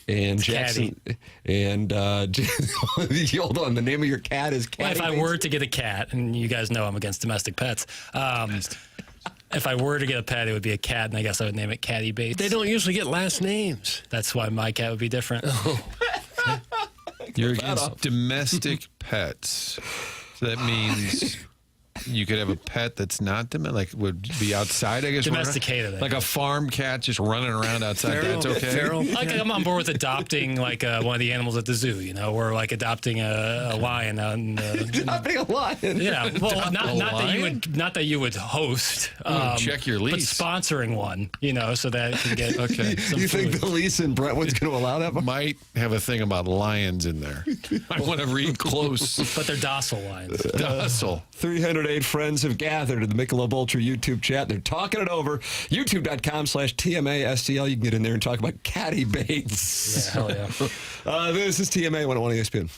D: And Jackson. And hold on, the name of your cat is Cat.
J: Well, if I were to get a cat, and you guys know I'm against domestic pets, if I were to get a pet, it would be a cat, and I guess I would name it Catty Bates.
E: They don't usually get last names.
J: That's why my cat would be different.
F: You're against domestic pets. So that means you could have a pet that's not would be outside, I guess.
J: Domesticated.
F: Like a farm cat just running around outside. That's okay.
J: Like, I'm on board with adopting like one of the animals at the zoo. Or like adopting a lion out in
D: adopting a lion.
J: Yeah. Well, not that you would host.
F: Check your lease.
J: But sponsoring one. So that it can get
F: okay.
D: You think the lease in Brentwood's going to allow that?
F: Might have a thing about lions in there. I want to read close.
J: But they're docile lions.
F: Docile.
D: 308 friends have gathered in the Michelob Ultra YouTube chat. They're talking it over. YouTube.com/TMASTL. You can get in there and talk about Catty Bates.
J: Yeah, hell yeah.
D: This is TMA 101 ESPN.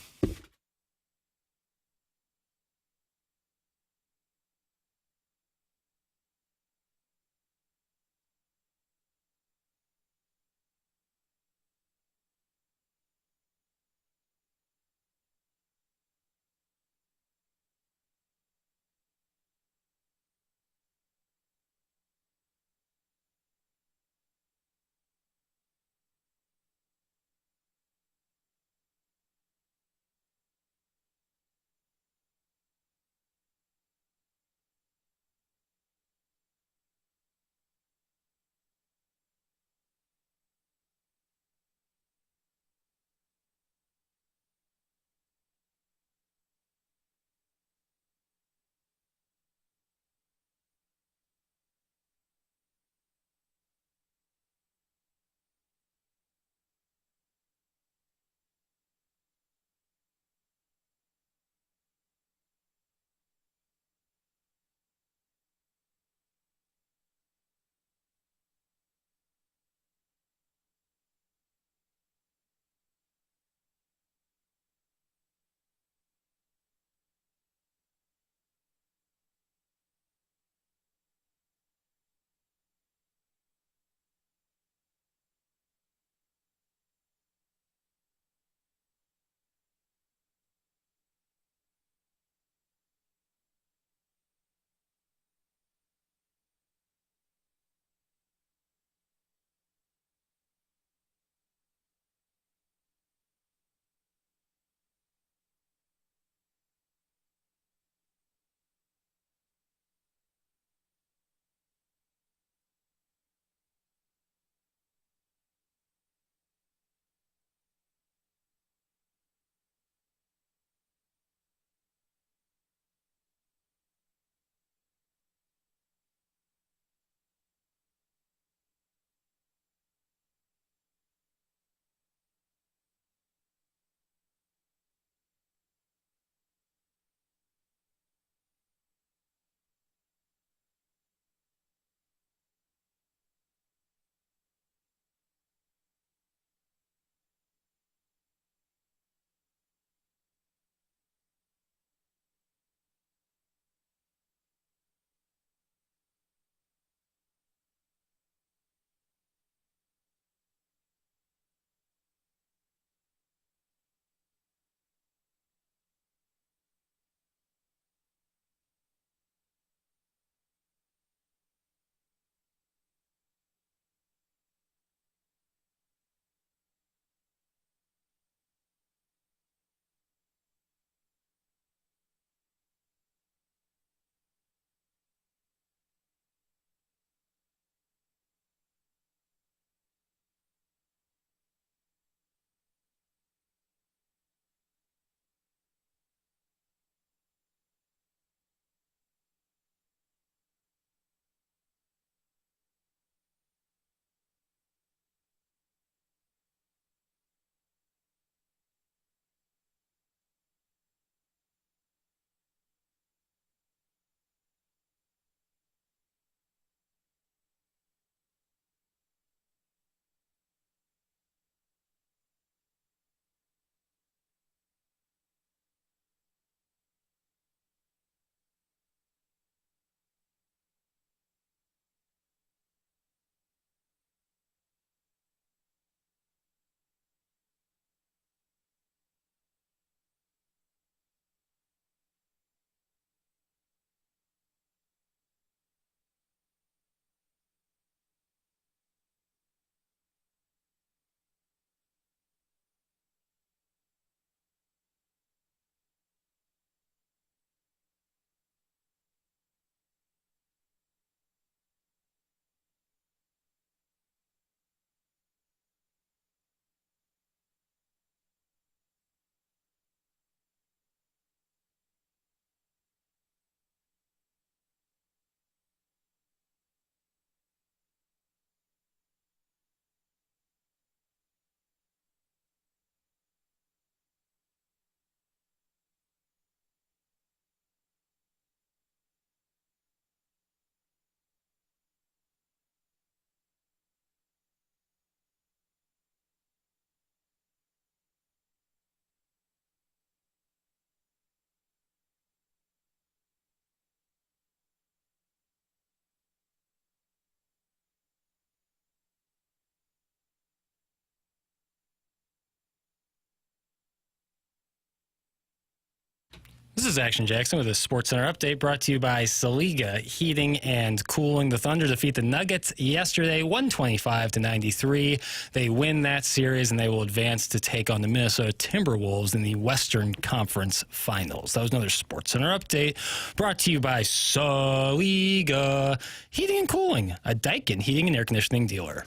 J: This is Action Jackson with a SportsCenter update brought to you by Saliga Heating and Cooling. The Thunder defeat the Nuggets yesterday, 125-93. They win that series, and they will advance to take on the Minnesota Timberwolves in the Western Conference Finals. That was another SportsCenter update brought to you by Saliga Heating and Cooling, a Daikin heating and air conditioning dealer.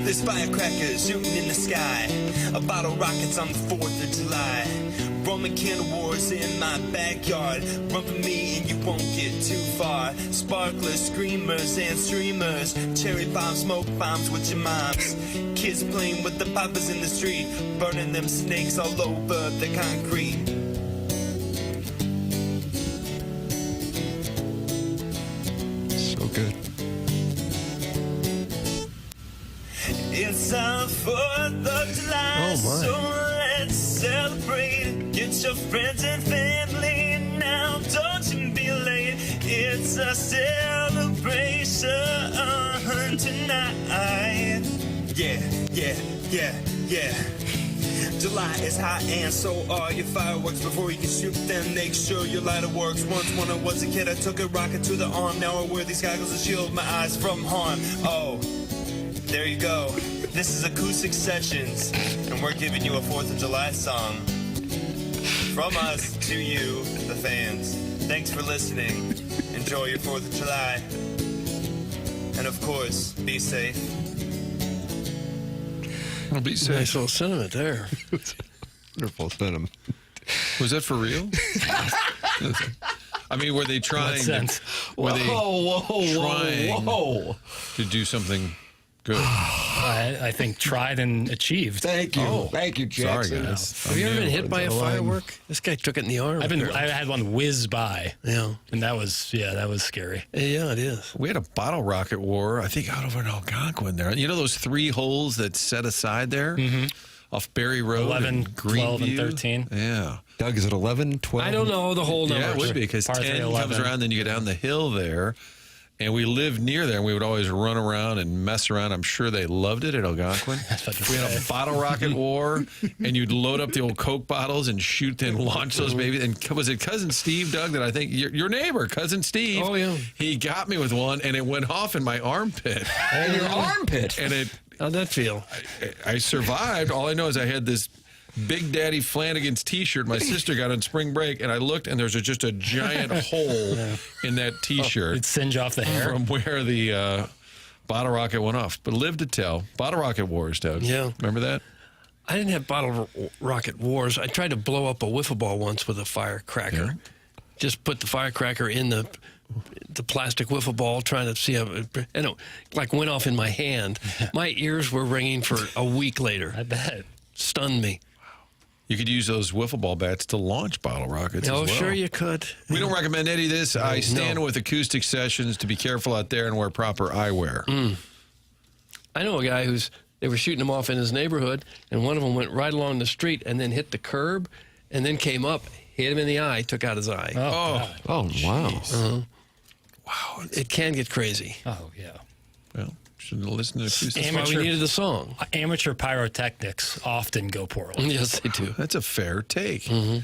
M: There's firecrackers shooting in the sky, a bottle rockets on the 4th of July. Roman candle wars in my backyard. Run for me and you won't get too far. Sparklers, screamers, and streamers. Cherry bombs, smoke bombs with your moms. Kids playing with the poppers in the street. Burning them snakes all over the concrete.
D: So good.
M: It's our 4th of July, so let's celebrate. Get your friends and family now, don't you be late. It's a celebration tonight. Yeah. July is hot and so are your fireworks. Before you can shoot them, make sure your lighter works. Once when I was a kid, I took a rocket to the arm. Now I wear these goggles to shield my eyes from harm. Oh, there you go. This is Acoustic Sessions, and we're giving you a 4th of July song. From us to you, the fans. Thanks for listening. Enjoy your 4th of July. And of course, be safe.
F: Well, be safe.
E: Nice little sentiment there.
D: Wonderful sentiment.
F: Was that for real? I mean, were they trying to do something good?
J: I think tried and achieved.
D: Thank you. Thank you, Jackson.
F: Sorry, guys.
E: Have you ever been hit by a firework? This guy took it in the arm.
J: I had one whiz by.
E: Yeah.
J: And that was scary.
E: Yeah, it is.
F: We had a bottle rocket war, I think, out over in Algonquin there. You know those 3 holes that set aside there? Mm-hmm. Off Berry Road
J: 11, 12, and
F: Greenview?
J: 13.
F: Yeah.
D: Doug, is it 11, 12?
E: I don't know the whole number.
F: Yeah, it would be, because 10 comes around, then you go down the hill there. And we lived near there, and we would always run around and mess around. I'm sure they loved it at Algonquin. We had a bottle rocket war, and you'd load up the old Coke bottles and shoot and launch those babies. And was it Cousin Steve, Doug, that I think, your neighbor, Cousin Steve?
E: Oh, yeah.
F: He got me with one, and it went off in my armpit.
D: In your armpit?
F: And
E: how'd that feel?
F: I survived. All I know is I had this Big Daddy Flanagan's T-shirt my sister got on spring break, and I looked, and there's just a giant hole in that T-shirt.
J: It'd singe off the hair
F: from where the bottle rocket went off. But live to tell. Bottle rocket wars, Doug.
E: Yeah.
F: Remember that?
E: I didn't have bottle rocket wars. I tried to blow up a wiffle ball once with a firecracker.
F: Yeah.
E: Just put the firecracker in the plastic wiffle ball, trying to see how and it went off in my hand. My ears were ringing for a week later.
J: I bet.
E: Stunned me.
F: You could use those wiffle ball bats to launch bottle rockets as well.
E: Sure you could.
F: We don't recommend any of this. I stand with Acoustic Sessions to be careful out there and wear proper eyewear.
E: I know a guy they were shooting him off in his neighborhood, and one of them went right along the street and then hit the curb and then came up, hit him in the eye, took out his eye.
D: Oh wow.
F: Wow.
E: It can get crazy.
J: Oh, yeah.
F: Well, shouldn't listen to Acoustic.
E: That's why we needed the song.
J: Amateur pyrotechnics often go poorly.
E: Yes, they do.
F: That's a fair take.
E: Mm-hmm.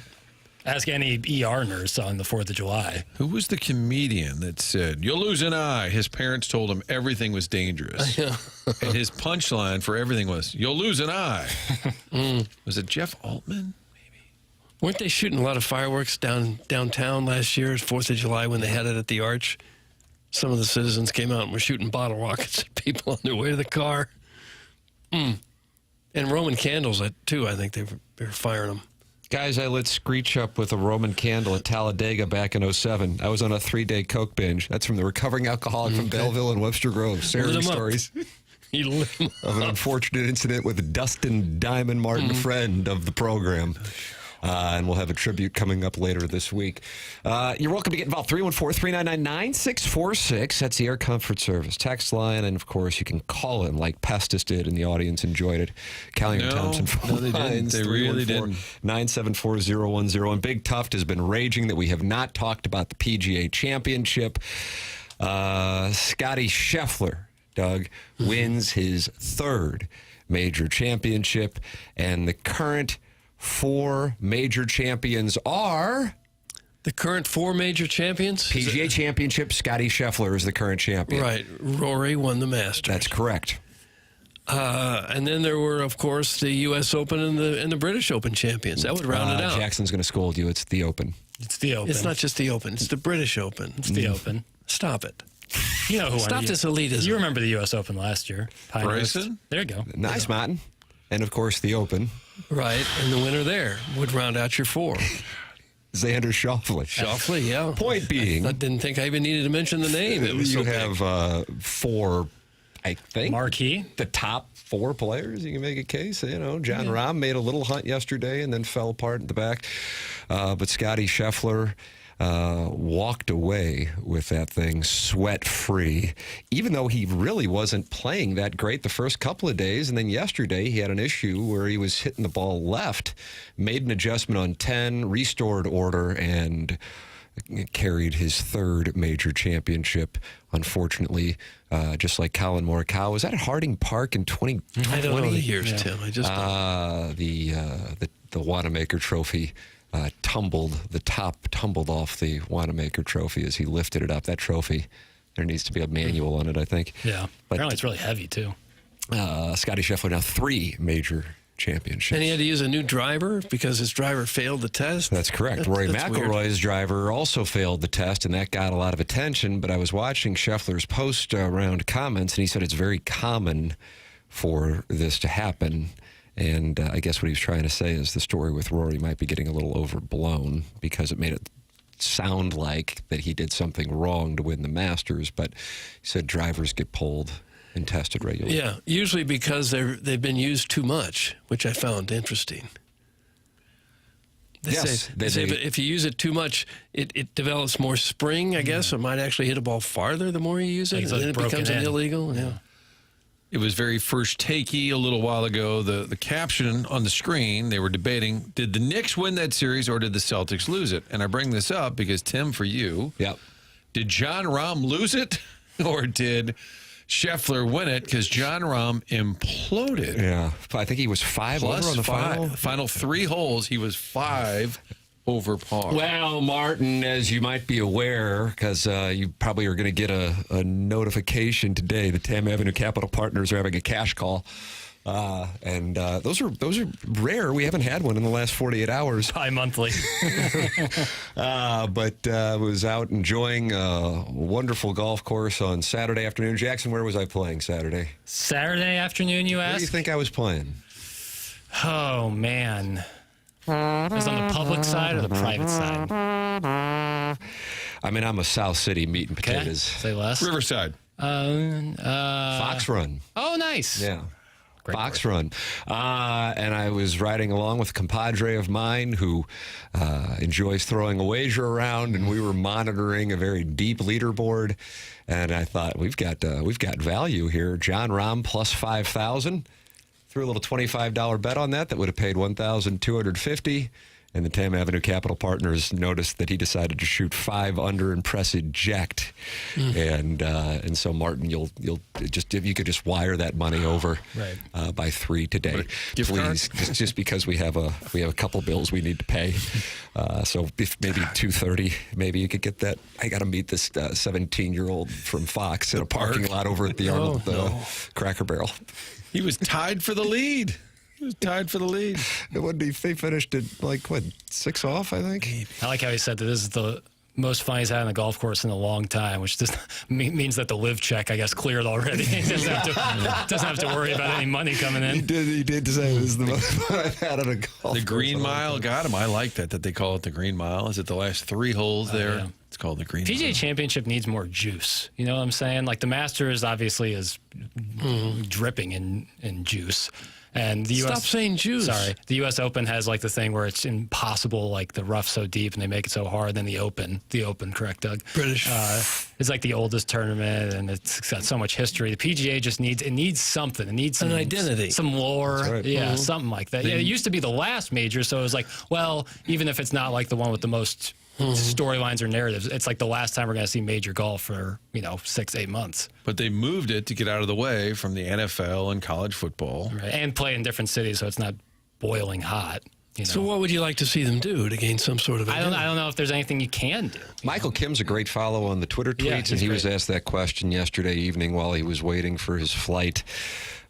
J: Ask any ER nurse on the 4th of July.
F: Who was the comedian that said, "You'll lose an eye"? His parents told him everything was dangerous. And his punchline for everything was, "You'll lose an eye." Was it Jeff Altman?
E: Weren't they shooting a lot of fireworks downtown last year, 4th of July, when they had it at the Arch? Some of the citizens came out and were shooting bottle rockets at people on their way to the car. And Roman candles, too, I think they were firing them.
D: Guys, I lit Screech up with a Roman candle at Talladega back in 2007. I was on a 3-day Coke binge. That's from the recovering alcoholic from Belleville and Webster Grove. Sharing stories of an unfortunate incident with Dustin Diamond Martin, a friend of the program. And we'll have a tribute coming up later this week. You're welcome to get involved. 314-399-9646. That's the Air Comfort Service text line. And, of course, you can call in like Pestis did, and the audience enjoyed it. Callie and Thompson phone
F: they
D: lines.
F: didn't. They really didn't.
D: 974-010. And Big Tuft has been raging that we have not talked about the PGA Championship. Scotty Scheffler Doug, wins his third major championship. And the current 4 major champions are...
E: The current 4 major champions?
D: PGA Championship, Scotty Scheffler is the current champion.
E: Right. Rory won the Masters.
D: That's correct.
E: And then there were, of course, the U.S. Open and the British Open champions. That would round it out.
D: Jackson's going to scold you. It's the Open.
J: It's the Open.
E: It's not just the Open. It's the British Open.
J: It's the Open.
E: Stop it.
J: You know who
E: Stop this elitism.
J: You remember the U.S. Open last year.
F: Bryson?
J: There you go.
D: Nice, Martin. And, of course, the Open.
E: Right. And the winner there would round out your 4.
D: Xander Schauffele.
E: Schauffele, yeah.
D: Point being...
E: I didn't think I even needed to mention the name. It was
D: you
E: so
D: have 4, I think.
J: Marquee.
D: The top 4 players. You can make a case. You know, John Rahm made a little hunt yesterday and then fell apart at the back. But Scotty Scheffler walked away with that thing sweat-free, even though he really wasn't playing that great the first couple of days. And then yesterday he had an issue where he was hitting the ball left, made an adjustment on 10, restored order, and carried his 3rd major championship. Unfortunately, just like Colin Morikawa. Was that at Harding Park in 2020?
E: I don't know the years, Tim. I just
D: the Wanamaker Trophy the top tumbled off the Wanamaker Trophy as he lifted it up. That trophy, there needs to be a manual on it, I think.
J: Yeah.
D: But,
J: apparently it's really heavy, too.
D: Scotty Scheffler now 3 major championships.
E: And he had to use a new driver because his driver failed the test.
D: That's correct. Rory McIlroy's driver also failed the test, and that got a lot of attention. But I was watching Scheffler's post-round comments, and he said it's very common for this to happen. And I guess what he was trying to say is the story with Rory might be getting a little overblown because it made it sound like that he did something wrong to win the Masters. But he said drivers get pulled and tested regularly.
E: Yeah, usually because they've been used too much, which I found interesting. They say if you use it too much, it develops more spring, I guess. It might actually hit a ball farther the more you use it, and then it becomes an illegal. Yeah.
F: It was very first takey a little while ago. The caption on the screen, they were debating, did the Knicks win that series or did the Celtics lose it? And I bring this up because, Tim, for you, did John Rahm lose it or did Scheffler win it? Because John Rahm imploded.
D: Yeah, I think he was 5 over on the
F: final 3 holes. He was 5 over par.
D: Well, Martin, as you might be aware, because you probably are going to get a notification today, the Tam Avenue Capital Partners are having a cash call. And those are rare. We haven't had one in the last 48 hours.
J: Bi-monthly.
D: But was out enjoying a wonderful golf course on Saturday afternoon. Jackson, where was I playing Saturday?
J: Saturday afternoon, you asked?
D: Where do you think I was playing?
J: Oh, man. It was on the public side or the private side?
D: I mean, I'm a South City meat and potatoes.
J: Say less.
F: Riverside.
D: Fox Run.
J: Oh, nice.
D: Yeah. Fox Run. And I was riding along with a compadre of mine who enjoys throwing a wager around, and we were monitoring a very deep leaderboard. And I thought, we've got value here. John Rahm plus 5,000. Threw a little $25 bet on that would have paid $1,250. And the Tam Avenue Capital Partners noticed that he decided to shoot 5 under and press eject. And so Martin, you'll just, if you could just wire that money over by 3 today, please. Just because we have a couple bills we need to pay. So if maybe 2:30, maybe you could get that. I got to meet this 17-year-old from Fox in a parking lot over at the Arnold Cracker Barrel.
F: He was tied for the lead.
D: They finished at 6 off, I think.
J: I like how he said that this is the most fun he's had on the golf course in a long time, which just means that the live check, I guess, cleared already. He doesn't have to worry about any money coming in.
D: He did say it was the most fun I've had on a golf course.
F: The Green Mile got him. I like that they call it the Green Mile. Is it the last 3 holes there? Yeah. It's called the Green Mile.
J: PGA Championship needs more juice. You know what I'm saying? Like the Masters obviously is dripping in juice. And the
E: Stop saying juice.
J: Sorry. The U.S. Open has like the thing where it's impossible, like the rough's so deep and they make it so hard. Then the Open, correct, Doug?
E: British.
J: It's like the oldest tournament and it's got so much history. The PGA just needs something. It needs some,
E: an identity.
J: Some lore.
D: Right.
J: Yeah, something like that. Yeah, it used to be the last major, so it was like, well, even if it's not like the one with the most storylines or narratives. It's like the last time we're going to see major golf for 6-8 months.
F: But they moved it to get out of the way from the NFL and college football,
J: right. And play in different cities, so it's not boiling hot.
E: So what would you like to see them do to gain some sort of?
J: I don't know if there's anything you can do.
D: Michael Kim's a great follow on the Twitter tweets, and he was asked that question yesterday evening while he was waiting for his flight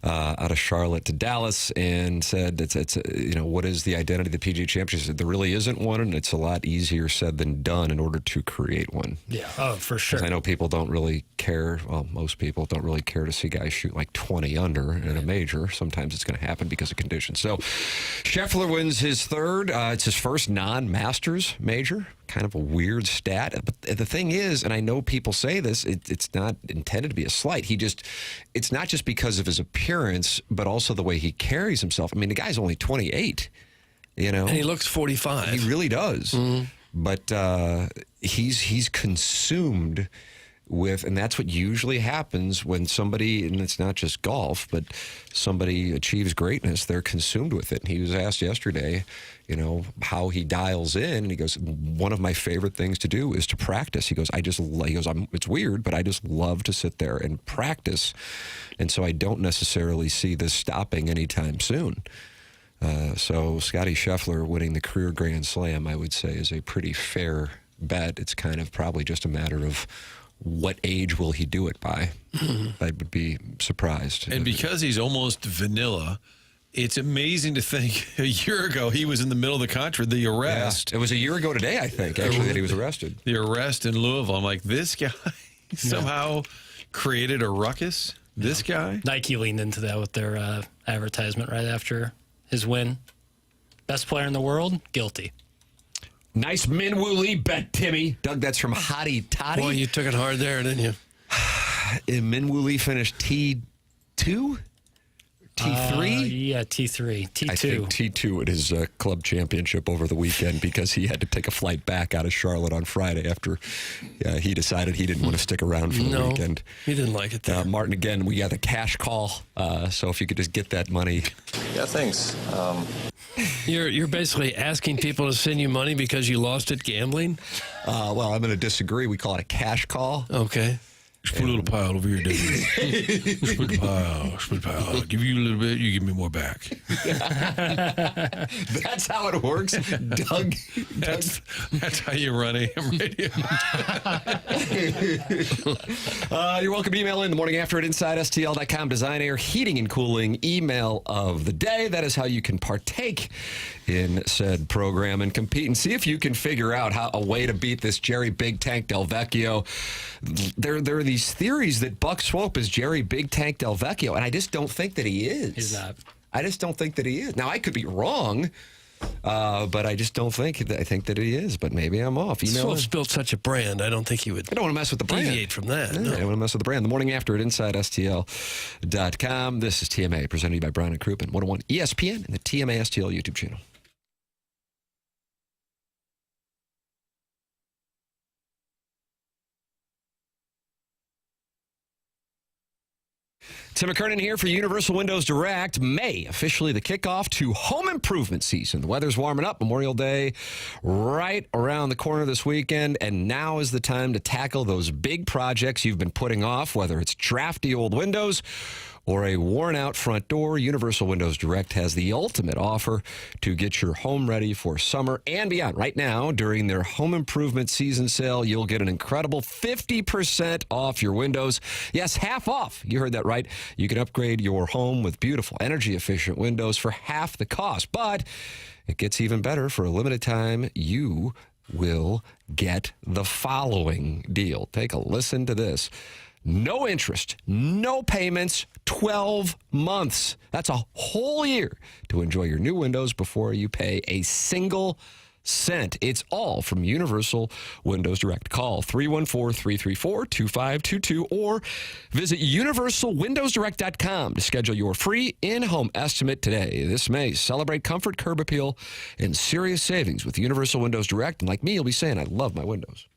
D: out of Charlotte to Dallas, and said, "It's what is the identity of the PGA Championship?" He said, there really isn't one, and it's a lot easier said than done in order to create one.
J: Yeah, oh, for sure.
D: I know people don't really care. Well, most people don't really care to see guys shoot like 20 under in a major. Sometimes it's going to happen because of conditions. So Scheffler wins his third. It's his first non-Masters major. Kind of a weird stat. But the thing is, and I know people say this, it's not intended to be a slight. It's not just because of his appearance, but also the way he carries himself. I mean, the guy's only 28, And
E: he looks 45.
D: He really does. Mm-hmm. But he's consumed with, and that's what usually happens when somebody, and it's not just golf, but somebody achieves greatness, they're consumed with it. And he was asked yesterday, how he dials in, and he goes, one of my favorite things to do is to practice. He goes, it's weird, but I just love to sit there and practice. And so I don't necessarily see this stopping anytime soon. So Scottie Scheffler winning the career Grand Slam, I would say, is a pretty fair bet. It's kind of probably just a matter of what age will he do it by. I would be surprised.
F: And because he's almost vanilla, it's amazing to think a year ago he was in the middle of the country, the arrest.
D: Yeah. It was a year ago today, I think, actually, that he was arrested.
F: The arrest in Louisville. I'm like, this guy somehow created a ruckus? This guy?
J: Nike leaned into that with their advertisement right after his win. Best player in the world, guilty.
D: Nice Min Woo Lee bet, Timmy. Doug, that's from Hottie Toddy.
E: Boy, you took it hard there, didn't you?
D: Min Woo Lee finished T2? T3?
J: Yeah, T3. T2.
D: I think T2 at his club championship over the weekend because he had to take a flight back out of Charlotte on Friday after he decided he didn't want to stick around for the weekend.
E: He didn't like it there.
D: Martin, again, we got a cash call, so if you could just get that money.
K: Yeah, thanks.
E: You're basically asking people to send you money because you lost at gambling?
D: Well, I'm going to disagree. We call it a cash call.
E: Okay.
F: Just put a little pile over here, David. Split pile. I'll give you a little bit, you give me more back.
D: That's how it works, Doug.
F: That's how you run AM radio.
D: You're welcome to email in the morning after at InsideSTL.com. Design, air, heating, and cooling email of the day. That is how you can partake in said program and compete and see if you can figure out a way to beat this Jerry Big Tank Del Vecchio. There are these theories that Buck Swope is Jerry Big Tank Del Vecchio, and I just don't think that he is.
J: He's not.
D: I just don't think that he is. Now, I could be wrong, but I just don't think I think that he is, but maybe I'm off.
E: Swope's built such a brand, I don't think he would
D: I don't want to mess with the brand.
E: Deviate from that.
D: No. I don't want to mess with the brand. The morning after at InsideSTL.com. This is TMA, presented to you by Brown and Crouppen, 101 ESPN, and the TMA STL YouTube channel. Tim McKernan here for Universal Windows Direct. May, officially the kickoff to home improvement season. The weather's warming up. Memorial Day right around the corner this weekend. And now is the time to tackle those big projects you've been putting off, whether it's drafty old windows or a worn-out front door. Universal Windows Direct has the ultimate offer to get your home ready for summer and beyond. Right now, during their home improvement season sale, you'll get an incredible 50% off your windows. Yes, half off. You heard that right. You can upgrade your home with beautiful, energy-efficient windows for half the cost. But it gets even better. For a limited time, you will get the following deal. Take a listen to this. No interest, no payments, 12 months. That's a whole year to enjoy your new windows before you pay a single cent. It's all from Universal Windows Direct. Call 314-334-2522 or visit universalwindowsdirect.com to schedule your free in-home estimate today. This May, celebrate comfort, curb appeal, and serious savings with Universal Windows Direct. And like me, you'll be saying, I love my windows.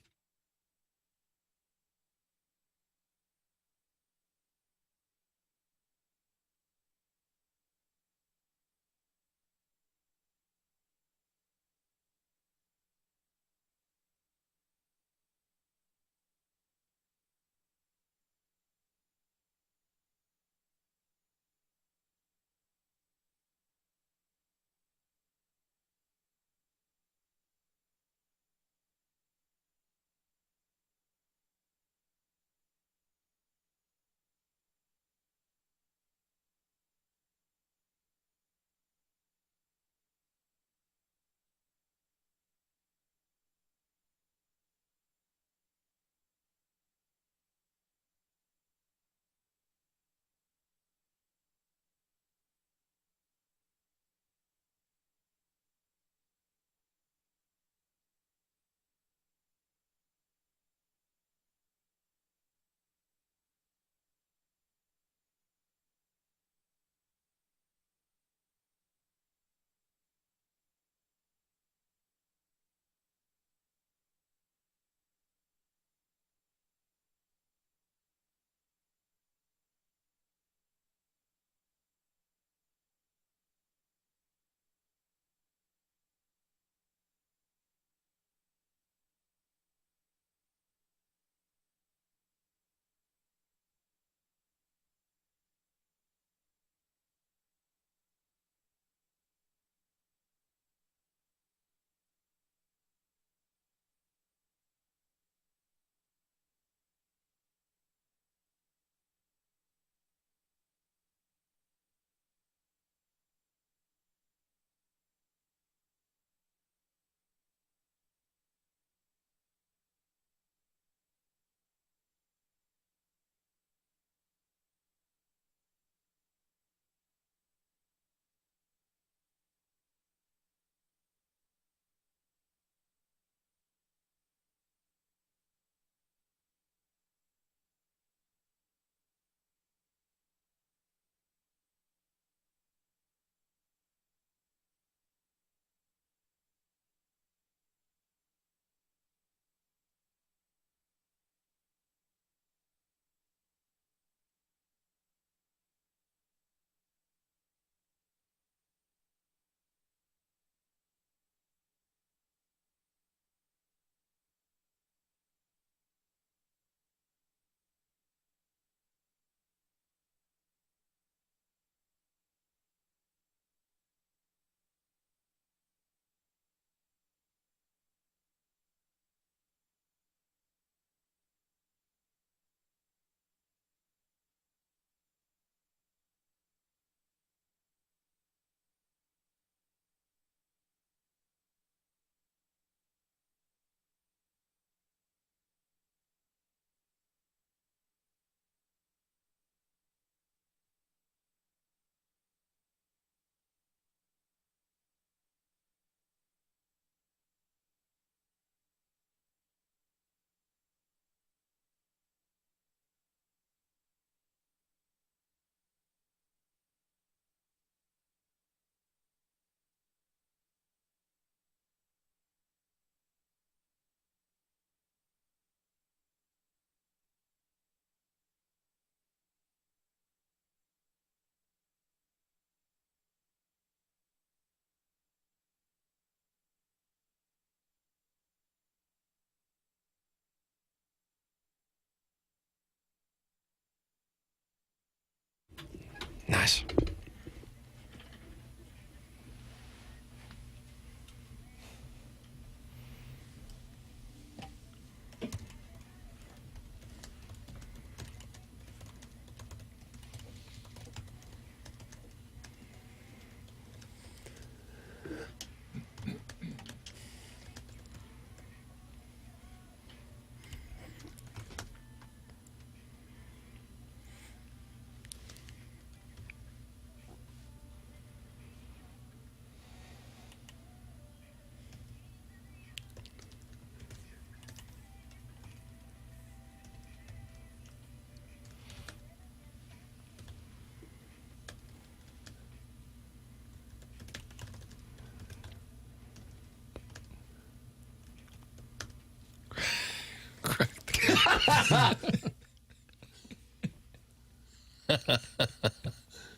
D: Nice.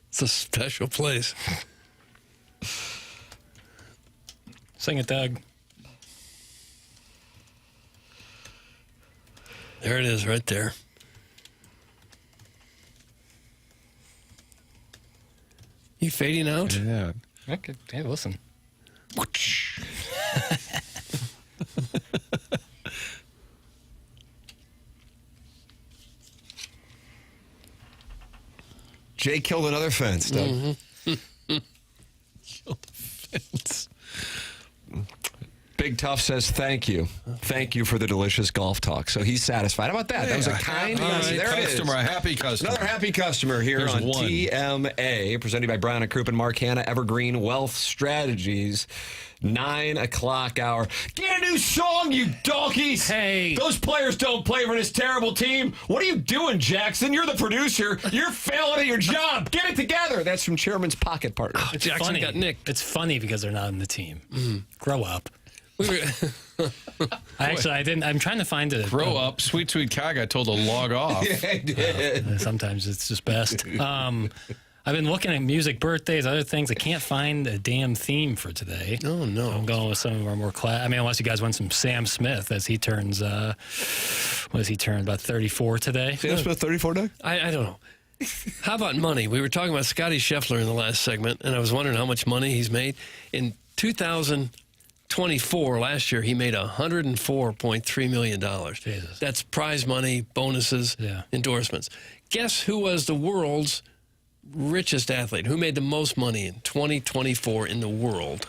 E: It's a special place.
J: Sing it, Doug.
E: There it is right there. You fading out?
F: Yeah.
J: Okay. Hey, listen.
D: Jay killed another fence, Doug.
E: Mm-hmm.
F: Killed the fence.
D: Big Tough says thank you. Thank you for the delicious golf talk. So he's satisfied. How about that? That was a kind there it is.
F: A happy customer.
D: Another happy customer here
F: There's
D: on
F: one.
D: TMA, presented by Brown and Crouppen and Mark Hanna, Evergreen Wealth Strategies. 9 o'clock hour. Get a new song, you donkeys!
E: Hey.
D: Those players don't play for this terrible team. What are you doing, Jackson? You're the producer. You're failing at your job. Get it together. That's from Chairman's Pocket Partner.
J: It's
E: Jackson
J: funny.
E: got nicked.
J: It's funny because they're not in the team. Grow up. I didn't. I'm trying to find it.
F: Grow up. Sweet Kai got told to log off.
D: Yeah, I did.
J: Sometimes it's just best. I've been looking at music, birthdays, other things. I can't find a damn theme for today.
E: Oh, no.
J: I'm going with some of our more class. I mean, unless you guys want some Sam Smith as he turns, what does he turn, about 34 today?
D: Sam Smith, 34, Doug?
E: I don't know. How about money? We were talking about Scotty Scheffler in the last segment, and I was wondering how much money he's made. In 2024, last year, he made $104.3 million.
J: Jesus.
E: That's prize money, bonuses, endorsements. Guess who was the world's richest athlete? Who made the most money in 2024 in the world?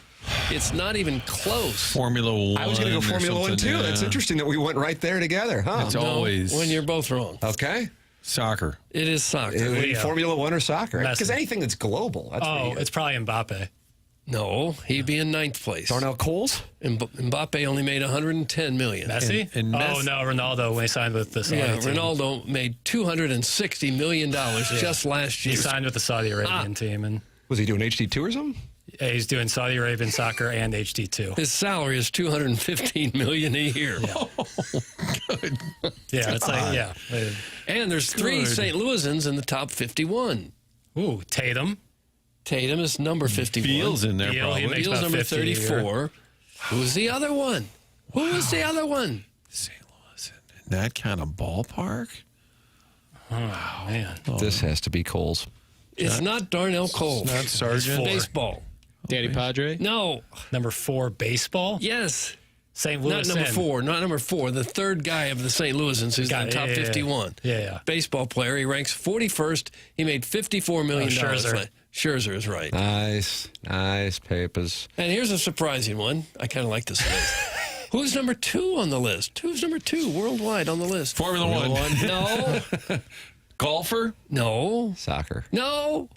E: It's not even close.
F: Formula One.
D: I was going to go Formula One, too.
F: Yeah.
D: That's interesting that we went right there together, huh?
F: It's always.
E: When you're both wrong.
D: Okay.
F: Soccer.
E: It is soccer.
D: It would be Formula One or soccer. Because
J: Messi.
D: anything that's global. That's
J: It's probably Mbappe.
E: No, he'd be in ninth place.
D: Darnell Coles?
E: Mbappe only made $110 million.
J: Messi?
F: And
J: no,
F: Messi-
J: when he signed with the Saudi
E: Yeah,
J: team.
E: Ronaldo made $260 million just last year.
J: He signed with the Saudi Arabian team. And
D: Was he doing HD2 or something?
J: he's doing Saudi Arabian soccer and HD2.
E: His salary is $215 million a year.
J: Yeah, it's like, yeah.
E: And there's 3 St. Louisans in the top 51.
J: Ooh, Tatum.
E: Tatum is number 51.
F: Beal's in there,
J: Beal, he
F: probably.
J: makes
E: Beal's
J: about
E: number
J: 50 a year.
E: 34. Who's the other one? Who was the other one?
F: St. Louis. In that kind of ballpark?
J: Oh, man.
D: This has to be Coles.
E: It's not Darnell Cole.
F: It's not Sargent.
E: Baseball.
G: Danny Padre?
E: No.
J: Number 4, baseball?
E: Yes.
J: St. Louis.
E: Not number 4. Not number 4. The third guy of the St. Louisans who's in the top 51.
J: Yeah.
E: Baseball player. He ranks 41st. He made $54 million.
J: Scherzer.
E: Scherzer is right.
D: Nice papers.
E: And here's a surprising one. I kind of like this list. Who's number 2 on the list? Who's number 2 worldwide on the list?
F: Formula One.
E: No.
F: Golfer?
E: No.
D: Soccer.
E: No.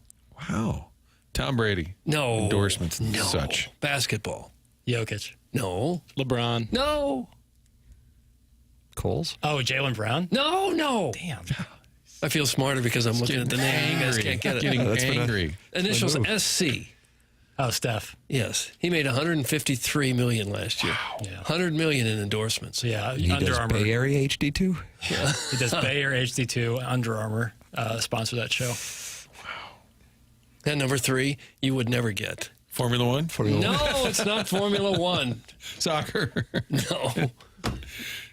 F: Wow. Tom Brady.
E: No.
F: Endorsements and
E: No.
F: such.
E: Basketball.
J: Jokic.
E: No.
G: LeBron.
E: No.
D: Coles?
J: Oh, Jaylen Brown?
E: No.
J: Damn.
E: I feel smarter because I'm looking at the name. You guys can't get it.
F: Getting angry.
E: Initials SC.
J: Oh, Steph.
E: Yes. He made $153 million last year.
J: Yeah.
E: $100 million in endorsements.
J: Yeah,
D: He
J: Under
D: does
J: Armour.
D: Bay Area HD2?
J: Yeah. He does Bayer HD2. Under Armour sponsor that show.
E: And number 3, you would never get.
F: Formula One?
E: No, it's not Formula One.
F: Soccer.
E: No.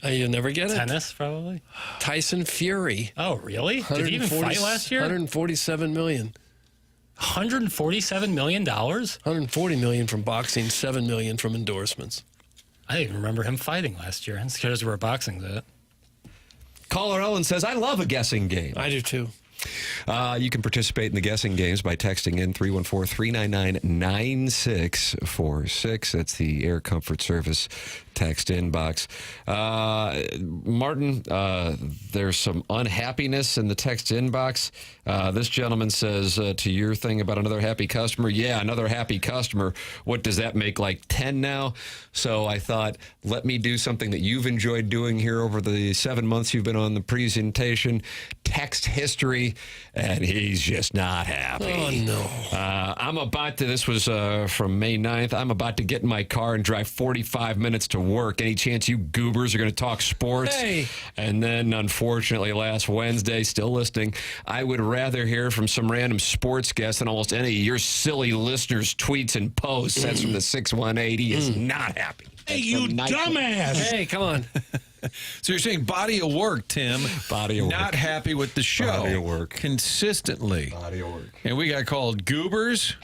E: You'll never get it.
J: Tennis, probably.
E: Tyson Fury.
J: Oh, really? Did he even fight last year?
E: $147 million.
J: $147 million?
E: $140 million from boxing, $7 million from endorsements.
J: I didn't even remember him fighting last year. That's because where boxing's at.
D: Caller Ellen says, I love a guessing game.
E: I do too.
D: You can participate in the guessing games by texting in 314-399-9646. That's the Air Comfort Service text inbox. Martin, there's some unhappiness in the text inbox. This gentleman says to your thing about another happy customer, yeah, another happy customer. What does that make, like 10 now? So I thought, let me do something that you've enjoyed doing here over the 7 months you've been on the presentation. Text history, and he's just not happy.
E: Oh, no.
D: I'm about to, this was from May 9th, I'm about to get in my car and drive 45 minutes to work. Any chance you goobers are going to talk sports?
E: Hey.
D: And then, unfortunately, last Wednesday, still listening, I would rather hear from some random sports guest than almost any of your silly listeners' tweets and posts. That's from the 618. He is not happy.
F: Hey, you dumbass.
E: Hey, come on.
F: So you're saying body of work, Tim.
D: Body of work.
F: Not happy with the show.
D: Body of work.
F: Consistently.
D: Body of work.
F: And we got called goobers.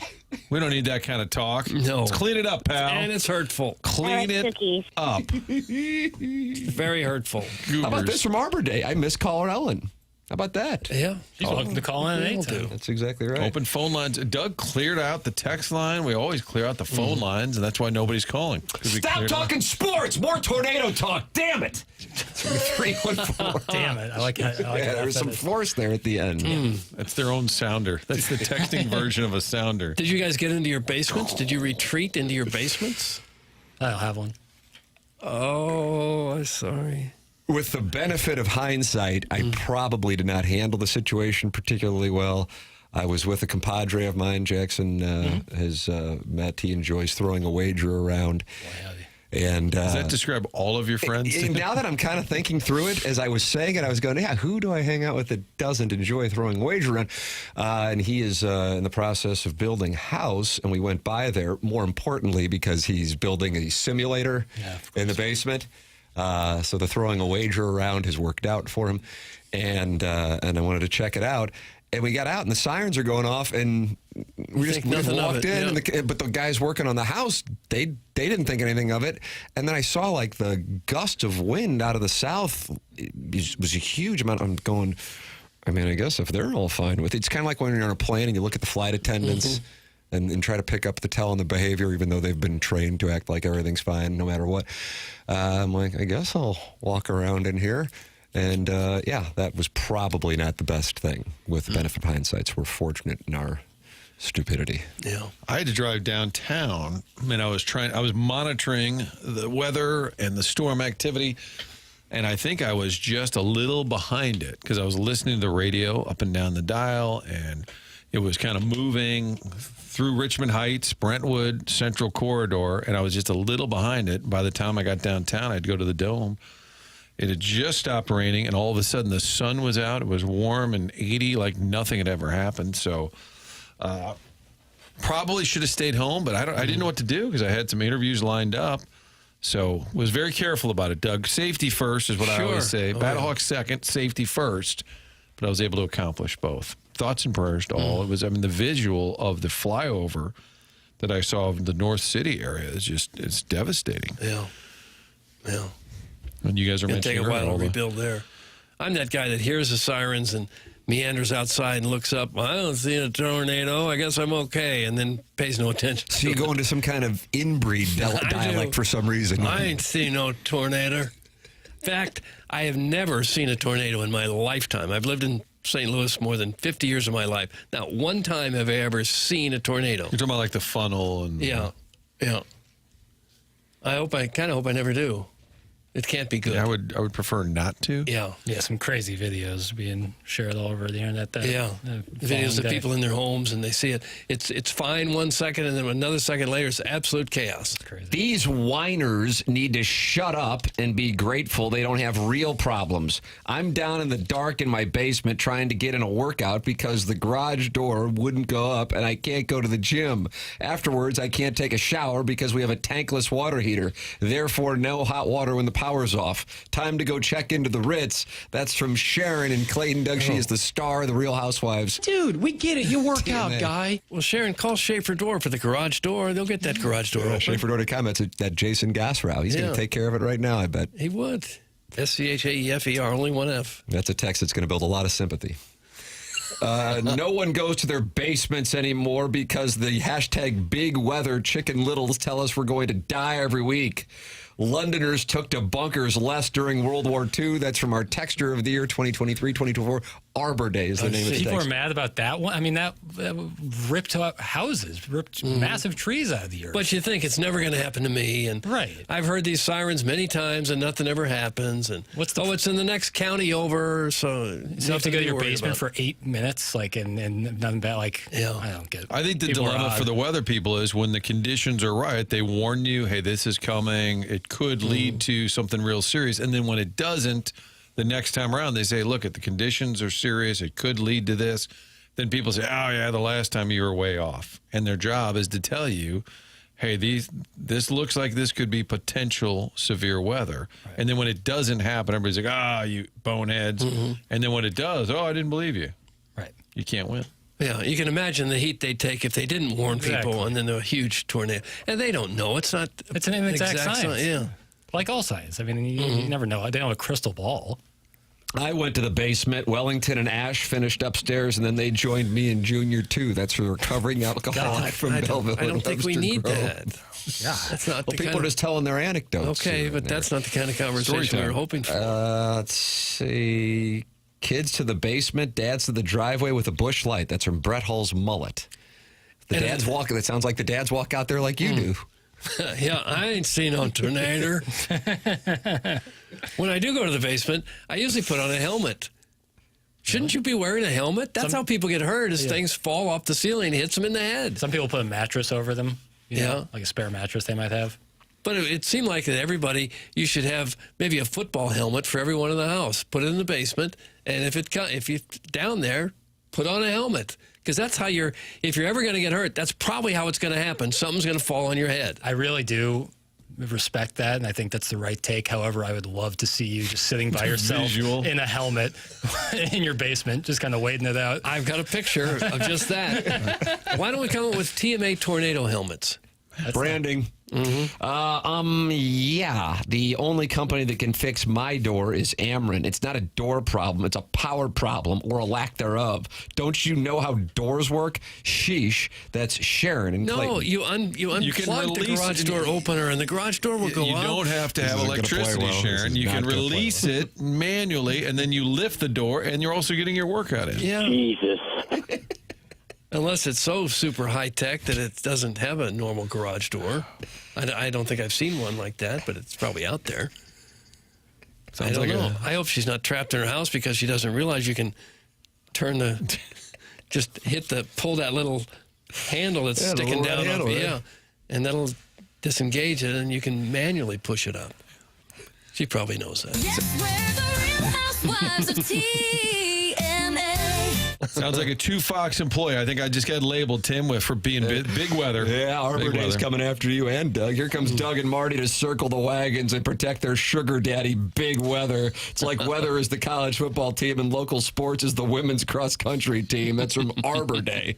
F: We don't need that kind of talk.
E: No.
F: Let's clean it up, pal.
E: And it's hurtful.
F: Clean it up.
E: Very hurtful.
F: Goobers.
D: How about this from Arbor Day? I miss caller Ellen. How about that?
E: Yeah.
J: She's welcome to call in at anytime.
D: That's exactly right.
F: Open phone lines. Doug cleared out the text line. We always clear out the phone lines, and that's why nobody's calling.
D: Stop talking sports. More tornado talk. Damn it. 314.
J: Damn it. I like it.
D: There was some force there at the end.
F: That's their own sounder. That's the texting version of a sounder.
E: Did you guys get into your basements? Did you retreat into your basements?
J: I don't have one.
E: Oh, I'm sorry.
D: With the benefit of hindsight, I probably did not handle the situation particularly well. I was with a compadre of mine, Jackson, has met. He enjoys throwing a wager around. And
F: does that describe all of your friends?
D: Now that I'm kind of thinking through it, as I was saying it, I was going, yeah, who do I hang out with that doesn't enjoy throwing a wager around? And he is in the process of building a house, and we went by there, more importantly, because he's building a simulator in the basement. So the throwing a wager around has worked out for him, and I wanted to check it out. And we got out, and the sirens are going off, and we just walked in.
E: Yeah.
D: But the guys working on the house, they didn't think anything of it. And then I saw like the gust of wind out of the south. It was a huge amount. I'm going, I mean, I guess if they're all fine with it, it's kind of like when you're on a plane and you look at the flight attendants. And try to pick up the tell on the behavior, even though they've been trained to act like everything's fine no matter what. I'm like, I guess I'll walk around in here. And, yeah, that was probably not the best thing. With the benefit of hindsight, we're fortunate in our stupidity.
E: Yeah.
F: I had to drive downtown, and I was monitoring the weather and the storm activity, and I think I was just a little behind it because I was listening to the radio up and down the dial, and it was kind of moving through Richmond Heights, Brentwood, Central Corridor, and I was just a little behind it. By the time I got downtown, I'd go to the Dome. It had just stopped raining, and all of a sudden the sun was out. It was warm and 80 like nothing had ever happened. So probably should have stayed home, but I didn't know what to do because I had some interviews lined up. So was very careful about it, Doug. Safety first is what I always say. Battlehawks second, safety first. But I was able to accomplish both. Thoughts and prayers to all. It was, the visual of the flyover that I saw of the North City area is it's devastating.
E: Yeah. Yeah.
F: And you guys are mentioning
E: take a while to rebuild there. I'm that guy that hears the sirens and meanders outside and looks up. I don't see a tornado. I guess I'm okay. And then pays no attention.
D: So you go into some kind of inbreed dialect for some reason.
E: I ain't seen no tornado. In fact, I have never seen a tornado in my lifetime. I've lived in St. Louis more than 50 years of my life. Not one time have I ever seen a tornado.
F: You're talking about like the funnel and
E: yeah. I kind of hope I never do. It can't be good.
F: Yeah, I would prefer not to.
E: Yeah.
J: Some crazy videos being shared all over the internet.
E: Videos of people in their homes and they see it. It's fine 1 second and then another second later it's absolute chaos.
J: Crazy.
D: These whiners need to shut up and be grateful they don't have real problems. I'm down in the dark in my basement trying to get in a workout because the garage door wouldn't go up and I can't go to the gym. Afterwards, I can't take a shower because we have a tankless water heater. Therefore, no hot water when the power's off. Time to go check into the Ritz. That's from Sharon in Clayton. Doug, she is the star of The Real Housewives.
H: Dude, we get it. You work out, guy.
E: Well, Sharon, call Schaefer Door for the garage door. They'll get that garage door open.
D: Schaefer Door to comments that Jason Gassrow. He's going to take care of it right now, I bet.
E: He would. SCHAEFER, only one F.
D: That's a text that's going to build a lot of sympathy. No one goes to their basements anymore because the hashtag big weather chicken littles tell us we're going to die every week. Londoners took to bunkers less during World War II. That's from our texter of the year 2023-2024. Arbor Day is the name of the
J: People
D: text.
J: are mad about that one. I mean, that ripped up houses, ripped massive trees out of the earth.
E: But you think it's never going to happen to me. And
J: right.
E: I've heard these sirens many times and nothing ever happens. And it's in the next county over. So
J: you have to go to your basement for 8 minutes, and nothing bad. I don't get it.
F: I think the dilemma for the weather people is when the conditions are right, they warn you, hey, this is coming. It could lead to something real serious. And then when it doesn't, the next time around, they say, look, the conditions are serious. It could lead to this. Then people say, oh, yeah, the last time you were way off. And their job is to tell you, hey, this looks like this could be potential severe weather. Right. And then when it doesn't happen, everybody's like, you boneheads. And then when it does, I didn't believe you.
J: Right.
F: You can't win.
E: Yeah, you can imagine the heat they'd take if they didn't warn people, and then a huge tornado. And they don't know. It's not.
J: It's an exact science.
E: Yeah.
J: Like all science. I mean, you never know. They don't have a crystal ball.
D: I went to the basement. Wellington and Ash finished upstairs, and then they joined me in Junior 2. That's for recovering alcohol from Belleville.
E: I don't think we need that.
J: Yeah,
E: that's not.
D: Well, people are just telling their anecdotes.
E: Okay, but that's not the kind of conversation we were hoping for.
D: Let's see. Kids to the basement, dads to the driveway with a bush light. That's from Brett Hull's mullet. The dad's walking. It sounds like the dads walk out there like you do.
E: Yeah, I ain't seen no tornado. When I do go to the basement, I usually put on a helmet. Shouldn't you be wearing a helmet? That's how people get hurt, is things fall off the ceiling, hits them in the head.
J: Some people put a mattress over them. You know, like a spare mattress they might have.
E: But it seemed like that everybody, you should have maybe a football helmet for everyone in the house. Put it in the basement, and if you're down there, put on a helmet. Because that's how if you're ever going to get hurt, that's probably how it's going to happen. Something's going to fall on your head.
J: I really do respect that, and I think that's the right take. However, I would love to see you just sitting by yourself in a helmet in your basement, just kind of waiting it out.
E: I've got a picture of just that. Why don't we come up with TMA tornado helmets?
D: Branding. Yeah, the only company that can fix my door is Ameren. It's not a door problem. It's a power problem or a lack thereof. Don't you know how doors work? Sheesh. That's Sharon and Clayton.
E: No, you unplug the garage door opener and the garage door will go up.
F: You don't have to have electricity, Sharon. You can release it manually, and then you lift the door, and you're also getting your workout in.
E: Yeah.
M: Jesus.
E: Unless it's so super high-tech that it doesn't have a normal garage door. I don't think I've seen one like that, but it's probably out there. I don't know. I hope she's not trapped in her house because she doesn't realize you can pull that little handle that's sticking down off and that'll disengage it, and you can manually push it up. She probably knows that.
M: Yes, we're the Real Housewives of TMA.
F: Sounds like a two-Fox employee. I think I just got labeled, Tim, for being big weather.
D: Yeah, Arbor Day's coming after you and Doug. Here comes Doug and Marty to circle the wagons and protect their sugar daddy, Big Weather. It's like weather is the college football team and local sports is the women's cross-country team. That's from Arbor Day.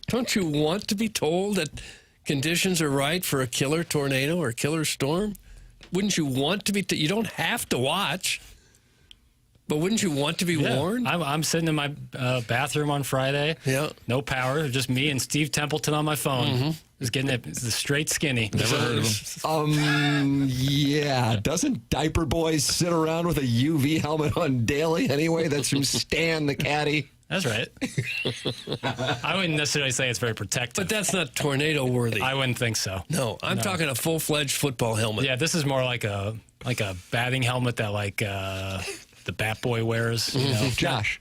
E: Don't you want to be told that conditions are right for a killer tornado or a killer storm? Wouldn't you want to be? You don't have to watch. But wouldn't you want to be warned?
J: I'm sitting in my bathroom on Friday.
E: Yeah.
J: No power. Just me and Steve Templeton on my phone. Just getting it the straight skinny.
F: Never heard of him.
D: Yeah. Doesn't Diaper Boys sit around with a UV helmet on daily anyway? That's from Stan the caddy.
J: That's right. I wouldn't necessarily say it's very protective.
E: But that's not tornado worthy.
J: I wouldn't think so.
E: No, I'm talking a full-fledged football helmet.
J: Yeah, this is more like a batting helmet that the Bat Boy wears. You know?
D: Josh.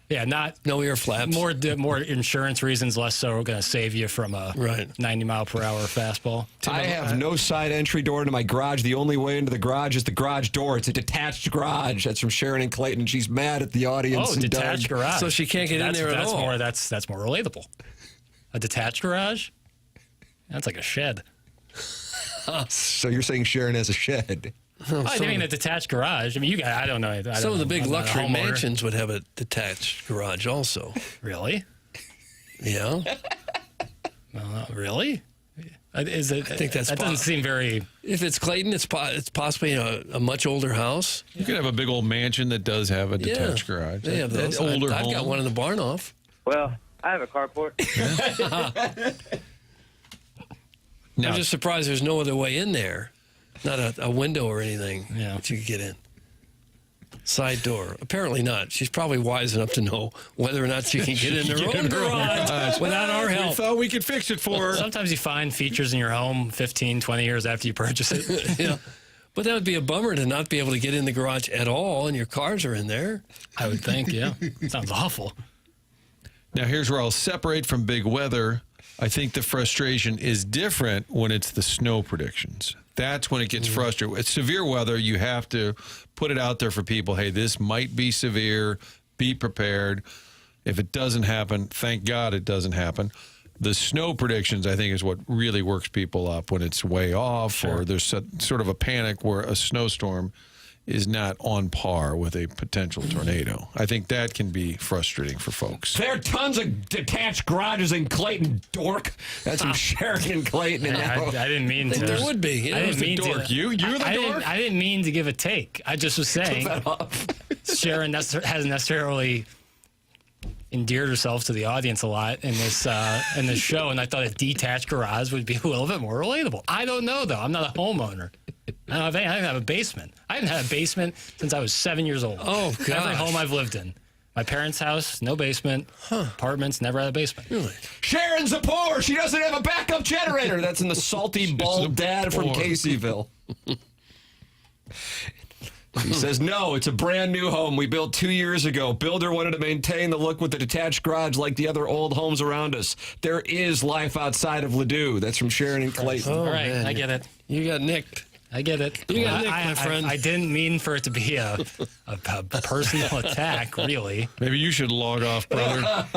E: No ear flaps.
J: More insurance reasons, less so we're going to save you from a 90-mile-per-hour fastball.
D: I have no side entry door to my garage. The only way into the garage is the garage door. It's a detached garage. That's from Sharon and Clayton. She's mad at the audience.
J: Oh, detached garage.
E: So she can't get in there at all.
J: That's more relatable. A detached garage? That's like a shed.
D: So you're saying Sharon has a shed?
J: I mean, a detached garage. I mean, I don't know.
E: Some of the big luxury
J: homeowner.
E: mansions would have a detached garage also.
J: Really?
E: Yeah.
J: Really? Is it?
E: I think that
J: doesn't seem very.
E: If it's Clayton, it's possibly a much older house.
F: You could have a big old mansion that does have a detached garage.
E: They have those.
F: Older
E: I've
F: home.
E: got one in the barn off.
R: Well, I have a carport.
E: I'm just surprised there's no other way in there. Not a window or anything that you could get in. Side door. Apparently not. She's probably wise enough to know whether or not she can get in her own garage without our help.
F: We thought we could fix it for her.
J: Sometimes you find features in your home 15, 20 years after you purchase it.
E: Yeah. But that would be a bummer to not be able to get in the garage at all, and your cars are in there.
J: I would think, yeah. Sounds awful.
F: Now, here's where I'll separate from big weather. I think the frustration is different when it's the snow predictions. That's when it gets frustrating. With severe weather, you have to put it out there for people. Hey, this might be severe. Be prepared. If it doesn't happen, thank God it doesn't happen. The snow predictions, I think, is what really works people up when it's way off or there's sort of a panic where a snowstorm is not on par with a potential tornado. I think that can be frustrating for folks.
D: There are tons of detached garages in Clayton, dork. That's from Sharon and Clayton.
J: I didn't mean to.
E: There would be.
J: I didn't mean
F: dork.
J: to.
F: You're the dork?
J: I didn't mean to give a take. I just was saying Sharon hasn't necessarily endeared herself to the audience a lot in this show, and I thought a detached garage would be a little bit more relatable. I don't know, though. I'm not a homeowner. I didn't have a basement. I haven't had a basement since I was 7 years old.
E: Oh, gosh.
J: Every home I've lived in. My parents' house, no basement. Apartments, never had a basement.
E: Really?
D: Sharon's a poor. She doesn't have a backup generator. That's in the salty, bald dad from Caseyville. He says, no, it's a brand new home we built 2 years ago. Builder wanted to maintain the look with the detached garage like the other old homes around us. There is life outside of Ladue. That's from Sharon and Clayton.
J: All right, man. I get it.
E: You got nicked.
J: I get it.
E: You got nicked, my friend.
J: I didn't mean for it to be a personal attack, really.
F: Maybe you should log off, brother.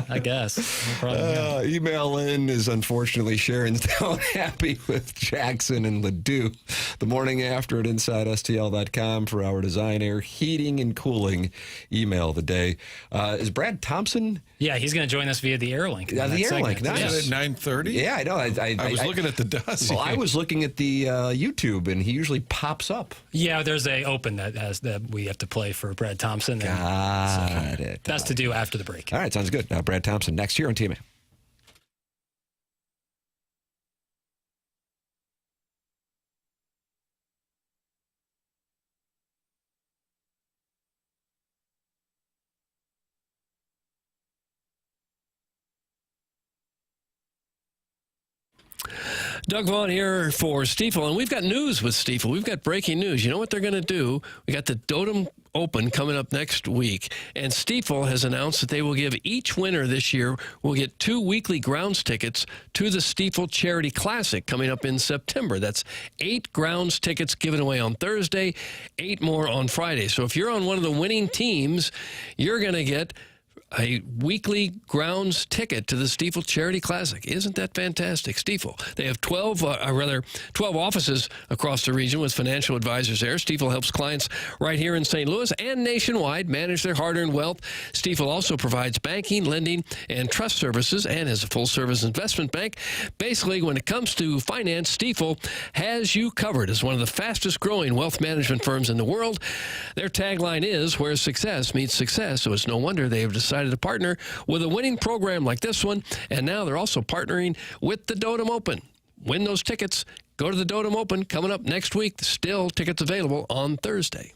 J: I guess. No problem.
D: Email in is unfortunately Sharon's not happy with Jackson and Ladue. The morning after at InsideSTL.com for our design, air, heating, and cooling email of the day. Is Brad Thompson?
J: Yeah, he's going to join us via the Airlink.
D: Yeah, the Airlink.
F: Nice. At 9:30?
D: Yeah, I know.
F: I was looking at the dust.
D: Well, I was looking at the YouTube, and he usually pops up.
J: Yeah, there's a open that we have to play for Brad Thompson.
D: Got it.
J: That's to do after the break.
D: All right, sounds good. Brad Thompson next year on TMA.
E: Doug Vaughn here for Stifel, and we've got news with Stifel. We've got breaking news. You know what they're going to do? We got the Dotem Open coming up next week, and Stifel has announced that they will give each winner this year will get 2 weekly grounds tickets to the Stifel Charity Classic coming up in September. That's 8 grounds tickets given away on Thursday, 8 more on Friday. So if you're on one of the winning teams, you're going to get a weekly grounds ticket to the Stifel Charity Classic. Isn't that fantastic? Stifel. They have 12 offices across the region with financial advisors there. Stifel helps clients right here in St. Louis and nationwide manage their hard-earned wealth. Stifel also provides banking, lending, and trust services and is a full-service investment bank. Basically, when it comes to finance, Stifel has you covered as one of the fastest-growing wealth management firms in the world. Their tagline is, where success meets success, so it's no wonder they have decided to partner with a winning program like this one, and now they're also partnering with the Dotem Open. Win those tickets. Go to the Dotem Open coming up next week. Still tickets available on Thursday.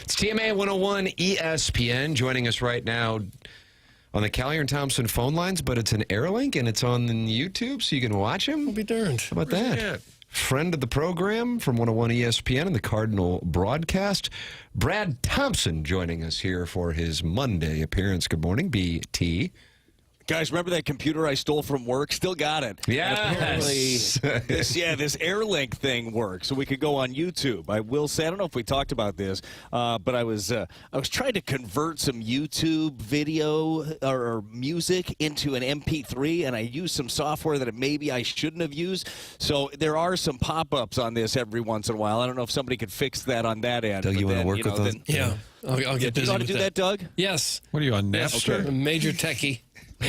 D: It's TMA 101 ESPN. Joining us right now on the Callier and Thompson phone lines, but it's an Airlink and it's on YouTube, so you can watch him.
E: I'll be darned.
D: How about that? Friend of the program from 101 ESPN and the Cardinal broadcast, Brad Thompson, joining us here for his Monday appearance. Good morning, BT.
U: Guys, remember that computer I stole from work? Still got it.
D: Yes.
U: This Airlink thing works, so we could go on YouTube. I will say, I don't know if we talked about this, but I was trying to convert some YouTube video or music into an MP3, and I used some software that maybe I shouldn't have used. So there are some pop-ups on this every once in a while. I don't know if somebody could fix that on that end.
D: Doug, you want to work with them?
E: Yeah. I'll get busy
U: you want
E: with
U: to do that, Doug?
E: Yes.
F: What are you on, Napster?
E: A major techie.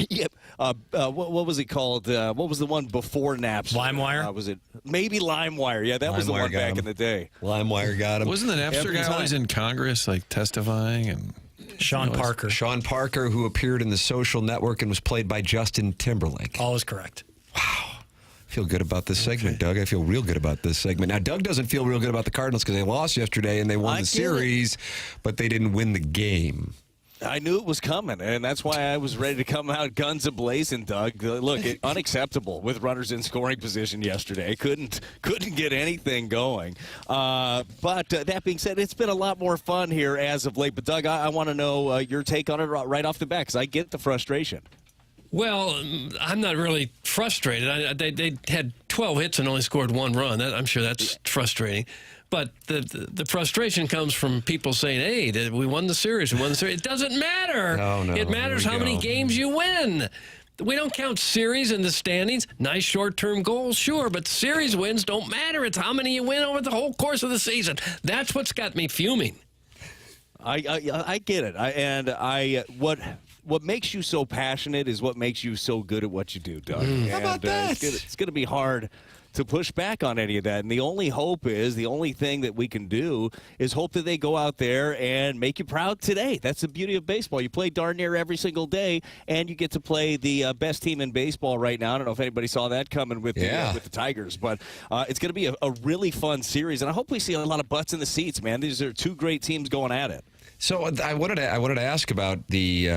U: Yep. What was it called? What was the one before Napster?
J: LimeWire?
U: Was it maybe LimeWire? Yeah, that was the one back in the day.
D: LimeWire got him.
F: Wasn't the Napster guy always in Congress, like testifying? And
J: Sean Parker.
D: Sean Parker, who appeared in The Social Network and was played by Justin Timberlake.
J: All is correct.
D: Wow. I feel good about this segment, Doug. I feel real good about this segment. Now, Doug doesn't feel real good about the Cardinals because they lost yesterday and they won the series, but they didn't win the game.
U: I knew it was coming, and that's why I was ready to come out guns a-blazing, Doug. Look, unacceptable with runners in scoring position yesterday. Couldn't get anything going. But that being said, it's been a lot more fun here as of late. But, Doug, I want to know your take on it right off the bat because I get the frustration.
E: Well, I'm not really frustrated. They had 12 hits and only scored 1 run. I'm sure that's frustrating. But the frustration comes from people saying, hey, we won the series. It doesn't matter.
D: No,
E: it matters how many games you win. We don't count series in the standings. Nice short-term goals, sure, but series wins don't matter. It's how many you win over the whole course of the season. That's what's got me fuming.
U: I get it. What makes you so passionate is what makes you so good at what you do, Doug.
D: How about that?
U: It's going to be hard to push back on any of that. And the only thing that we can do is hope that they go out there and make you proud today. That's the beauty of baseball. You play darn near every single day, and you get to play the best team in baseball right now. I don't know if anybody saw that coming with the Tigers, but it's going to be a really fun series. And I hope we see a lot of butts in the seats, man. These are two great teams going at it.
D: So I wanted to ask about the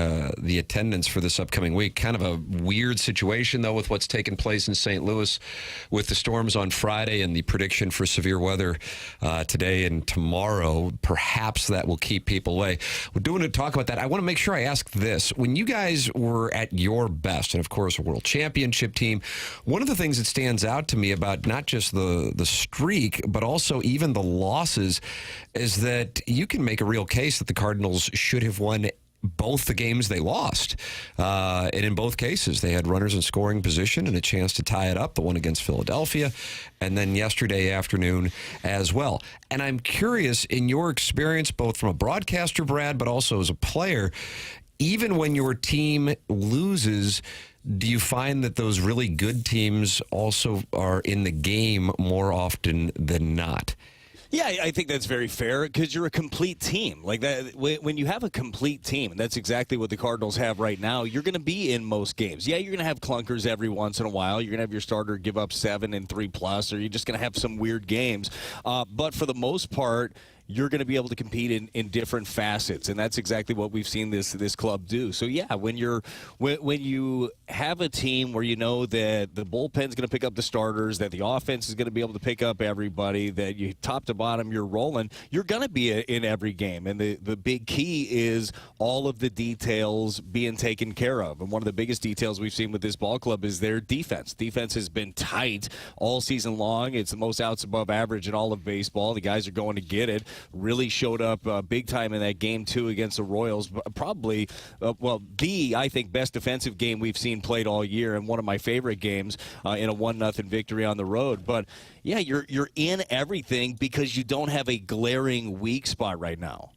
D: attendance for this upcoming week. Kind of a weird situation, though, with what's taken place in St. Louis with the storms on Friday and the prediction for severe weather today and tomorrow. Perhaps that will keep people away. We're doing to talk about that. I want to make sure I ask this. When you guys were at your best, and of course a world championship team, one of the things that stands out to me about not just the streak, but also even the losses, is that you can make a real case that the Cardinals should have won both the games they lost. And in both cases, they had runners in scoring position and a chance to tie it up, the one against Philadelphia, and then yesterday afternoon as well. And I'm curious, in your experience, both from a broadcaster, Brad, but also as a player, even when your team loses, do you find that those really good teams also are in the game more often than not?
U: Yeah, I think that's very fair because you're a complete team. Like that, when you have a complete team, and that's exactly what the Cardinals have right now, you're going to be in most games. Yeah, you're going to have clunkers every once in a while. You're going to have your starter give up 7 and 3+, or you're just going to have some weird games. But for the most part, you're going to be able to compete in different facets, and that's exactly what we've seen this club do. So yeah, when you have a team where you know that the bullpen's going to pick up the starters, that the offense is going to be able to pick up everybody, that you top to bottom you're rolling, you're going to be in every game. And the big key is all of the details being taken care of. And one of the biggest details we've seen with this ball club is their defense. Defense has been tight all season long. It's the most outs above average in all of baseball. The guys are going to get it. Really showed up big time in that game 2 against the Royals. Probably, I think, best defensive game we've seen played all year, and one of my favorite games in a 1-0 victory on the road. But yeah, you're in everything because you don't have a glaring weak spot right now.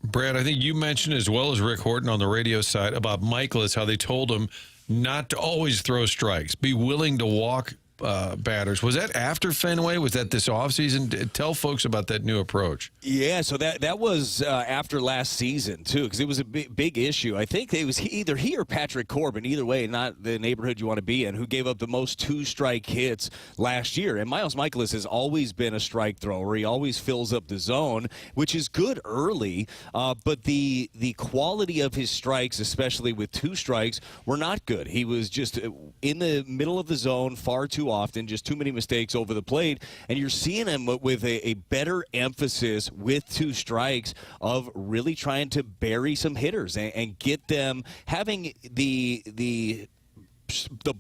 F: Brad, I think you mentioned, as well as Rick Horton on the radio side, about Michaelis, how they told him not to always throw strikes. Be willing to walk batters. Was that after Fenway? Was that this offseason? Tell folks about that new approach.
U: Yeah, so that was after last season, too, because it was a big issue. I think it was either he or Patrick Corbin, either way, not the neighborhood you want to be in, who gave up the most two-strike hits last year. And Miles Mikolas has always been a strike thrower. He always fills up the zone, which is good early, but the quality of his strikes, especially with two strikes, were not good. He was just in the middle of the zone far too often, just too many mistakes over the plate, and you're seeing him with a better emphasis with two strikes of really trying to bury some hitters and get them having the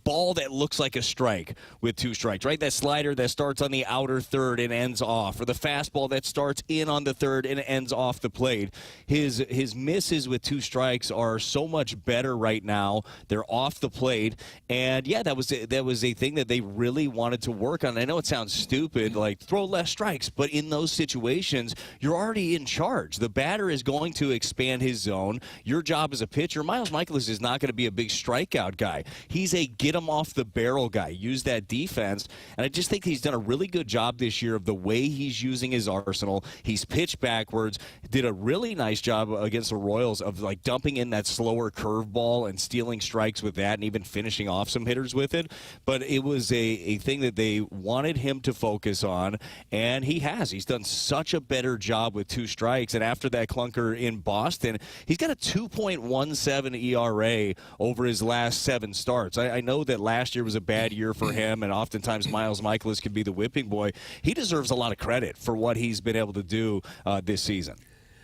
U: ball that looks like a strike with two strikes, right? That slider that starts on the outer third and ends off, or the fastball that starts in on the third and ends off the plate. His misses with two strikes are so much better right now. They're off the plate, and yeah, that was a thing that they really wanted to work on. I know it sounds stupid, like throw less strikes, but in those situations, you're already in charge. The batter is going to expand his zone. Your job as a pitcher, Miles Mikolas is not going to be a big strikeout guy. He's a get-him-off-the-barrel guy. Use that defense. And I just think he's done a really good job this year of the way he's using his arsenal. He's pitched backwards. Did a really nice job against the Royals of, like, dumping in that slower curveball and stealing strikes with that and even finishing off some hitters with it. But it was a thing that they wanted him to focus on, and he has. He's done such a better job with two strikes. And after that clunker in Boston, he's got a 2.17 ERA over his last 7 starts. I know that last year was a bad year for him, and oftentimes Miles Mikolas can be the whipping boy. He deserves a lot of credit for what he's been able to do this season.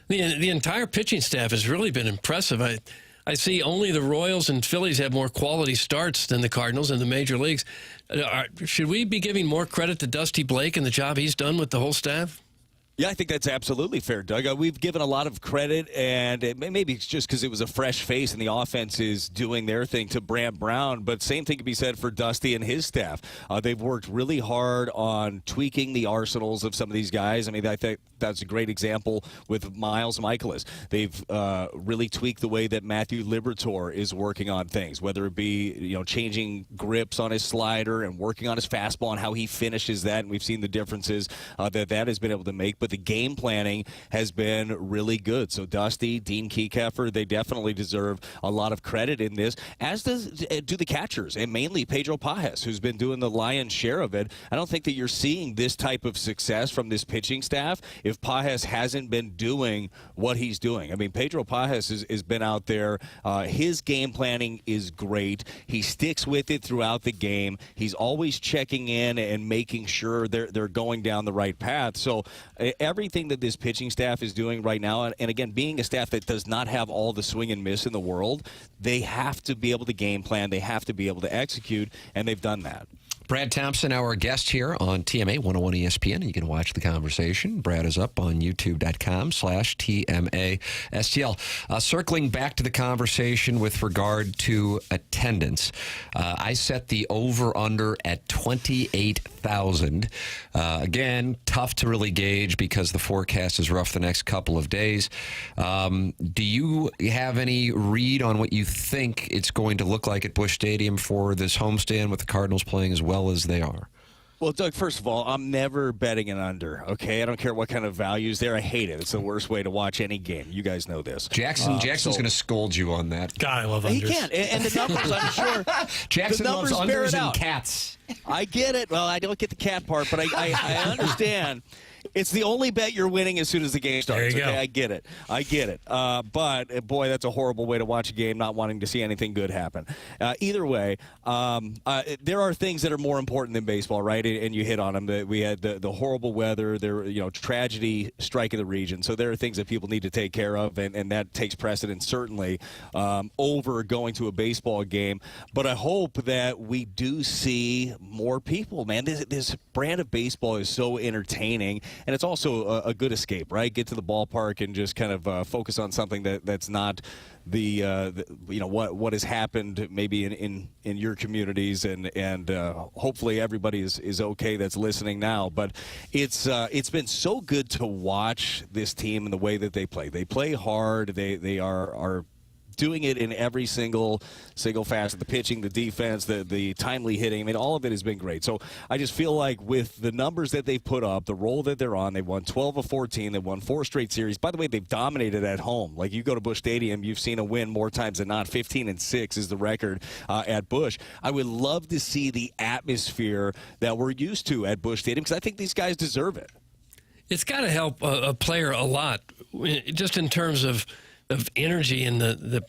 E: The entire pitching staff has really been impressive. I see only the Royals and Phillies have more quality starts than the Cardinals in the major leagues. Should we be giving more credit to Dusty Blake and the job he's done with the whole staff?
U: Yeah, I think that's absolutely fair, Doug. We've given a lot of credit, and maybe it's just because it was a fresh face and the offense is doing their thing to Brant Brown, but same thing can be said for Dusty and his staff. They've worked really hard on tweaking the arsenals of some of these guys. I mean, I think that's a great example with Miles Mikolas. They've really tweaked the way that Matthew Liberatore is working on things, whether it be changing grips on his slider and working on his fastball and how he finishes that, and we've seen the differences that has been able to make. But the game planning has been really good. So Dusty, Dean Keycaffer, they definitely deserve a lot of credit in this, as do the catchers, and mainly Pedro Pajes, who's been doing the lion's share of it. I don't think that you're seeing this type of success from this pitching staff if Pajes hasn't been doing what he's doing. I mean, Pedro Pajes has been out there. His game planning is great. He sticks with it throughout the game. He's always checking in and making sure they're going down the right path. So everything that this pitching staff is doing right now, and again, being a staff that does not have all the swing and miss in the world, they have to be able to game plan, they have to be able to execute, and they've done that.
D: Brad Thompson, our guest here on TMA 101 ESPN. You can watch the conversation. Brad is up on youtube.com/TMASTL. Circling back to the conversation with regard to attendance, I set the over-under at 28,000. Again, tough to really gauge because the forecast is rough the next couple of days. Do you have any read on what you think it's going to look like at Busch Stadium for this homestand with the Cardinals playing as well as they are?
U: Well, Doug, first of all, I'm never betting an under, okay? I don't care what kind of values there. I hate it. It's the worst way to watch any game. You guys know this.
D: Jackson's going to scold you on that.
E: God, I love unders.
U: He can. And the numbers, I'm sure.
D: Jackson loves unders and cats.
U: I get it. Well, I don't get the cat part, but I understand. It's the only bet you're winning as soon as the game starts.
E: There you
U: okay,
E: go.
U: I get it. But boy, that's a horrible way to watch a game, not wanting to see anything good happen. Either way, there are things that are more important than baseball, right? And you hit on them. We had the horrible weather, tragedy striking the region. So there are things that people need to take care of, and that takes precedence certainly over going to a baseball game. But I hope that we do see more people. Man, this brand of baseball is so entertaining. And it's also a good escape, right? Get to the ballpark and just kind of focus on something that's not what has happened maybe in your communities, and hopefully everybody is okay that's listening now. But it's been so good to watch this team and the way that they play. They play hard. They are doing it in every single facet, the pitching, the defense, the timely hitting. I mean, all of it has been great. So I just feel like with the numbers that they've put up, the role that they're on, they won 12 of 14. They won 4 straight series. By the way, they've dominated at home. Like, you go to Busch Stadium, you've seen a win more times than not. 15-6 is the record at Busch. I would love to see the atmosphere that we're used to at Busch Stadium because I think these guys deserve it.
E: It's got to help a player a lot, just in terms of energy and the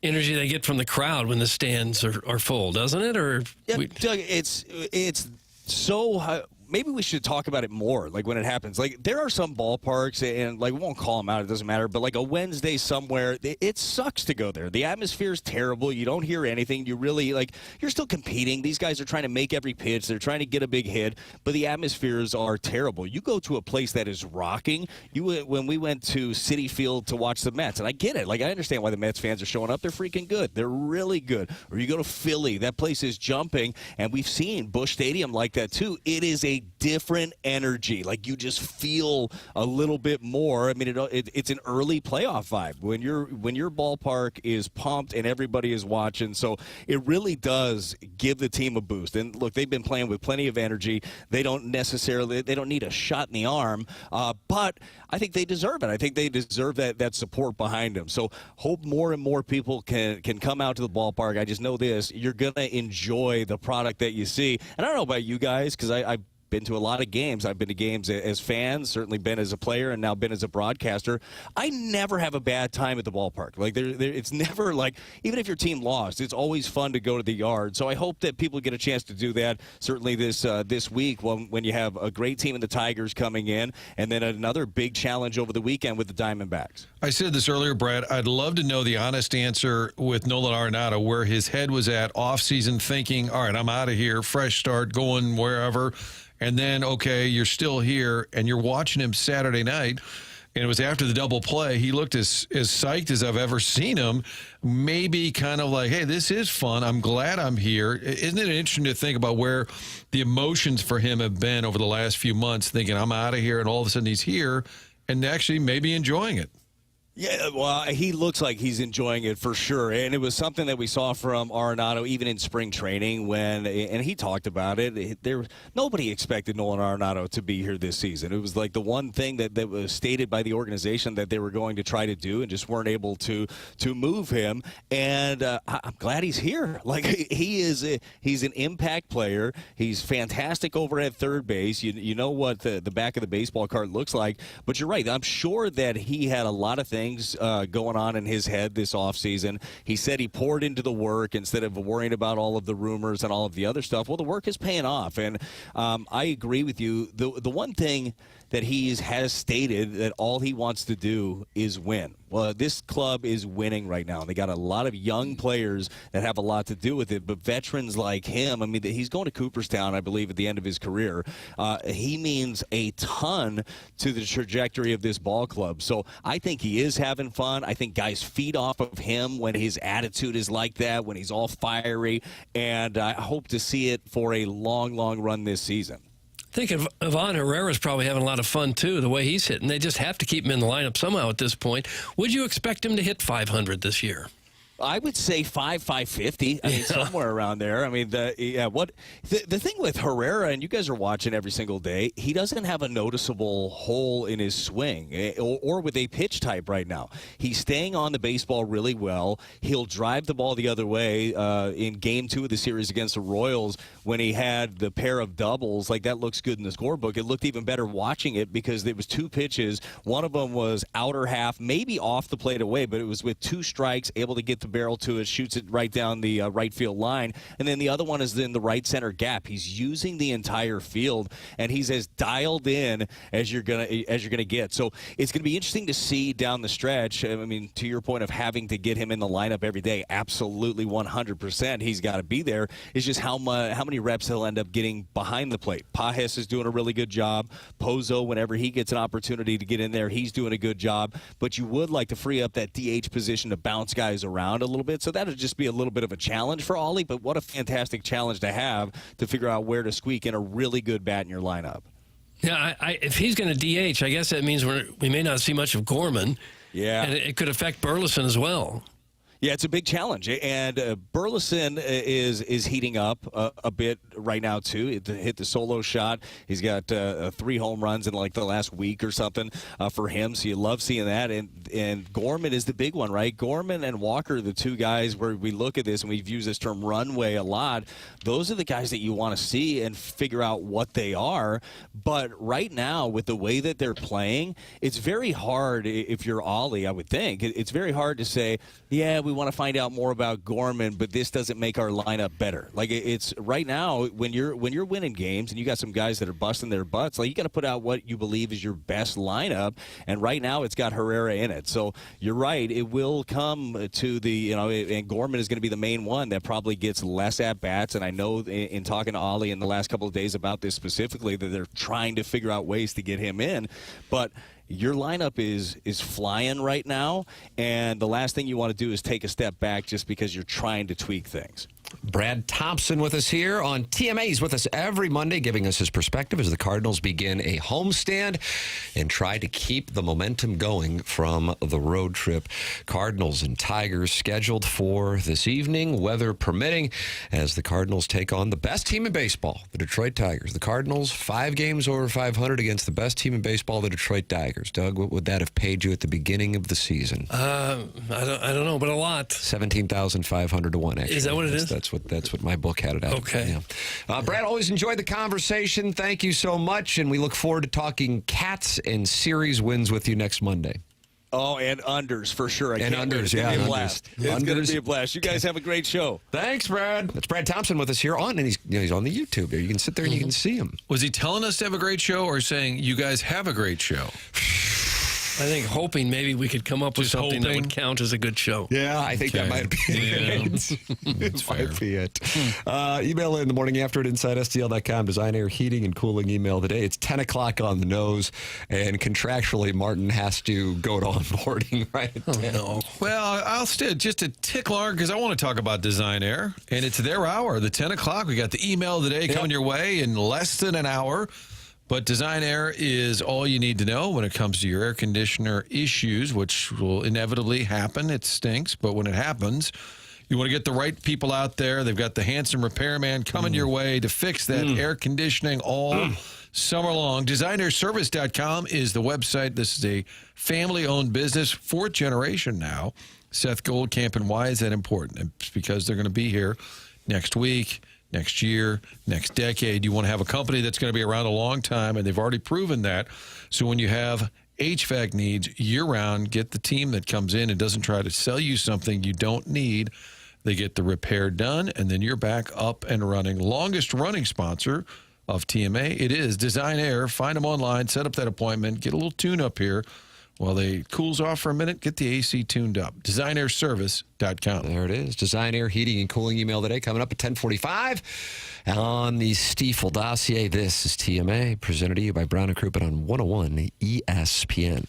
E: energy they get from the crowd when the stands are full, doesn't it? Or
U: Doug, it's so. Maybe we should talk about it more, like when it happens. Like, there are some ballparks, and like, we won't call them out, it doesn't matter, but like a Wednesday somewhere, it sucks to go there. The atmosphere is terrible. You don't hear anything. You really, like, you're still competing. These guys are trying to make every pitch. They're trying to get a big hit, but the atmospheres are terrible. You go to a place that is rocking. When we went to Citi Field to watch the Mets, and I get it. Like, I understand why the Mets fans are showing up. They're freaking good. They're really good. Or you go to Philly, that place is jumping, and we've seen Busch Stadium like that too. It is a different energy. Like, you just feel a little bit more. I mean, it's an early playoff vibe when your ballpark is pumped and everybody is watching. So it really does give the team a boost. And look, they've been playing with plenty of energy. They don't need a shot in the arm, but I think they deserve it. I think they deserve that support behind them. So hope more and more people can come out to the ballpark. I just know this: you're gonna enjoy the product that you see. And I don't know about you guys, because I've been to a lot of games. I've been to games as fans, certainly been as a player, and now been as a broadcaster. I never have a bad time at the ballpark. Like, it's never like, even if your team lost, it's always fun to go to the yard. So I hope that people get a chance to do that, certainly this week when you have a great team in the Tigers coming in, and then another big challenge over the weekend with the Diamondbacks.
F: I said this earlier, Brad. I'd love to know the honest answer with Nolan Arenado, where his head was at off-season, thinking, all right, I'm out of here, fresh start, going wherever. And then, okay, you're still here, and you're watching him Saturday night, and it was after the double play. He looked as psyched as I've ever seen him, maybe kind of like, hey, this is fun. I'm glad I'm here. Isn't it interesting to think about where the emotions for him have been over the last few months, thinking I'm out of here, and all of a sudden he's here, and actually maybe enjoying it?
U: Yeah, well, he looks like he's enjoying it for sure. And it was something that we saw from Arenado even in spring training and he talked about it. Nobody expected Nolan Arenado to be here this season. It was like the one thing that was stated by the organization that they were going to try to do and just weren't able to move him. And I'm glad he's here. Like, he's an impact player. He's fantastic over at third base. You know what the back of the baseball card looks like. But you're right. I'm sure that he had a lot of things going on in his head this offseason. He said he poured into the work instead of worrying about all of the rumors and all of the other stuff. Well, the work is paying off, and I agree with you. The one thing that he has stated that all he wants to do is win. Well, this club is winning right now. They got a lot of young players that have a lot to do with it, but veterans like him, I mean, he's going to Cooperstown, I believe, at the end of his career. He means a ton to the trajectory of this ball club. So I think he is having fun. I think guys feed off of him when his attitude is like that, when he's all fiery, and I hope to see it for a long, long run this season.
E: I think Vaughn Herrera's probably having a lot of fun, too, the way he's hitting. They just have to keep him in the lineup somehow at this point. Would you expect him to hit 500 this year?
U: I would say 550. I mean, somewhere around there. I mean, the thing with Herrera, and you guys are watching every single day, he doesn't have a noticeable hole in his swing or with a pitch type right now. He's staying on the baseball really well. He'll drive the ball the other way in Game 2 of the series against the Royals when he had the pair of doubles. Like, that looks good in the scorebook. It looked even better watching it because there was 2 pitches. One of them was outer half, maybe off the plate away, but it was with 2 strikes, able to get the barrel to it, shoots it right down the right field line, and then the other one is in the right center gap. He's using the entire field, and he's as dialed in as you're gonna get. So it's gonna be interesting to see down the stretch. I mean, to your point of having to get him in the lineup every day, absolutely 100%. He's got to be there. It's just how many reps he'll end up getting behind the plate. Pajes is doing a really good job. Pozo, whenever he gets an opportunity to get in there, he's doing a good job. But you would like to free up that DH position to bounce guys around a little bit. So that would just be a little bit of a challenge for Ollie, but what a fantastic challenge to have to figure out where to squeak in a really good bat in your lineup.
E: Yeah, if he's going to DH, I guess that means we may not see much of Gorman.
U: Yeah.
E: And it could affect Burleson as well.
U: Yeah, it's a big challenge, and Burleson is heating up a bit right now too. Hit the solo shot. He's got 3 home runs in like the last week or something for him. So you love seeing that. And Gorman is the big one, right? Gorman and Walker are the two guys where we look at this and we've used this term runway a lot. Those are the guys that you want to see and figure out what they are. But right now, with the way that they're playing, it's very hard if you're Ollie, I would think. It's very hard to say, yeah, we want to find out more about Gorman, but this doesn't make our lineup better. Like, it's right now when you're winning games and you got some guys that are busting their butts, like, you got to put out what you believe is your best lineup. And right now it's got Herrera in it. So you're right. It will come to the, and Gorman is going to be the main one that probably gets less at bats. And I know in talking to Ollie in the last couple of days about this specifically that they're trying to figure out ways to get him in. But your lineup is flying right now, and the last thing you want to do is take a step back just because you're trying to tweak things.
D: Brad Thompson with us here on TMA. He's with us every Monday, giving us his perspective as the Cardinals begin a homestand and try to keep the momentum going from the road trip. Cardinals and Tigers scheduled for this evening, weather permitting, as the Cardinals take on the best team in baseball, the Detroit Tigers. The Cardinals, 5 games over 500 against the best team in baseball, the Detroit Tigers. Doug, what would that have paid you at the beginning of the season?
E: I don't know, but a lot.
D: 17,500 to 1. Actually,
E: is that what it is?
D: That's what my book had it at.
E: Okay.
D: Yeah. Brad, always enjoyed the conversation. Thank you so much, and we look forward to talking Cats and series wins with you next Monday.
U: Oh, and unders for sure.
D: And unders, yeah.
U: It's going to be a blast. You guys have a great show.
D: Thanks, Brad. That's Brad Thompson with us here and he's on the YouTube there. You can sit there and you can see him.
F: Was he telling us to have a great show or saying you guys have a great show?
E: I think hoping maybe we could come up with something that would count as a good show.
D: Yeah, I think that might be it. It might be it. Email in the morning after at InsideSTL.com. Design Air Heating and Cooling email today. It's 10 o'clock on the nose, and contractually, Martin has to go to onboarding right at 10.
F: No. Well, I'll still just a tick longer because I want to talk about Design Air, and it's their hour, the 10 o'clock. We got the email today coming your way in less than an hour. But Design Air is all you need to know when it comes to your air conditioner issues, which will inevitably happen. It stinks, but when it happens, you want to get the right people out there. They've got the handsome repairman coming your way to fix that air conditioning all summer long. DesignAirService.com is the website. This is a family-owned business, 4th generation now. Seth Goldcamp, and why is that important? It's because they're going to be here next week, next year, next decade. You want to have a company that's going to be around a long time, and they've already proven that. So when you have HVAC needs year-round, get the team that comes in and doesn't try to sell you something you don't need. They get the repair done, and then you're back up and running. Longest-running sponsor of TMA, it is Design Air. Find them online, set up that appointment, get a little tune-up here. While they cools off for a minute, get the AC tuned up. DesignAirService.com.
D: There it is. Design Air Heating and Cooling email today coming up at 10:45 on the Stiefel dossier. This is TMA, presented to you by Brown & Crouppen on 101 ESPN.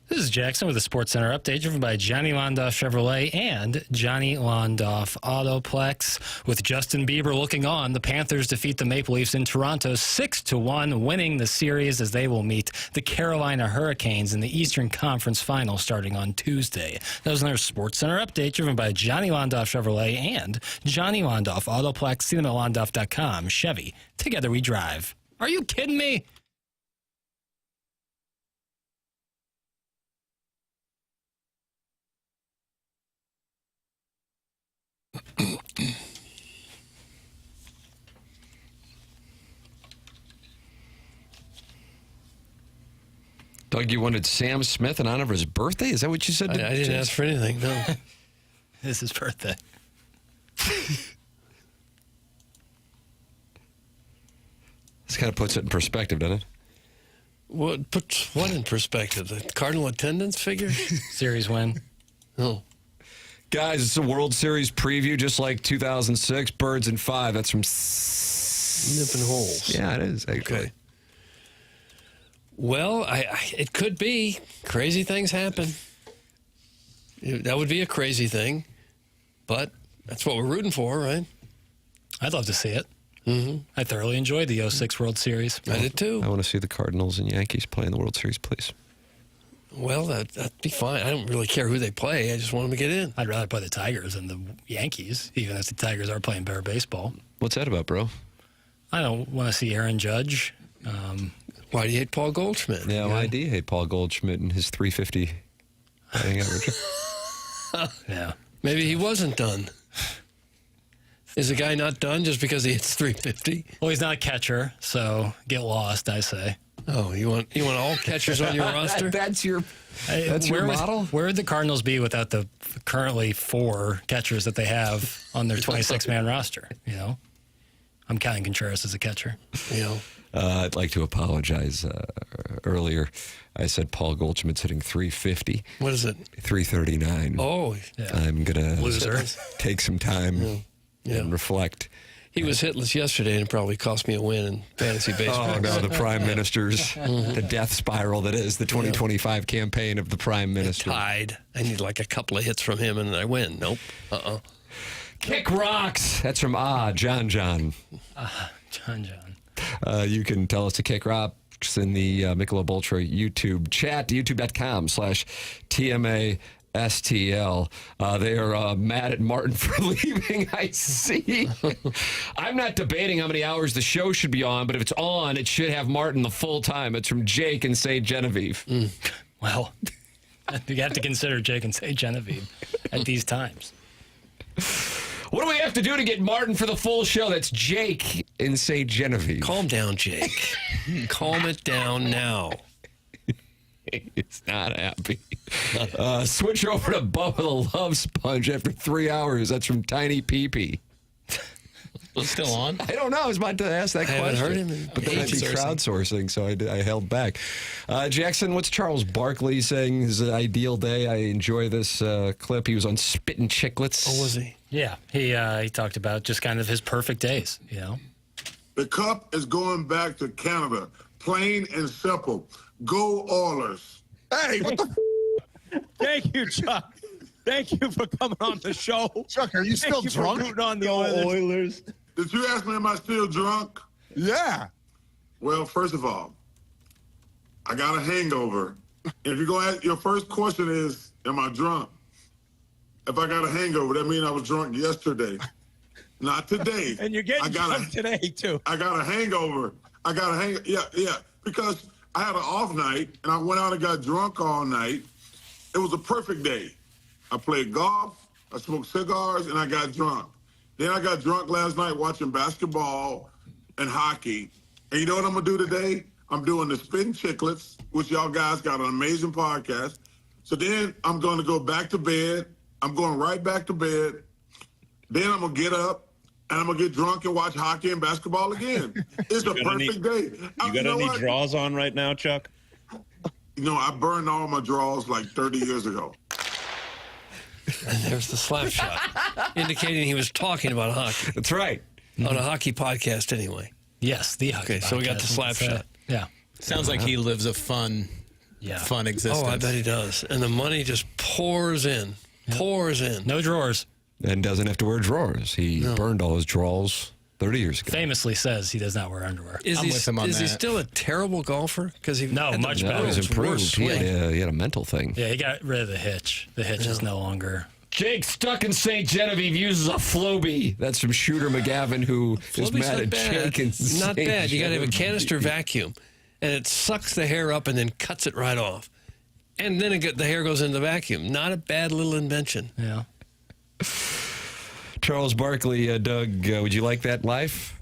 J: This is Jackson with a Sports Center update driven by Johnny Londoff Chevrolet and Johnny Londoff Autoplex. With Justin Bieber looking on, the Panthers defeat the Maple Leafs in Toronto 6-1, winning the series as they will meet the Carolina Hurricanes in the Eastern Conference Final starting on Tuesday. That was another Sports Center update driven by Johnny Londoff Chevrolet and Johnny Londoff Autoplex. See them at londoff.com. Chevy, together we drive. Are you kidding me?
D: Doug, you wanted Sam Smith in honor of his birthday? Is that what you said?
E: I didn't ask for anything, no.
J: It's his birthday.
D: This kind of puts it in perspective, doesn't it?
E: What puts what in perspective? The Cardinal attendance figure?
J: Series win.
E: Oh.
D: Guys, it's a World Series preview, just like 2006, Birds and Five. That's from
E: Nipping Holes.
D: Yeah, it is, actually.
E: Okay. Well, it could be. Crazy things happen. That would be a crazy thing, but that's what we're rooting for, right?
J: I'd love to see it. Mm-hmm. I thoroughly enjoyed the 06 World Series.
E: I did too.
D: I want to see the Cardinals and Yankees play in the World Series, please.
E: Well, that'd be fine. I don't really care who they play. I just want them to get in.
J: I'd rather play the Tigers than the Yankees, even if the Tigers are playing better baseball.
D: What's that about, bro?
J: I don't want to see Aaron Judge.
E: Why do you hate Paul Goldschmidt?
D: Yeah, why do you hate Paul Goldschmidt and his 350 batting average?
J: Yeah.
E: Maybe he wasn't done. Is the guy not done just because he hits 350?
J: Well, he's not a catcher, so get lost, I say.
E: Oh, you want all catchers on your roster?
D: That's your model?
J: Where would the Cardinals be without the currently 4 catchers that they have on their 26-man roster? You know, I'm counting Contreras as a catcher.
E: You know,
D: I'd like to apologize. Earlier, I said Paul Goldschmidt's hitting 350.
E: What is it?
D: 339.
E: Oh,
J: yeah.
D: I'm gonna
J: Loser.
D: take some time and reflect.
E: He was hitless yesterday, and it probably cost me a win in fantasy baseball.
D: Oh, no, the Prime Minister's, the death spiral that is the 2025 campaign of the Prime Minister.
E: Tied. I need like a couple of hits from him, and I win. Nope.
D: Kick rocks. That's from John.
J: John.
D: You can tell us to kick rocks in the Michelob Ultra YouTube chat, youtube.com/TMA. STL. They are mad at Martin for leaving, I see. I'm not debating how many hours the show should be on, but if it's on, it should have Martin the full time. It's from Jake in St. Genevieve.
J: Well, you have to consider Jake in St. Genevieve at these times.
D: What do we have to do to get Martin for the full show? That's Jake in St. Genevieve.
E: Calm down, Jake. Calm it down now.
D: He's not happy. Switch over to Bubba the Love Sponge after 3 hours. That's from Tiny Pee-Pee.
G: Still on?
D: I don't know. I was about to ask that question.
E: I haven't heard him.
D: But then I'd be crowdsourcing, so I held back. Jackson, what's Charles Barkley saying his ideal day? I enjoy this clip. He was on Spittin' Chiclets.
E: Oh, was he?
J: Yeah. He talked about just kind of his perfect days, you know?
C: The cup is going back to Canada. Plain and simple. Go Oilers.
I: Hey, what the Thank you, Chuck. Thank you for coming on the show.
C: Chuck, are you still drunk?
I: For rooting on the Oilers.
C: Did you ask me, am I still drunk?
I: Yeah.
C: Well, first of all, I got a hangover. If you're going to ask, your first question is, am I drunk? If I got a hangover, that means I was drunk yesterday. Not today.
I: And you're getting drunk today, too.
C: I got a hangover. Yeah. Because I had an off night, and I went out and got drunk all night. It was a perfect day. I played golf, I smoked cigars, and I got drunk. Then I got drunk last night watching basketball and hockey. And you know what I'm going to do today? I'm doing the Spittin' Chiclets, which y'all guys got an amazing podcast. So then I'm going to go back to bed. I'm going right back to bed. Then I'm going to get up. And I'm going to get drunk and watch hockey and basketball again. It's a perfect day.
O: You got any draws on right now, Chuck?
C: You know, I burned all my draws like 30 years ago.
E: And there's the slap shot, indicating he was talking about hockey.
D: That's right.
E: On a hockey podcast, anyway.
J: Yes, the hockey podcast.
E: Okay, so we got the slap shot.
J: Yeah.
G: Sounds like he lives a fun fun existence.
E: Oh, I bet he does. And the money just pours in. Pours in.
J: No drawers.
D: And doesn't have to wear drawers. He burned all his drawers 30 years ago.
J: Famously says he does not wear underwear.
E: Is he still a terrible golfer? Because
J: much better.
D: He's improved. He had a mental thing.
J: Yeah, he got rid of the hitch. The hitch is no longer.
D: Jake stuck in St. Genevieve uses a Floby. That's from Shooter McGavin, who is mad at Jake and
E: Not
D: St.
E: bad. You got to have a
D: Genevieve.
E: canister vacuum, and it sucks the hair up and then cuts it right off. And then the hair goes in the vacuum. Not a bad little invention.
J: Yeah.
D: Charles Barkley, Doug, would you like that life?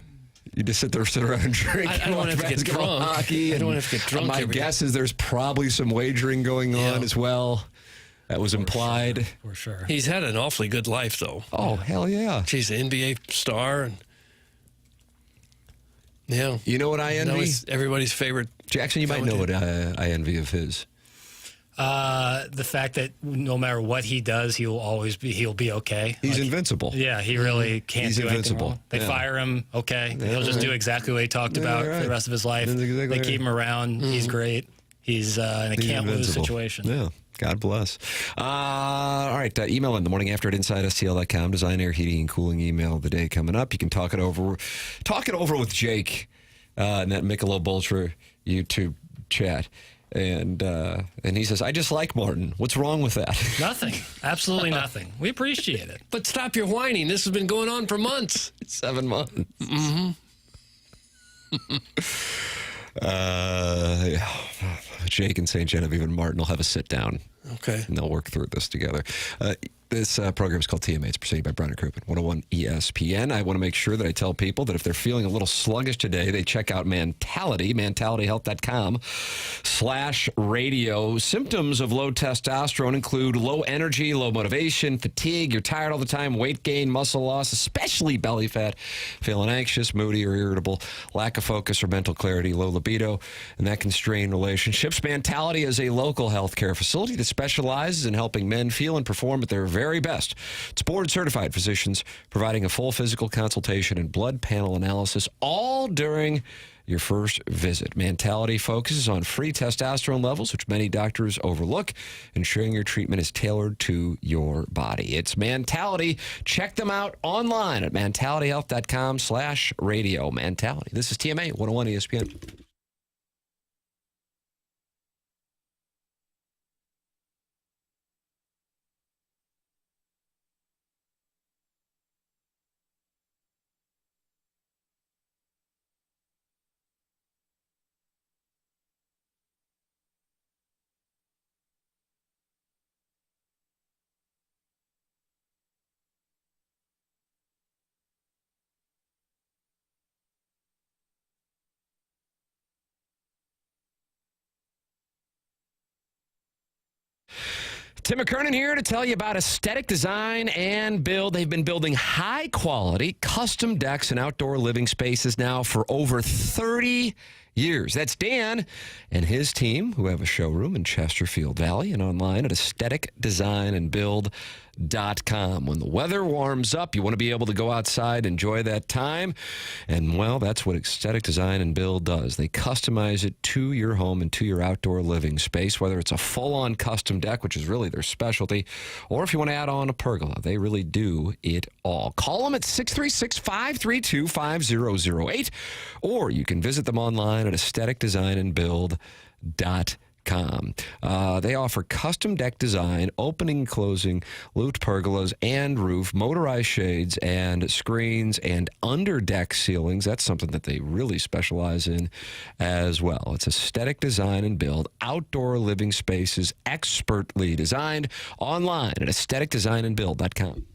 D: You just sit around and drink.
E: I don't want to have to get drunk.
D: Hockey,
E: I don't want to have to get drunk.
D: My guess is there's probably some wagering going on as well. That was implied.
J: For sure.
E: He's had an awfully good life, though.
D: Oh, hell yeah.
E: She's an NBA star. And yeah.
D: You know what I envy?
E: He's everybody's favorite.
D: Jackson, you might know what I envy of his.
J: The fact that no matter what he does, he'll be okay.
D: He's invincible.
J: Yeah, he really can't
D: He's
J: do anything
D: invincible.
J: wrong. They
D: Yeah.
J: fire him, okay. He'll just do exactly what he talked about for the rest of his life.
D: That's exactly
J: They keep him around. He's great. He's in a can't-lose situation.
D: Yeah. God bless. All right. Email in the morning after at InsideSTL.com. Design, air, heating, and cooling email of the day coming up. You can talk it over with Jake in that Michelob Ultra YouTube chat. And he says, I just like Martin. What's wrong with that?
J: Nothing. Absolutely nothing. We appreciate it.
E: But stop your whining. This has been going on for months.
D: 7 months.
E: Mm-hmm.
D: Jake and St. Genevieve and Martin will have a sit down.
E: Okay.
D: And they'll work through this together. This program is called TMA. It's presented by Brown and Crouppen, 101 ESPN. I want to make sure that I tell people that if they're feeling a little sluggish today, they check out Mentality, mentalityhealth.com/radio. Symptoms of low testosterone include low energy, low motivation, fatigue, you're tired all the time, weight gain, muscle loss, especially belly fat, feeling anxious, moody, or irritable, lack of focus or mental clarity, low libido, and that can strain relationships. Mentality is a local healthcare facility that specializes in helping men feel and perform at their very best. It's board-certified physicians providing a full physical consultation and blood panel analysis, all during your first visit. Mentality focuses on free testosterone levels, which many doctors overlook, ensuring your treatment is tailored to your body. It's Mentality. Check them out online at mentalityhealth.com/radio. Mentality. This is TMA 101 ESPN. Tim McKernan here to tell you about Aesthetic Design and Build. They've been building high-quality custom decks and outdoor living spaces now for over 30 years. That's Dan and his team, who have a showroom in Chesterfield Valley and online at aestheticdesignandbuild.com. When the weather warms up, you want to be able to go outside, enjoy that time. And, well, that's what Aesthetic Design and Build does. They customize it to your home and to your outdoor living space, whether it's a full-on custom deck, which is really their specialty, or if you want to add on a pergola. They really do it all. Call them at 636-532-5008, or you can visit them online at aestheticdesignandbuild.com. They offer custom deck design, opening and closing, looped pergolas and roof, motorized shades and screens, and under deck ceilings. That's something that they really specialize in as well. It's Aesthetic Design and Build, outdoor living spaces expertly designed, online at aestheticdesignandbuild.com.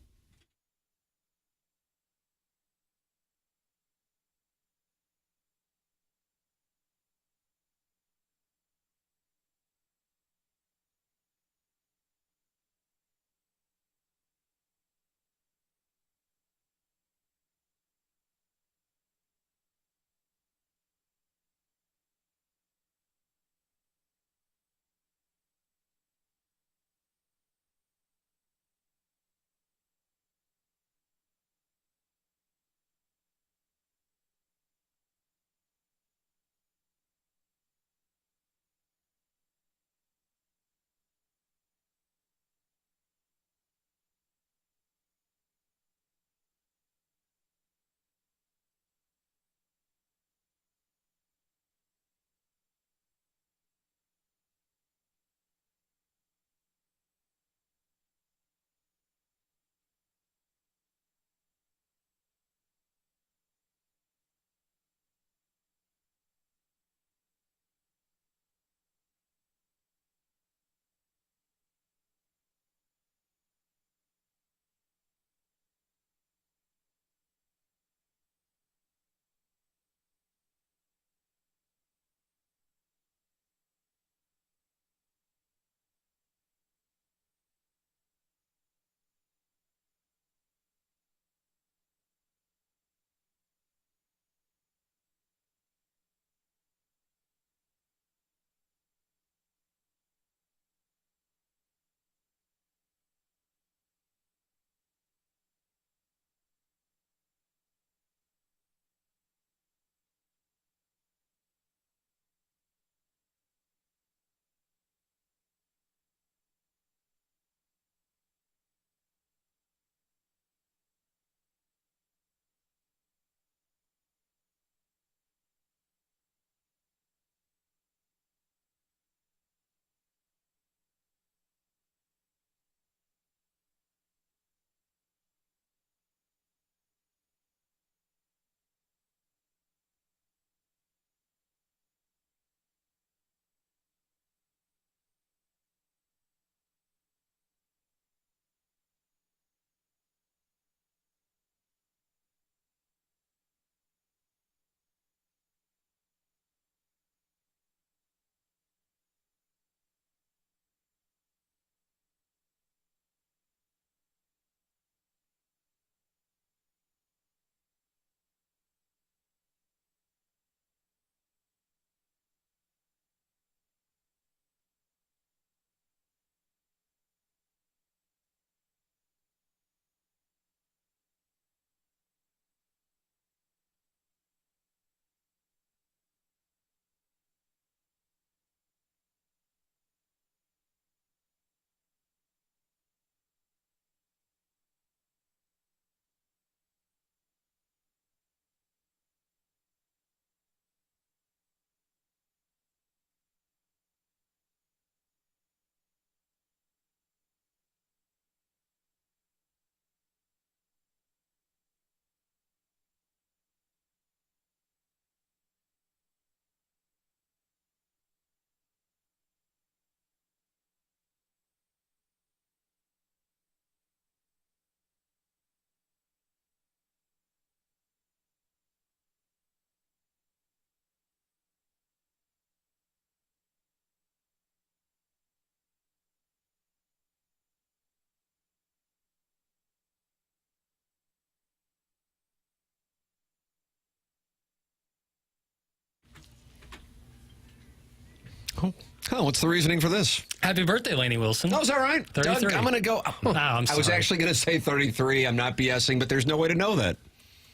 D: Oh, what's the reasoning for this?
J: Happy birthday, Lainey Wilson.
D: Oh, is that right?
J: 33.
D: Doug, I'm going to go.
J: Oh, I'm sorry.
D: I was actually going to say 33. I'm not BSing, but there's no way to know that.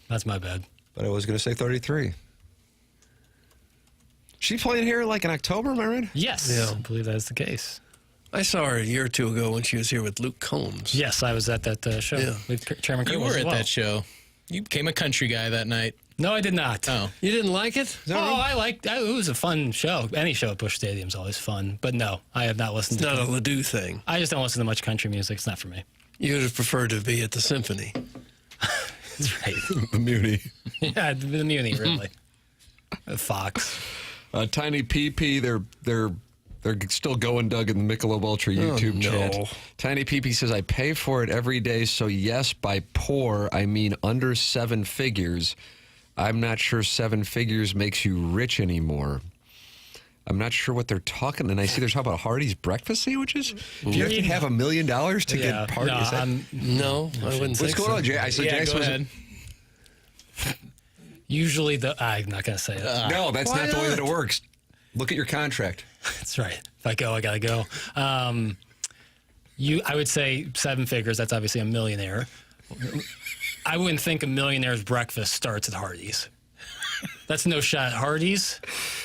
J: That's my bad.
D: But I was going to say 33. She playing here like in October, am I right?
J: Yes.
E: Yeah.
J: I believe that's the case.
E: I saw her a year or two ago when she was here with Luke Combs.
J: Yes, I was at that show
E: Yeah.
J: with Chairman Kerber.
G: You were
J: as
G: at
J: well.
G: that show. You became a country guy that night.
J: No, I did not.
G: Oh.
E: You didn't like it?
J: I liked it. Was a fun show. Any show at Busch Stadium is always fun. But no, I have not listened
E: It's
J: to
E: not a Ledoux thing.
J: I just don't listen to much country music. It's not for me.
E: You would have preferred to be at the Symphony.
J: That's right.
D: The Muni.
J: Yeah, the Muni, really. Fox.
D: Tiny PP, they're still going, Doug, in the Michelob Ultra YouTube chat. Tiny PP says, I pay for it every day, so yes, by poor, I mean under 7 figures. I'm not sure 7 figures makes you rich anymore. I'm not sure what they're talking. And I see they're talking about Hardee's breakfast sandwiches. Do you have to have $1 million to get Hardee's?
E: No, I wouldn't
D: What's
E: think
D: going
E: so.
D: on, Jay? I said Jackson
J: go
D: was
J: ahead. Usually I'm not going to say it.
D: No, that's not the way that it works. Look at your contract.
J: That's right. If I go, I got to go. I would say 7 figures. That's obviously a millionaire. I wouldn't think a millionaire's breakfast starts at Hardee's. That's no shot at Hardee's.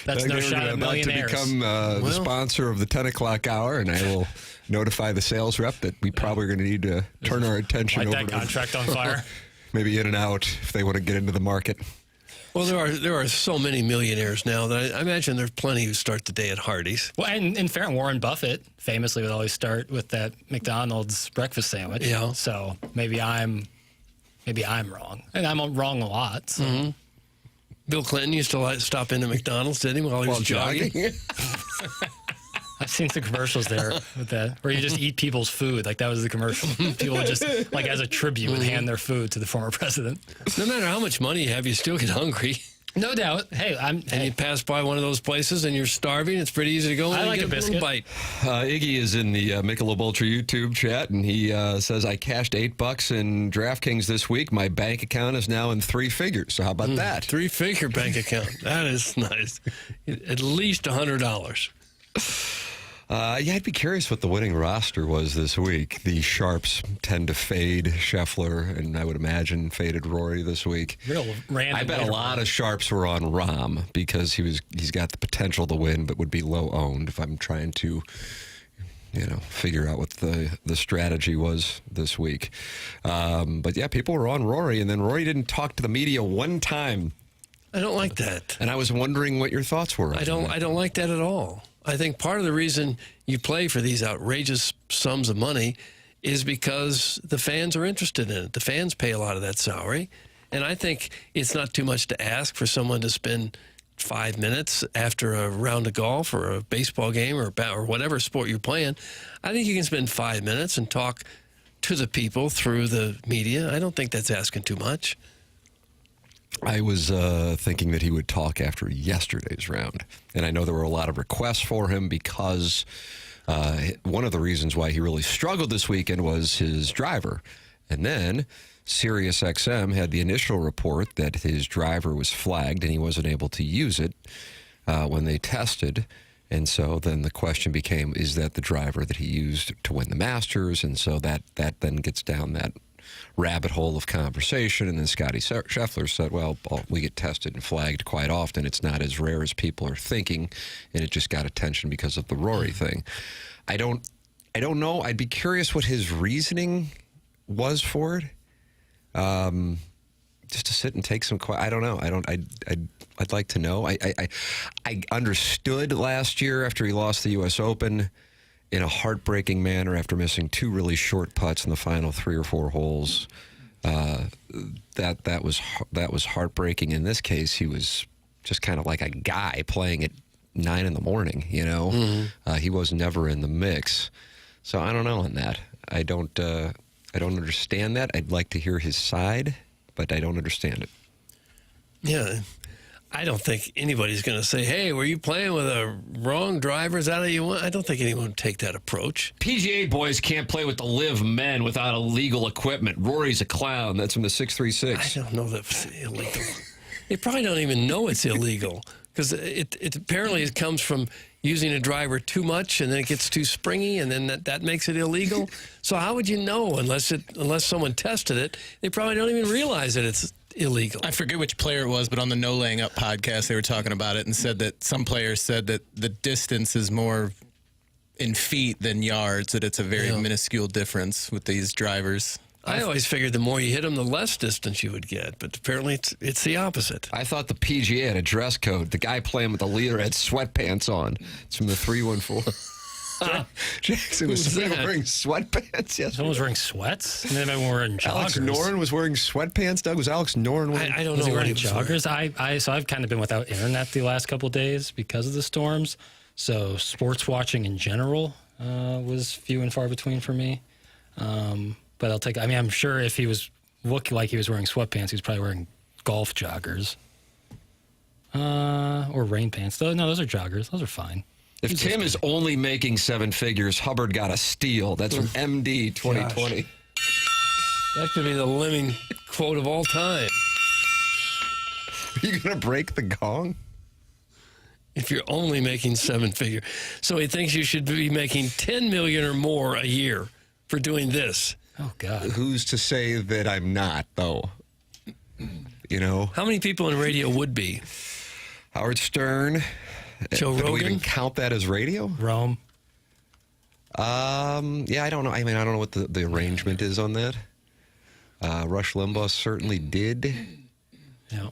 J: That's no shot at millionaires.
D: To become the sponsor of the 10 o'clock hour, and I will notify the sales rep that we probably are going to need to turn our attention over
J: that contract on fire.
D: Maybe In-N-Out if they want to get into the market.
E: Well, there are so many millionaires now that I imagine there's plenty who start the day at Hardee's.
J: Well, and in fairness, Warren Buffett famously would always start with that McDonald's breakfast sandwich.
E: Yeah.
J: So maybe I'm wrong, and I'm wrong a lot. So.
E: Mm-hmm. Bill Clinton used to stop into McDonald's, didn't he, while he was jogging?
J: I've seen some commercials there with that, where you just eat people's food. Like that was the commercial. People would just, like as a tribute, would hand their food to the former president.
E: No matter how much money you have, you still get hungry.
J: No doubt. Hey,
E: and you pass by one of those places and you're starving. It's pretty easy to go in and get a biscuit. Little bite.
D: Iggy is in the Michelob Ultra YouTube chat, and he says, I cashed $8 in DraftKings this week. My bank account is now in 3 figures. So how about that?
E: 3-figure bank account. That is nice. At least $100.
D: Yeah, I'd be curious what the winning roster was this week. The Sharps tend to fade Scheffler, and I would imagine faded Rory this week.
J: Real random.
D: I bet a lot of Sharps were on Rahm because he's got the potential to win, but would be low owned. If I'm trying to, figure out what the strategy was this week. But yeah, people were on Rory, and then Rory didn't talk to the media one time.
E: I don't like that.
D: And I was wondering what your thoughts were.
E: I don't like that at all. I think part of the reason you play for these outrageous sums of money is because the fans are interested in it. The fans pay a lot of that salary. And I think it's not too much to ask for someone to spend 5 minutes after a round of golf or a baseball game or whatever sport you're playing. I think you can spend 5 minutes and talk to the people through the media. I don't think that's asking too much.
D: I was thinking that he would talk after yesterday's round. And I know there were a lot of requests for him because one of the reasons why he really struggled this weekend was his driver. And then SiriusXM had the initial report that his driver was flagged and he wasn't able to use it when they tested. And so then the question became, is that the driver that he used to win the Masters? And so that then gets down that rabbit hole of conversation. And then Scotty Scheffler said, well, we get tested and flagged quite often. It's not as rare as people are thinking. And it just got attention because of the Rory thing. I don't know. I'd be curious what his reasoning was for it. Just to sit and take some I don't know. I'd like to know. I understood last year after he lost the U.S. Open in a heartbreaking manner after missing 2 really short putts in the final 3 or 4 holes. That was heartbreaking. In this case, he was just kind of like a guy playing at 9 in the morning. He was never in the mix. So I don't know on that. I don't understand that. I'd like to hear his side, but I don't understand it.
E: Yeah. I don't think anybody's going to say, hey, were you playing with a wrong driver? Is that how you want? I don't think anyone would take that approach.
D: PGA boys can't play with the live men without illegal equipment. Rory's a clown. That's from the 636.
E: I don't know that it's illegal. They probably don't even know it's illegal. Because it apparently it comes from using a driver too much, and then it gets too springy, and then that makes it illegal. So how would you know unless someone tested it? They probably don't even realize that it's illegal.
G: I forget which player it was, but on the No Laying Up podcast, they were talking about it and said that some players said that the distance is more in feet than yards, that it's a very minuscule difference with these drivers.
E: I always figured the more you hit them, the less distance you would get, but apparently it's the opposite.
D: I thought the PGA had a dress code. The guy playing with the leader had sweatpants on. It's from the 314. Jackson was wearing sweatpants. Yes,
J: someone was wearing sweats. And then everyone wearing joggers.
D: Alex Noren was wearing sweatpants. Doug, was Alex Noren wearing?
J: I don't know. Was he wearing joggers? So I've kind of been without internet the last couple of days because of the storms. So sports watching in general was few and far between for me. But I'll take. I mean, I'm sure if he was looking like he was wearing sweatpants, he was probably wearing golf joggers or rain pants. No, those are joggers. Those are fine.
D: If Tim is only making 7 figures, Hubbard got a steal. That's from MD 2020.
E: That could be the living quote of all time.
D: Are you going to break the gong?
E: If you're only making 7 figures. So he thinks you should be making $10 million or more a year for doing this.
J: Oh, God.
D: Who's to say that I'm not, though? You know?
E: How many people in radio would be?
D: Howard Stern.
E: Joe Rogan?
D: Do we even count that as radio?
J: Rome.
D: Yeah, I don't know. I mean, I don't know what the arrangement is on that. Rush Limbaugh certainly did.
J: Yeah.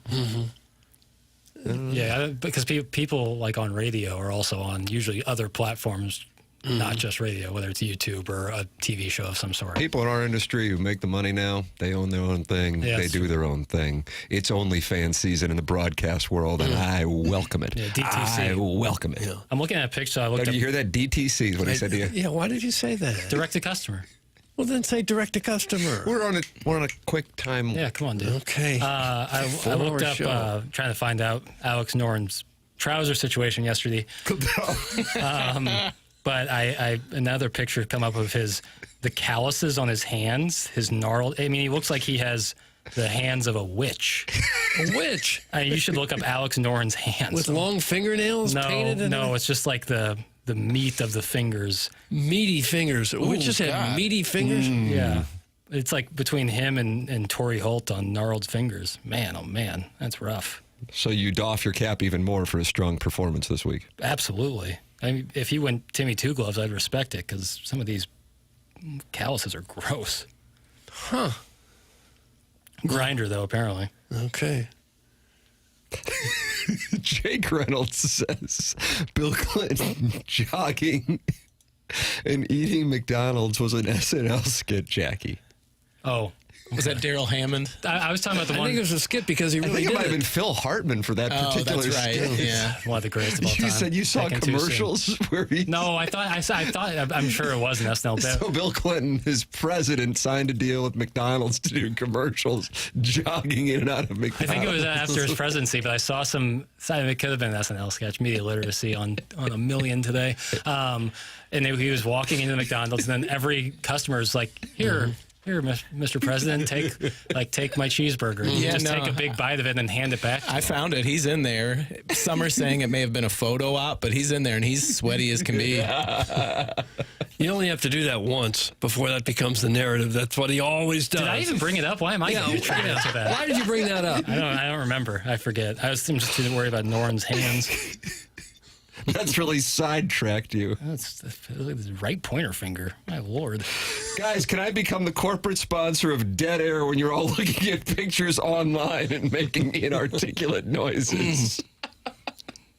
J: Yeah, because people like on radio are also on usually other platforms, not just radio, whether it's YouTube or a TV show of some sort.
D: People in our industry who make the money now, they own their own thing.
J: Yeah,
D: they do their own thing. It's only fan season in the broadcast world, and I welcome it.
J: Yeah, DTC.
D: I welcome it.
J: Yeah. I'm looking at a picture.
D: Did you hear that? DTC is what he said to you.
E: Yeah, why did you say that?
J: Direct to customer.
E: Well, then say direct to customer.
D: We're on a quick time.
J: Yeah, come on, dude.
E: Okay.
J: I looked up trying to find out Alex Noren's trouser situation yesterday. But another picture come up of the calluses on his hands, his gnarled. I mean, he looks like he has the hands of a witch.
E: A witch?
J: You should look up Alex Noren's hands.
E: With long fingernails painted in
J: No, it's just like the meat of the fingers.
E: Meaty fingers. Witches have meaty fingers?
J: Yeah. It's like between him and Torrey Holt on gnarled fingers. Man, oh man, that's rough.
D: So you doff your cap even more for his strong performance this week.
J: Absolutely. I mean, if he went Timmy Two Gloves, I'd respect it because some of these calluses are gross.
E: Huh.
J: Grinder, though, apparently.
E: Okay.
D: Jake Reynolds says Bill Clinton jogging and eating McDonald's was an SNL skit, Jackie.
J: Oh.
G: Was that Daryl Hammond?
J: I was talking about the one.
E: I think it was a skit because he really
D: I think
E: did
D: it might have been Phil Hartman for that particular
G: that's right.
D: skit.
G: Yeah.
J: One of the greatest of all time.
D: You said you saw commercials where he...
J: No, I thought I'm sure it was an SNL bit.
D: So Bill Clinton, his president, signed a deal with McDonald's to do commercials, jogging in and out of McDonald's.
J: I think it was after his presidency, but I saw it could have been an SNL sketch, media literacy on a million today. And he was walking into McDonald's, and then every customer is like, here, Mr. President, take my cheeseburger. Take a big bite of it and then hand it back.
G: I found it. He's in there. Some are saying it may have been a photo op, but he's in there and he's sweaty as can be.
E: You only have to do that once before that becomes the narrative. That's what he always does.
J: Did I even bring it up? Why am I contributing to that?
E: Why did you bring that up?
J: I don't remember. I forget. I'm just too worried about Noren's hands.
D: That's really sidetracked you.
J: That's the right pointer finger. My Lord.
D: Guys, can I become the corporate sponsor of Dead Air when you're all looking at pictures online and making inarticulate noises?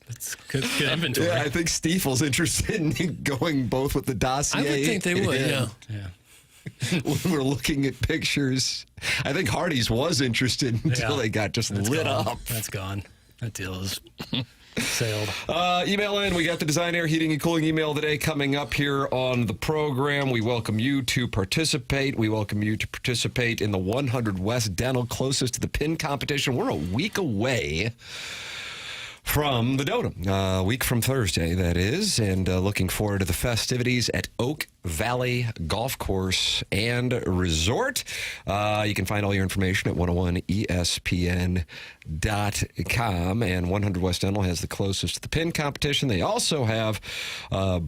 J: That's good inventory.
D: Yeah, I think Stiefel's interested in going both with the dossier.
E: I would think they would, yeah.
D: When we're looking at pictures. I think Hardee's was interested until they got just lit up.
J: That's gone. That deal is... sailed.
D: Email in. We got the Design Air Heating and Cooling email today coming up here on the program. We welcome you to participate. We welcome you to participate in the 100 West Dental closest to the pin competition. We're a week away from the Dotem. A week from Thursday, that is, and looking forward to the festivities at Oak Valley Golf Course and Resort. You can find all your information at 101ESPN.com, and 100 West Dental has the closest to the pin competition. They also have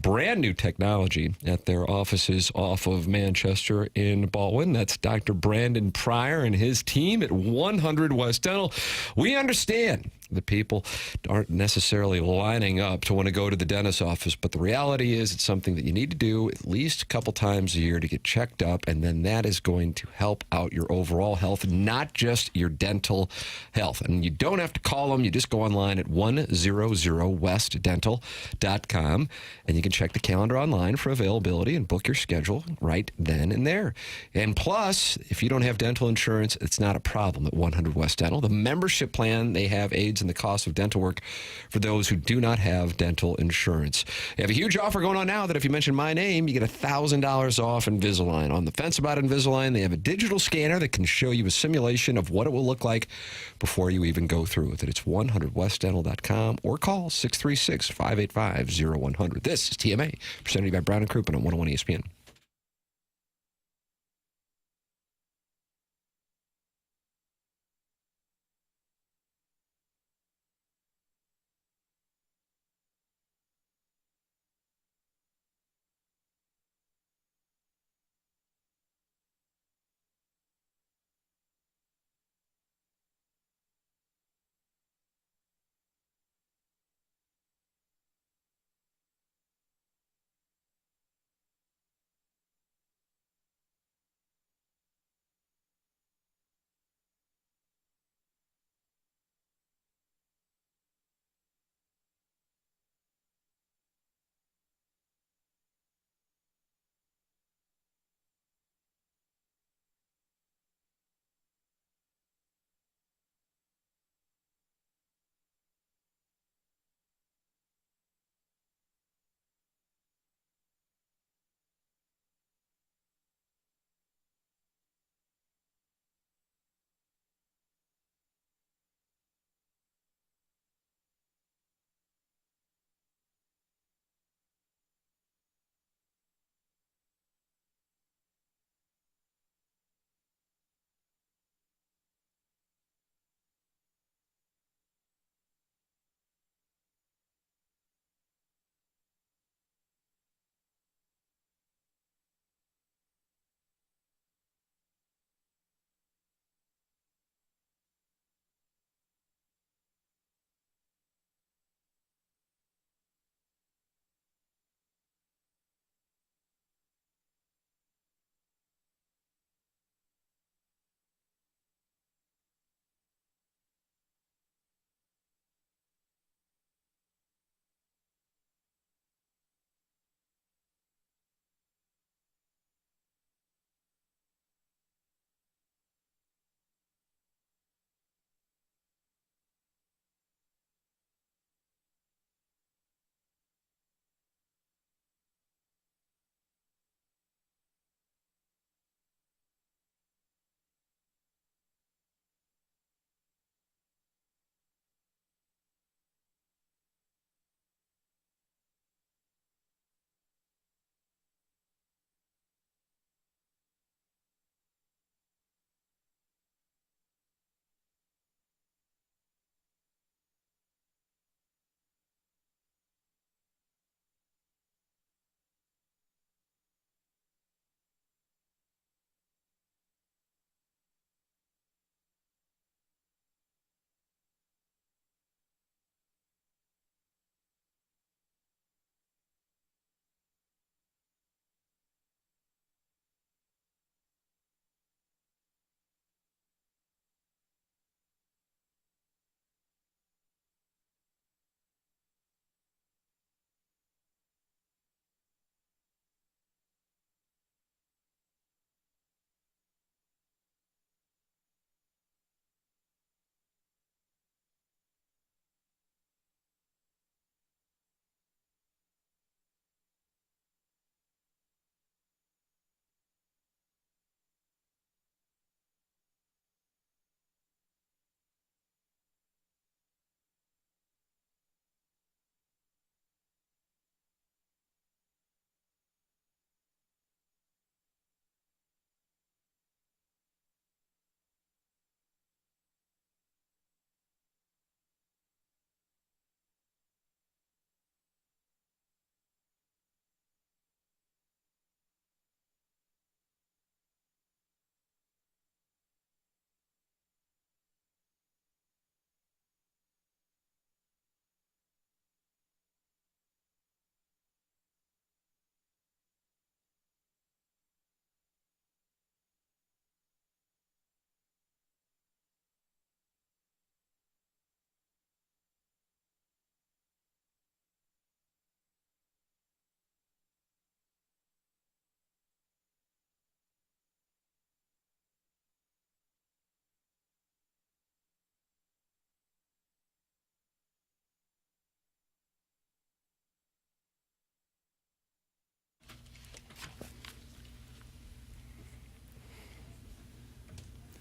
D: brand new technology at their offices off of Manchester in Baldwin. That's Dr. Brandon Pryor and his team at 100 West Dental. We understand that people aren't necessarily lining up to want to go to the dentist's office, but the reality is it's something that you need to do at least a couple times a year to get checked up, and then that is going to help out your overall health, not just your dental health. And you don't have to call them. You just go online at 100westdental.com, and you can check the calendar online for availability and book your schedule right then and there. And plus, if you don't have dental insurance, it's not a problem at 100 West Dental. The membership plan they have aids in the cost of dental work for those who do not have dental insurance. They have a huge offer going on now that if you mention my name, you get $1,000 off Invisalign. On the fence about Invisalign, they have a digital scanner that can show you a simulation of what it will look like before you even go through with it. It's 100westdental.com or call 636-585-0100. This is TMA, presented by Brown and Crouppen on 101 ESPN.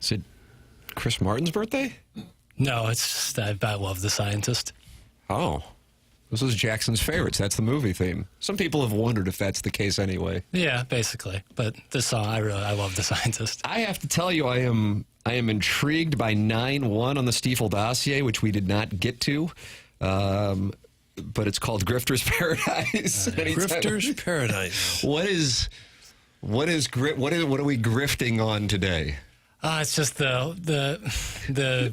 D: Is it Chris Martin's birthday?
J: No, it's just I love The Scientist.
D: Oh. This is Jackson's favorites. That's the movie theme. Some people have wondered if that's the case anyway.
J: Yeah, basically. But this song, I love The Scientist.
D: I have to tell you, I am intrigued by 9-1 on the Stiefel dossier, which we did not get to. But it's called Grifter's Paradise.
E: Grifter's Paradise.
D: What are we grifting on today?
J: It's just the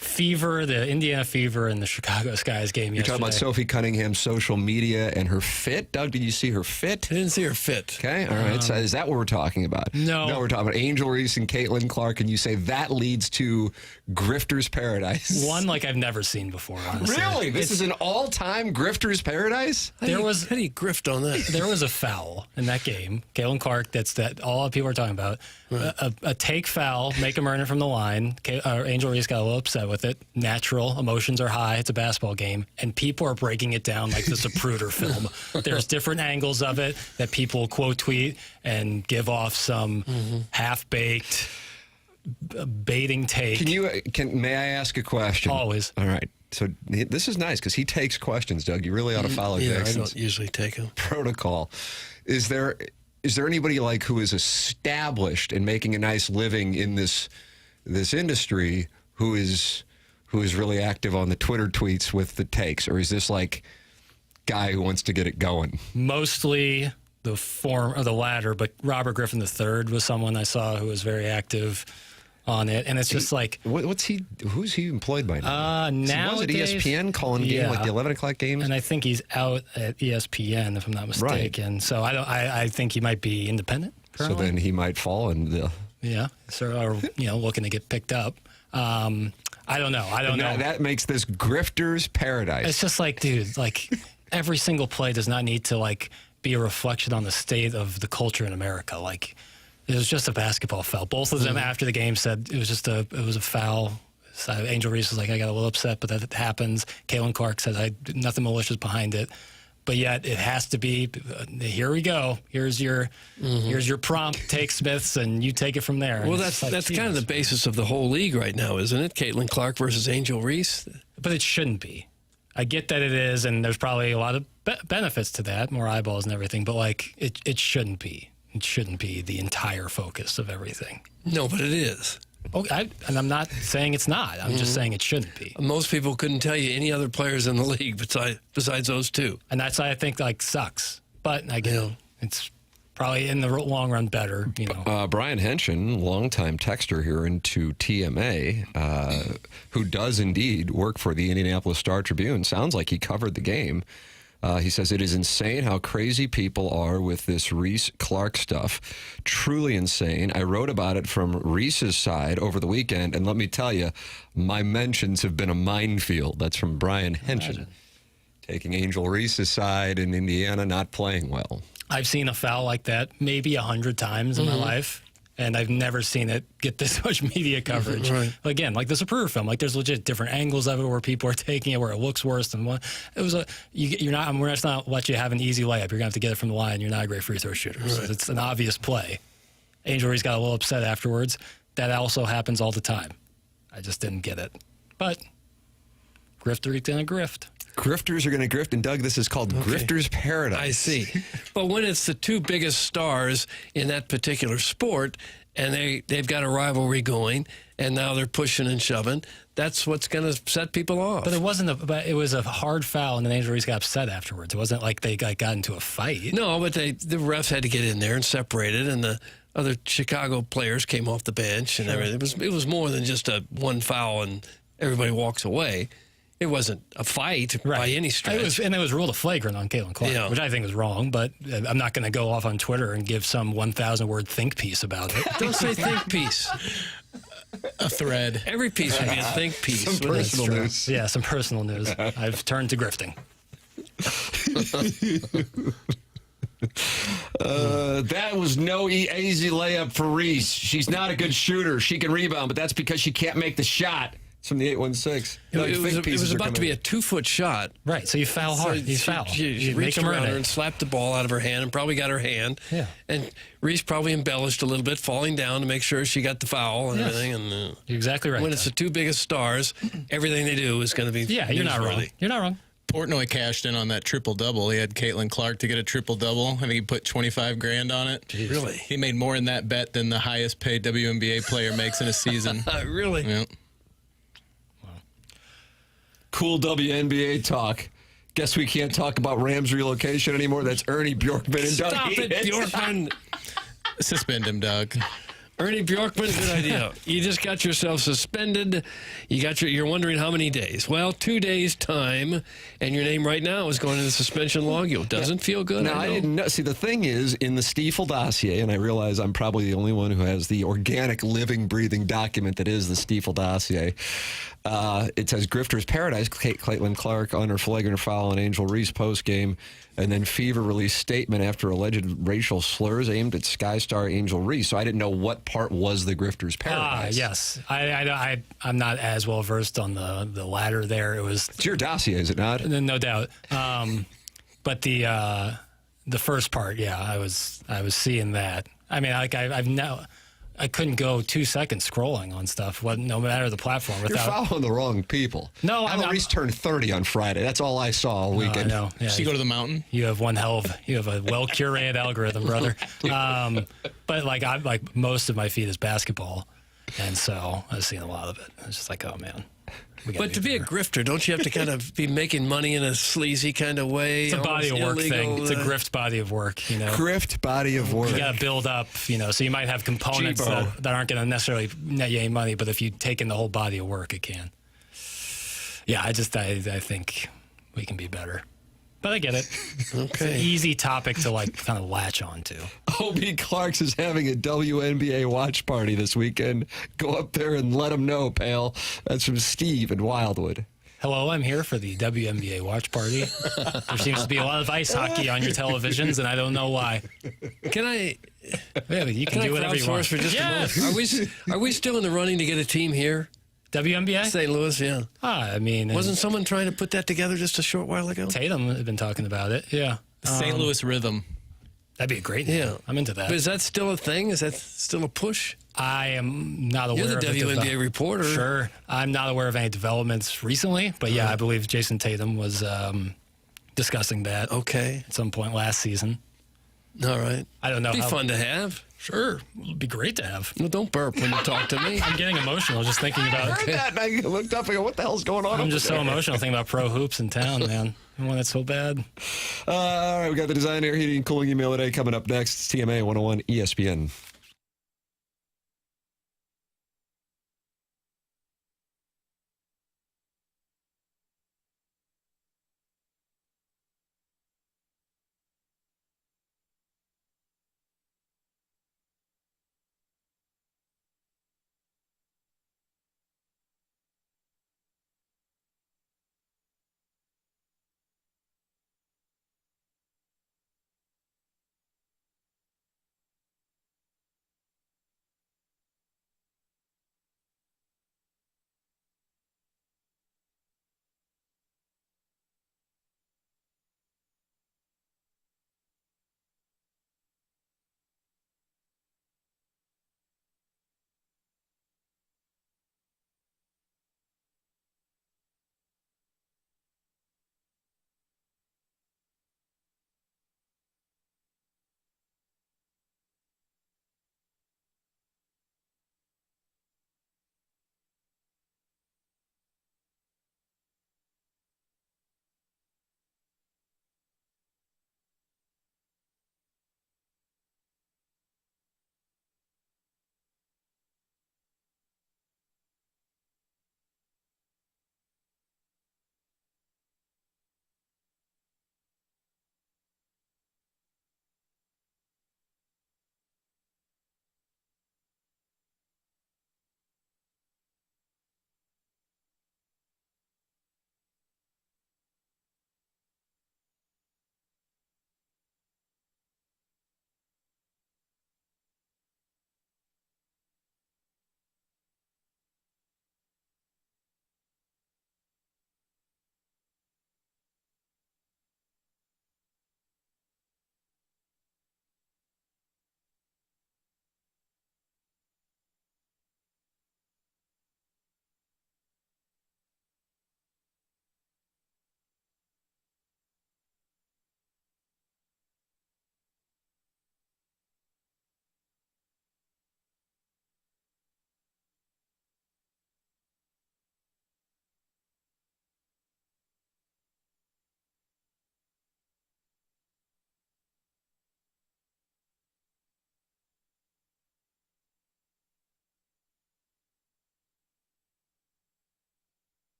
J: fever, the Indiana fever, and the Chicago Skies game
D: You're
J: yesterday.
D: talking about Sophie Cunningham's social media and her fit? Doug, did you see her fit?
E: I didn't see her fit.
D: Okay, all right. So is that what we're talking about?
J: No.
D: We're talking about Angel Reese and Caitlin Clark, and you say that leads to Grifter's Paradise.
J: One like I've never seen before, honestly.
D: Really? This is an all-time Grifter's Paradise?
E: How do you grift on that?
J: There was a foul in that game. Caitlin Clark, that all people are talking about.
E: Right.
J: A take foul, make him earn it from the line. Angel Reese got a little upset with it. Natural. Emotions are high. It's a basketball game. And people are breaking it down like this Zapruder film. There's different angles of it that people quote tweet and give off some half-baked baiting take.
D: May I ask a question?
J: Always.
D: All right. So this is nice because he takes questions, Doug. You really ought to follow Jackson's
E: I don't usually take them.
D: protocol. Is there anybody like who is established and making a nice living in this industry who is really active on the Twitter tweets with the takes, or is this like guy who wants to get it going?
J: Mostly the form or the latter, but Robert Griffin III was someone I saw who was very active on it, and it's just like
D: who's he employed by now?
J: Now
D: was it ESPN calling game like the 11 o'clock games?
J: And I think he's out at ESPN if I'm not mistaken. Right. So I think he might be independent currently.
D: So then he might fall in the
J: looking to get picked up. I don't know. I don't know.
D: That makes this Grifter's Paradise.
J: It's just like, dude, like every single play does not need to like be a reflection on the state of the culture in America. Like, it was just a basketball foul. Both of them after the game said it was a foul. So Angel Reese was like, I got a little upset, but that happens. Caitlin Clark said, nothing malicious behind it. But yet it has to be, here we go. Here's your prompt, take Smiths, and you take it from there.
E: Well, that's kind of the basis of the whole league right now, isn't it? Caitlin Clark versus Angel Reese.
J: But it shouldn't be. I get that it is, and there's probably a lot of benefits to that, more eyeballs and everything, but like it shouldn't be. It shouldn't be the entire focus of everything.
E: No, but it is.
J: Okay, and I'm not saying it's not. I'm just saying it shouldn't be.
E: Most people couldn't tell you any other players in the league besides those two.
J: And that's why I think like sucks. But I get it's probably in the long run better.
D: Brian Henshin, longtime texter here into TMA, who does indeed work for the Indianapolis Star-Tribune. Sounds like he covered the game. He says, it is insane how crazy people are with this Reese-Clark stuff. Truly insane. I wrote about it from Reese's side over the weekend, and let me tell you, my mentions have been a minefield. That's from Brian Henshin. Taking Angel Reese's side in Indiana, not playing well.
J: I've seen a foul like that maybe 100 times in my life, and I've never seen it get this much media coverage.
E: Right.
J: Again, like the Zapruder film, like there's legit different angles of it where people are taking it where it looks worse than one. It was we're just not let you have an easy layup. You're gonna have to get it from the line. You're not a great free throw shooter. Right. So it's an obvious play. Angel Reese got a little upset afterwards. That also happens all the time. I just didn't get it. But grifter gonna grift.
D: Grifters are going to grift, and Doug, this is called Grifter's Paradise.
E: I see. But when it's the two biggest stars in that particular sport, and they've got a rivalry going, and now they're pushing and shoving, that's what's going to set people off.
J: But it was a hard foul, and then Angel Reese got upset afterwards. It wasn't like they got into a fight.
E: No, but the refs had to get in there and separate it, and the other Chicago players came off the bench and everything. It was more than just a one foul and everybody walks away. It wasn't a fight by any stretch.
J: It was ruled a flagrant on Caitlin Clark, which I think was wrong, but I'm not going to go off on Twitter and give some 1,000-word think piece about it.
E: Don't say think piece.
G: A thread.
E: Every piece would be a think piece.
D: Some personal news.
J: Yeah, some personal news. I've turned to grifting.
D: That was no easy layup for Reese. She's not a good shooter. She can rebound, but that's because she can't make the shot. It's from the 816.
E: It was about to be a 2-foot shot.
J: Right, so you foul hard. He's foul.
E: She reached around her and slapped the ball out of her hand and probably got her hand.
J: Yeah.
E: And Reese probably embellished a little bit, falling down to make sure she got the foul and everything. And
J: you're exactly right.
E: When it's the two biggest stars, everything they do is going to be
J: you're not wrong. You're not wrong.
G: Portnoy cashed in on that triple-double. He had Caitlin Clark to get a triple-double. I think he put $25,000 on it.
E: Jeez. Really?
G: He made more in that bet than the highest-paid WNBA player makes in a season.
E: Really?
G: Yeah.
D: Cool WNBA talk. Guess we can't talk about Rams relocation anymore. That's Ernie Bjorkman and Doug
E: Stop it, Bjorkman.
G: Suspend him, Doug.
E: Ernie Bjorkman, good idea. You just got yourself suspended. You're wondering how many days. Well, 2 days' time, and your name right now is going to the suspension log. It doesn't feel good.
D: No, I didn't know. See, the thing is, in the Stiefel dossier, and I realize I'm probably the only one who has the organic, living, breathing document that is the Stiefel dossier. It says Grifter's Paradise, Caitlin Clark on her flagrant foul on Angel Reese postgame, and then Fever released statement after alleged racial slurs aimed at Sky Star Angel Reese. So I didn't know what part was the Grifter's Paradise.
J: Yes. I'm not as well versed on the latter there. It's
D: your dossier, is it not?
J: No doubt. But the first part, I was seeing that. I mean, I couldn't go 2 seconds scrolling on stuff, no matter the platform.
D: You're following the wrong people.
J: No,
D: Angel Reese turned 30 on Friday. That's all I saw all weekend.
J: No, yeah,
G: She go to the mountain.
J: You have you have a well curated algorithm, brother. But most of my feed is basketball, and so I was seeing a lot of it. It's just like, oh man.
E: But to be a grifter, don't you have to kind of be making money in a sleazy kind of way?
J: It's a body of work thing. It's a grift body of work, you know.
D: Grift body of work.
J: You got to build up, so you might have components that aren't going to necessarily net you any money, but if you take in the whole body of work, it can. Yeah, I think we can be better. But I get it.
E: Okay.
J: It's an easy topic to kind of latch on to.
D: Obie Clarks is having a WNBA watch party this weekend. Go up there and let them know, pal. That's from Steve in Wildwood.
J: Hello, I'm here for the WNBA watch party. There seems to be a lot of ice hockey on your televisions, and I don't know why.
E: Can I?
J: Yeah, you can do whatever you want.
E: For just a moment? Are we still in the running to get a team here?
J: WNBA?
E: St. Louis, yeah.
J: I mean...
E: Wasn't someone trying to put that together just a short while ago?
J: Tatum had been talking about it, yeah.
G: St. Louis Rhythm.
J: That'd be a great name. Yeah. I'm into that.
E: But is that still a thing? Is that still a push?
J: I am not aware
E: of You're the WNBA reporter.
J: Sure. I'm not aware of any developments recently, but I believe Jason Tatum was discussing that at some point last season.
E: All right.
J: I don't know.
E: It'd be fun to have.
J: Sure. It'd be great to have.
E: No, don't burp when you talk to me.
J: I'm getting emotional just thinking about
D: it. I heard that, and I looked up and go, what the hell's going on?
J: I'm just so emotional thinking about pro hoops in town, man. I want it so bad.
D: All right, we got the Design Air Heating and Cooling Email today coming up next. It's TMA 101 ESPN.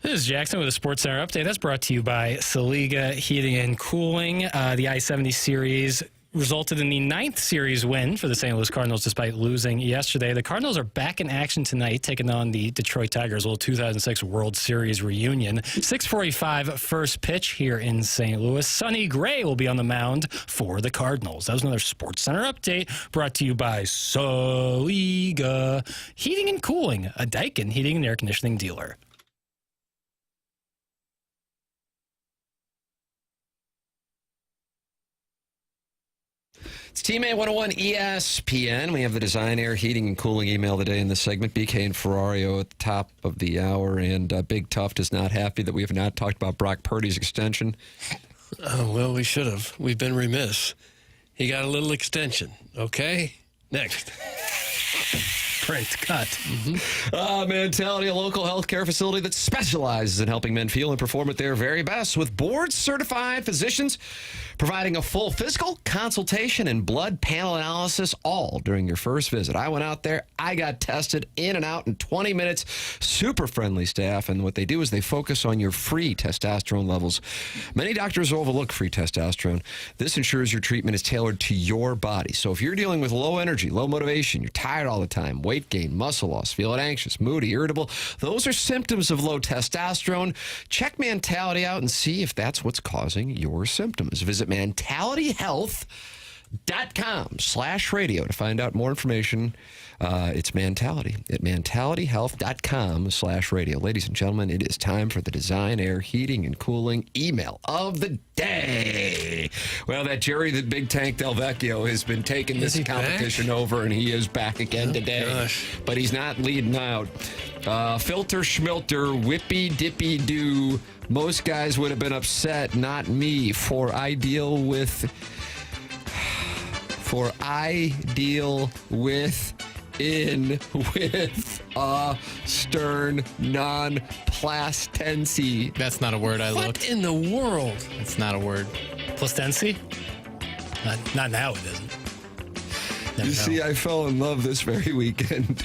J: This is Jackson with a Sports Center update. That's brought to you by Saliga Heating and Cooling. The I-70 Series resulted in the 9th series win for the St. Louis Cardinals despite losing yesterday. The Cardinals are back in action tonight, taking on the Detroit Tigers, old 2006 World Series reunion. 6:45 first pitch here in St. Louis. Sonny Gray will be on the mound for the Cardinals. That was another Sports Center update brought to you by Saliga Heating and Cooling, a Daikin heating and air conditioning dealer.
D: It's Teammate 101 ESPN. We have the Design, Air, Heating, and Cooling email today in this segment. BK and Ferrario at the top of the hour. And Big Tuft is not happy that we have not talked about Brock Purdy's extension.
E: Oh, well, we should have. We've been remiss. He got a little extension. Okay? Next.
J: Print cut.
D: Mentality, a local healthcare facility that specializes in helping men feel and perform at their very best with board-certified physicians providing a full physical, consultation, and blood panel analysis all during your first visit. I went out there. I got tested in and out in 20 minutes. Super friendly staff, and what they do is they focus on your free testosterone levels. Many doctors overlook free testosterone. This ensures your treatment is tailored to your body. So if you're dealing with low energy, low motivation, you're tired all the time, weight gain, muscle loss, feeling anxious, moody, irritable, those are symptoms of low testosterone. Check Mentality out and see if that's what's causing your symptoms. Visit mentalityhealth.com/radio to find out more information. It's Mentality at mentalityhealth.com/radio. Ladies and gentlemen, it is time for the Design, Air, Heating, and Cooling email of the day. Well, that Jerry the Big Tank Del Vecchio has been taking this competition over, and he is back again today.
E: Gosh.
D: But he's not leading out. Filter schmilter, whippy dippy doo. Most guys would have been upset, not me, for I deal with a stern non-plastency.
G: That's not a word I
E: What
G: looked.
E: in the world?
G: It's not a word.
J: Plastency? Not now, it isn't. Never
D: You
J: know.
D: see, I fell in love this very weekend.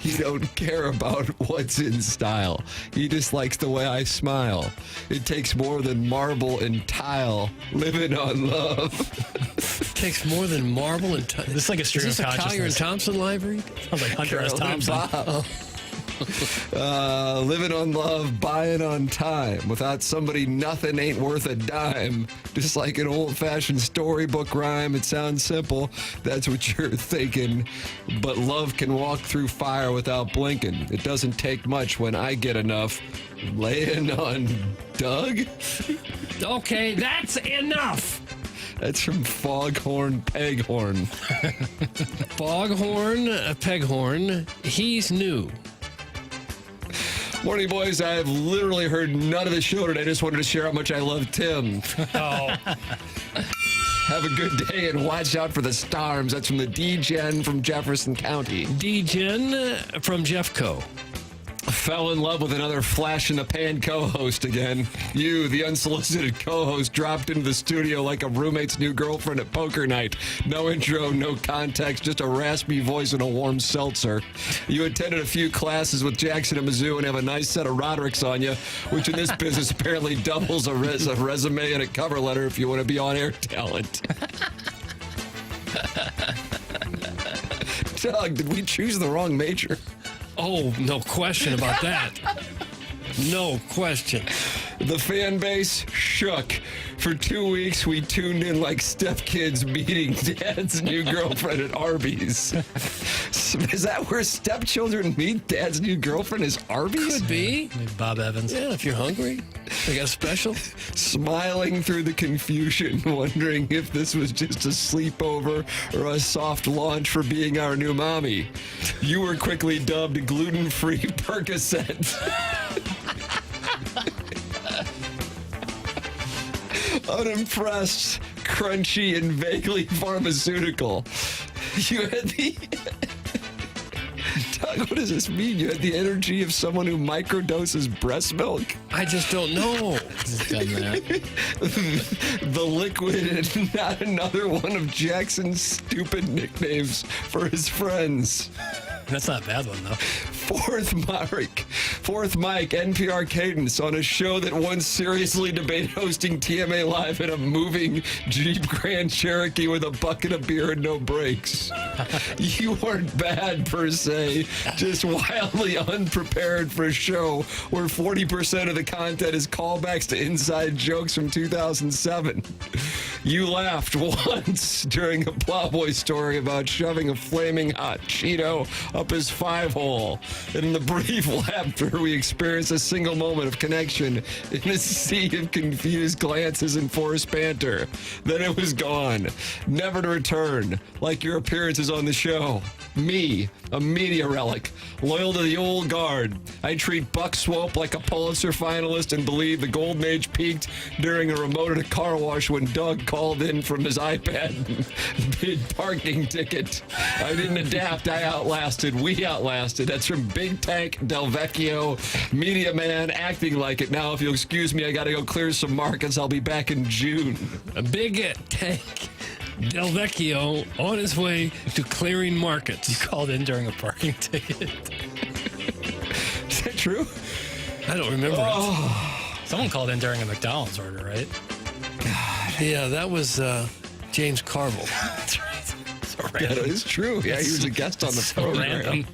D: He don't care about what's in style. He just likes the way I smile. It takes more than marble and tile. Living on love.
E: It takes more than marble and time.
J: This is like a stream
E: Is this
J: of
E: a Collier and
J: consciousness.
E: Thompson library?
J: Sounds like Hunter S.
D: Carolyn
J: Thompson.
D: Bob. Living on love, buying on time. Without somebody, nothing ain't worth a dime. Just like an old-fashioned storybook rhyme. It sounds simple. That's what you're thinking. But love can walk through fire without blinking. It doesn't take much when I get enough. Laying on Doug?
E: Okay, that's enough.
D: That's from Foghorn Peghorn.
E: Foghorn, Peghorn, he's new.
D: Morning, boys. I have literally heard none of the show today. I just wanted to share how much I love Tim.
E: Oh.
D: Have a good day and watch out for the storms. That's from the D-Gen from Jefferson County.
E: D-Gen from Jeffco.
D: Fell in love with another flash-in-the-pan co-host again. You, the unsolicited co-host, dropped into the studio like a roommate's new girlfriend at poker night. No intro, no context, just a raspy voice and a warm seltzer. You attended a few classes with Jackson at Mizzou and have a nice set of Rodericks on you, which in this business apparently doubles a resume and a cover letter if you want to be on-air talent. Doug, did we choose the wrong major?
E: Oh, no question about that. No question.
D: The fan base shook. For 2 weeks, we tuned in like stepkids meeting dad's new girlfriend at Arby's. Is that where stepchildren meet dad's new girlfriend is Arby's?
E: Could be.
J: Maybe Bob Evans.
E: Yeah, if you're hungry. They got a special.
D: Smiling through the confusion, wondering if this was just a sleepover or a soft launch for being our new mommy. You were quickly dubbed gluten-free Percocet. Unimpressed, crunchy, and vaguely pharmaceutical. You had the... Doug, what does this mean? You had the energy of someone who microdoses breast milk?
E: I just don't know.
D: The liquid and not another one of Jackson's stupid nicknames for his friends.
J: That's not a bad one, though.
D: Fourth Mike, NPR Cadence, on a show that once seriously debated hosting TMA Live in a moving Jeep Grand Cherokee with a bucket of beer and no brakes. You weren't bad per se, just wildly unprepared for a show where 40% of the content is callbacks to inside jokes from 2007. You laughed once during a Plowboy story about shoving a flaming hot Cheeto up his 5-hole. And in the brief laughter, we experienced a single moment of connection in a sea of confused glances and forced banter. Then it was gone, never to return, like your appearances on the show. Me, a media relic, loyal to the old guard. I treat Buck Swope like a Pulitzer finalist and believe the golden age peaked during a remote at a car wash when Doug called in from his iPad bid parking ticket. I didn't adapt. I outlasted. We outlasted. That's from Big Tank Del Vecchio, media man, acting like it. Now, if you'll excuse me, I got to go clear some markets. I'll be back in June.
E: A Big Tank Del Vecchio on his way to clearing markets.
J: You called in during a parking ticket.
D: Is that true?
E: I don't remember it.
J: Someone called in during a McDonald's order, right?
E: Yeah, that was James Carville.
J: That's right. So
D: Yeah, that is true. Yeah, he was a guest on the
J: so
D: program.
J: random.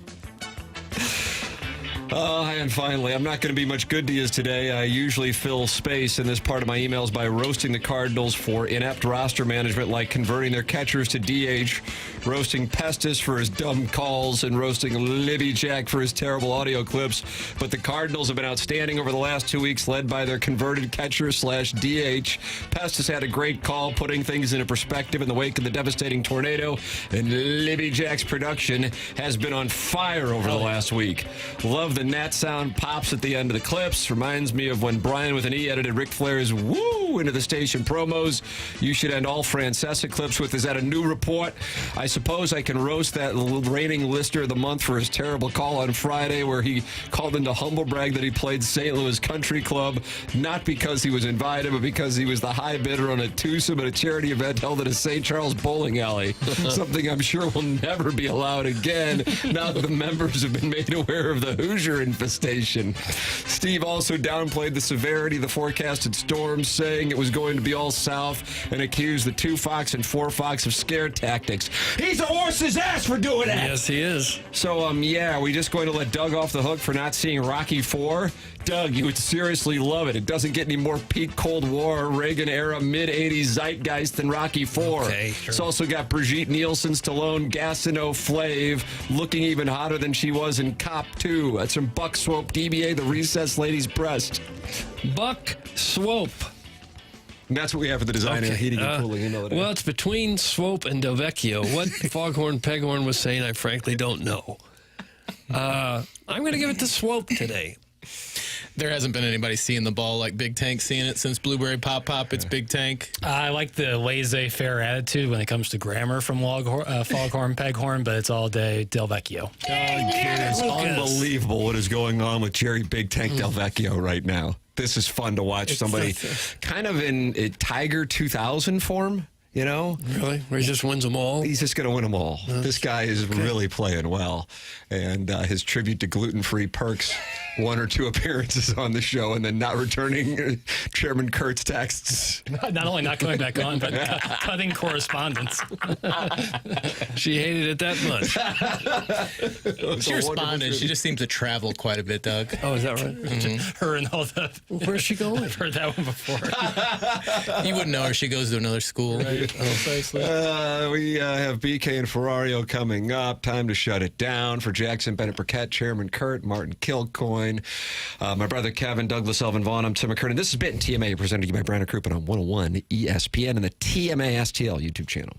D: And finally, I'm not going to be much good to you today. I usually fill space in this part of my emails by roasting the Cardinals for inept roster management, like converting their catchers to DH, roasting Pestis for his dumb calls, and roasting Libby Jack for his terrible audio clips. But the Cardinals have been outstanding over the last 2 weeks, led by their converted catcher/DH. Pestis had a great call, putting things into perspective in the wake of the devastating tornado, and Libby Jack's production has been on fire over the last week. Love the Nat sound pops at the end of the clips. Reminds me of when Brian with an E edited Ric Flair's woo into the station promos. You should end all Francesa clips with, is that a new report? I suppose I can roast that reigning lister of the month for his terrible call on Friday where he called into humble brag that he played St. Louis Country Club, not because he was invited, but because he was the high bidder on a twosome at a charity event held at a St. Charles bowling alley. Something I'm sure will never be allowed again now that the members have been made aware of the Hoosier infestation. Steve also downplayed the severity of the forecasted storms, saying it was going to be all south, and accused the 2 Fox and 4 Fox of scare tactics. He's a horse's ass for doing that!
E: Yes, he is.
D: So, are we just going to let Doug off the hook for not seeing Rocky IV? Doug, you would seriously love it. It doesn't get any more peak Cold War, Reagan-era, mid-'80s zeitgeist than Rocky IV.
E: Okay, sure.
D: It's also got Brigitte Nielsen, Stallone, Gastineau, Flav, looking even hotter than she was in Cop 2. That's from Buck Swope, DBA, the recessed lady's breast.
E: Buck Swope.
D: And that's what we have for the design and heating and cooling. You know
E: well, it's between Swope and Del Vecchio. What Foghorn Peghorn was saying, I frankly don't know. I'm going to give it to Swope today.
G: There hasn't been anybody seeing the ball like Big Tank seeing it since Blueberry Pop Pop. It's Big Tank.
J: I like the laissez-faire attitude when it comes to grammar from Foghorn Peghorn, but it's all day Del Vecchio.
D: It's unbelievable what is going on with Jerry Big Tank Del Vecchio right now. This is fun to watch. Somebody kind of in Tiger 2000 form. You know?
E: Really? Where he just wins them all?
D: He's just going to win them all. This guy is really playing well. And his tribute to gluten-free perks, 1 or 2 appearances on the show, and then not returning Chairman Kurt's texts.
J: Not only not coming back on, but cutting correspondence.
E: She hated it that much.
G: She responded. She just seems to travel quite a bit, Doug.
E: Oh, is that right?
J: Mm-hmm. Her and all the...
E: Where's she going?
J: I've heard that one before.
G: You wouldn't know her. She goes to another school. Right?
D: We have BK and Ferrario coming up. Time to shut it down. For Jackson, Bennett Burkett, Chairman Kurt, Martin Kilcoyne, my brother Kevin, Douglas Elvin Vaughn, I'm Tim McKernan. This has been TMA, presented to you by Brandon Crouppen on 101 ESPN and the TMA STL YouTube channel.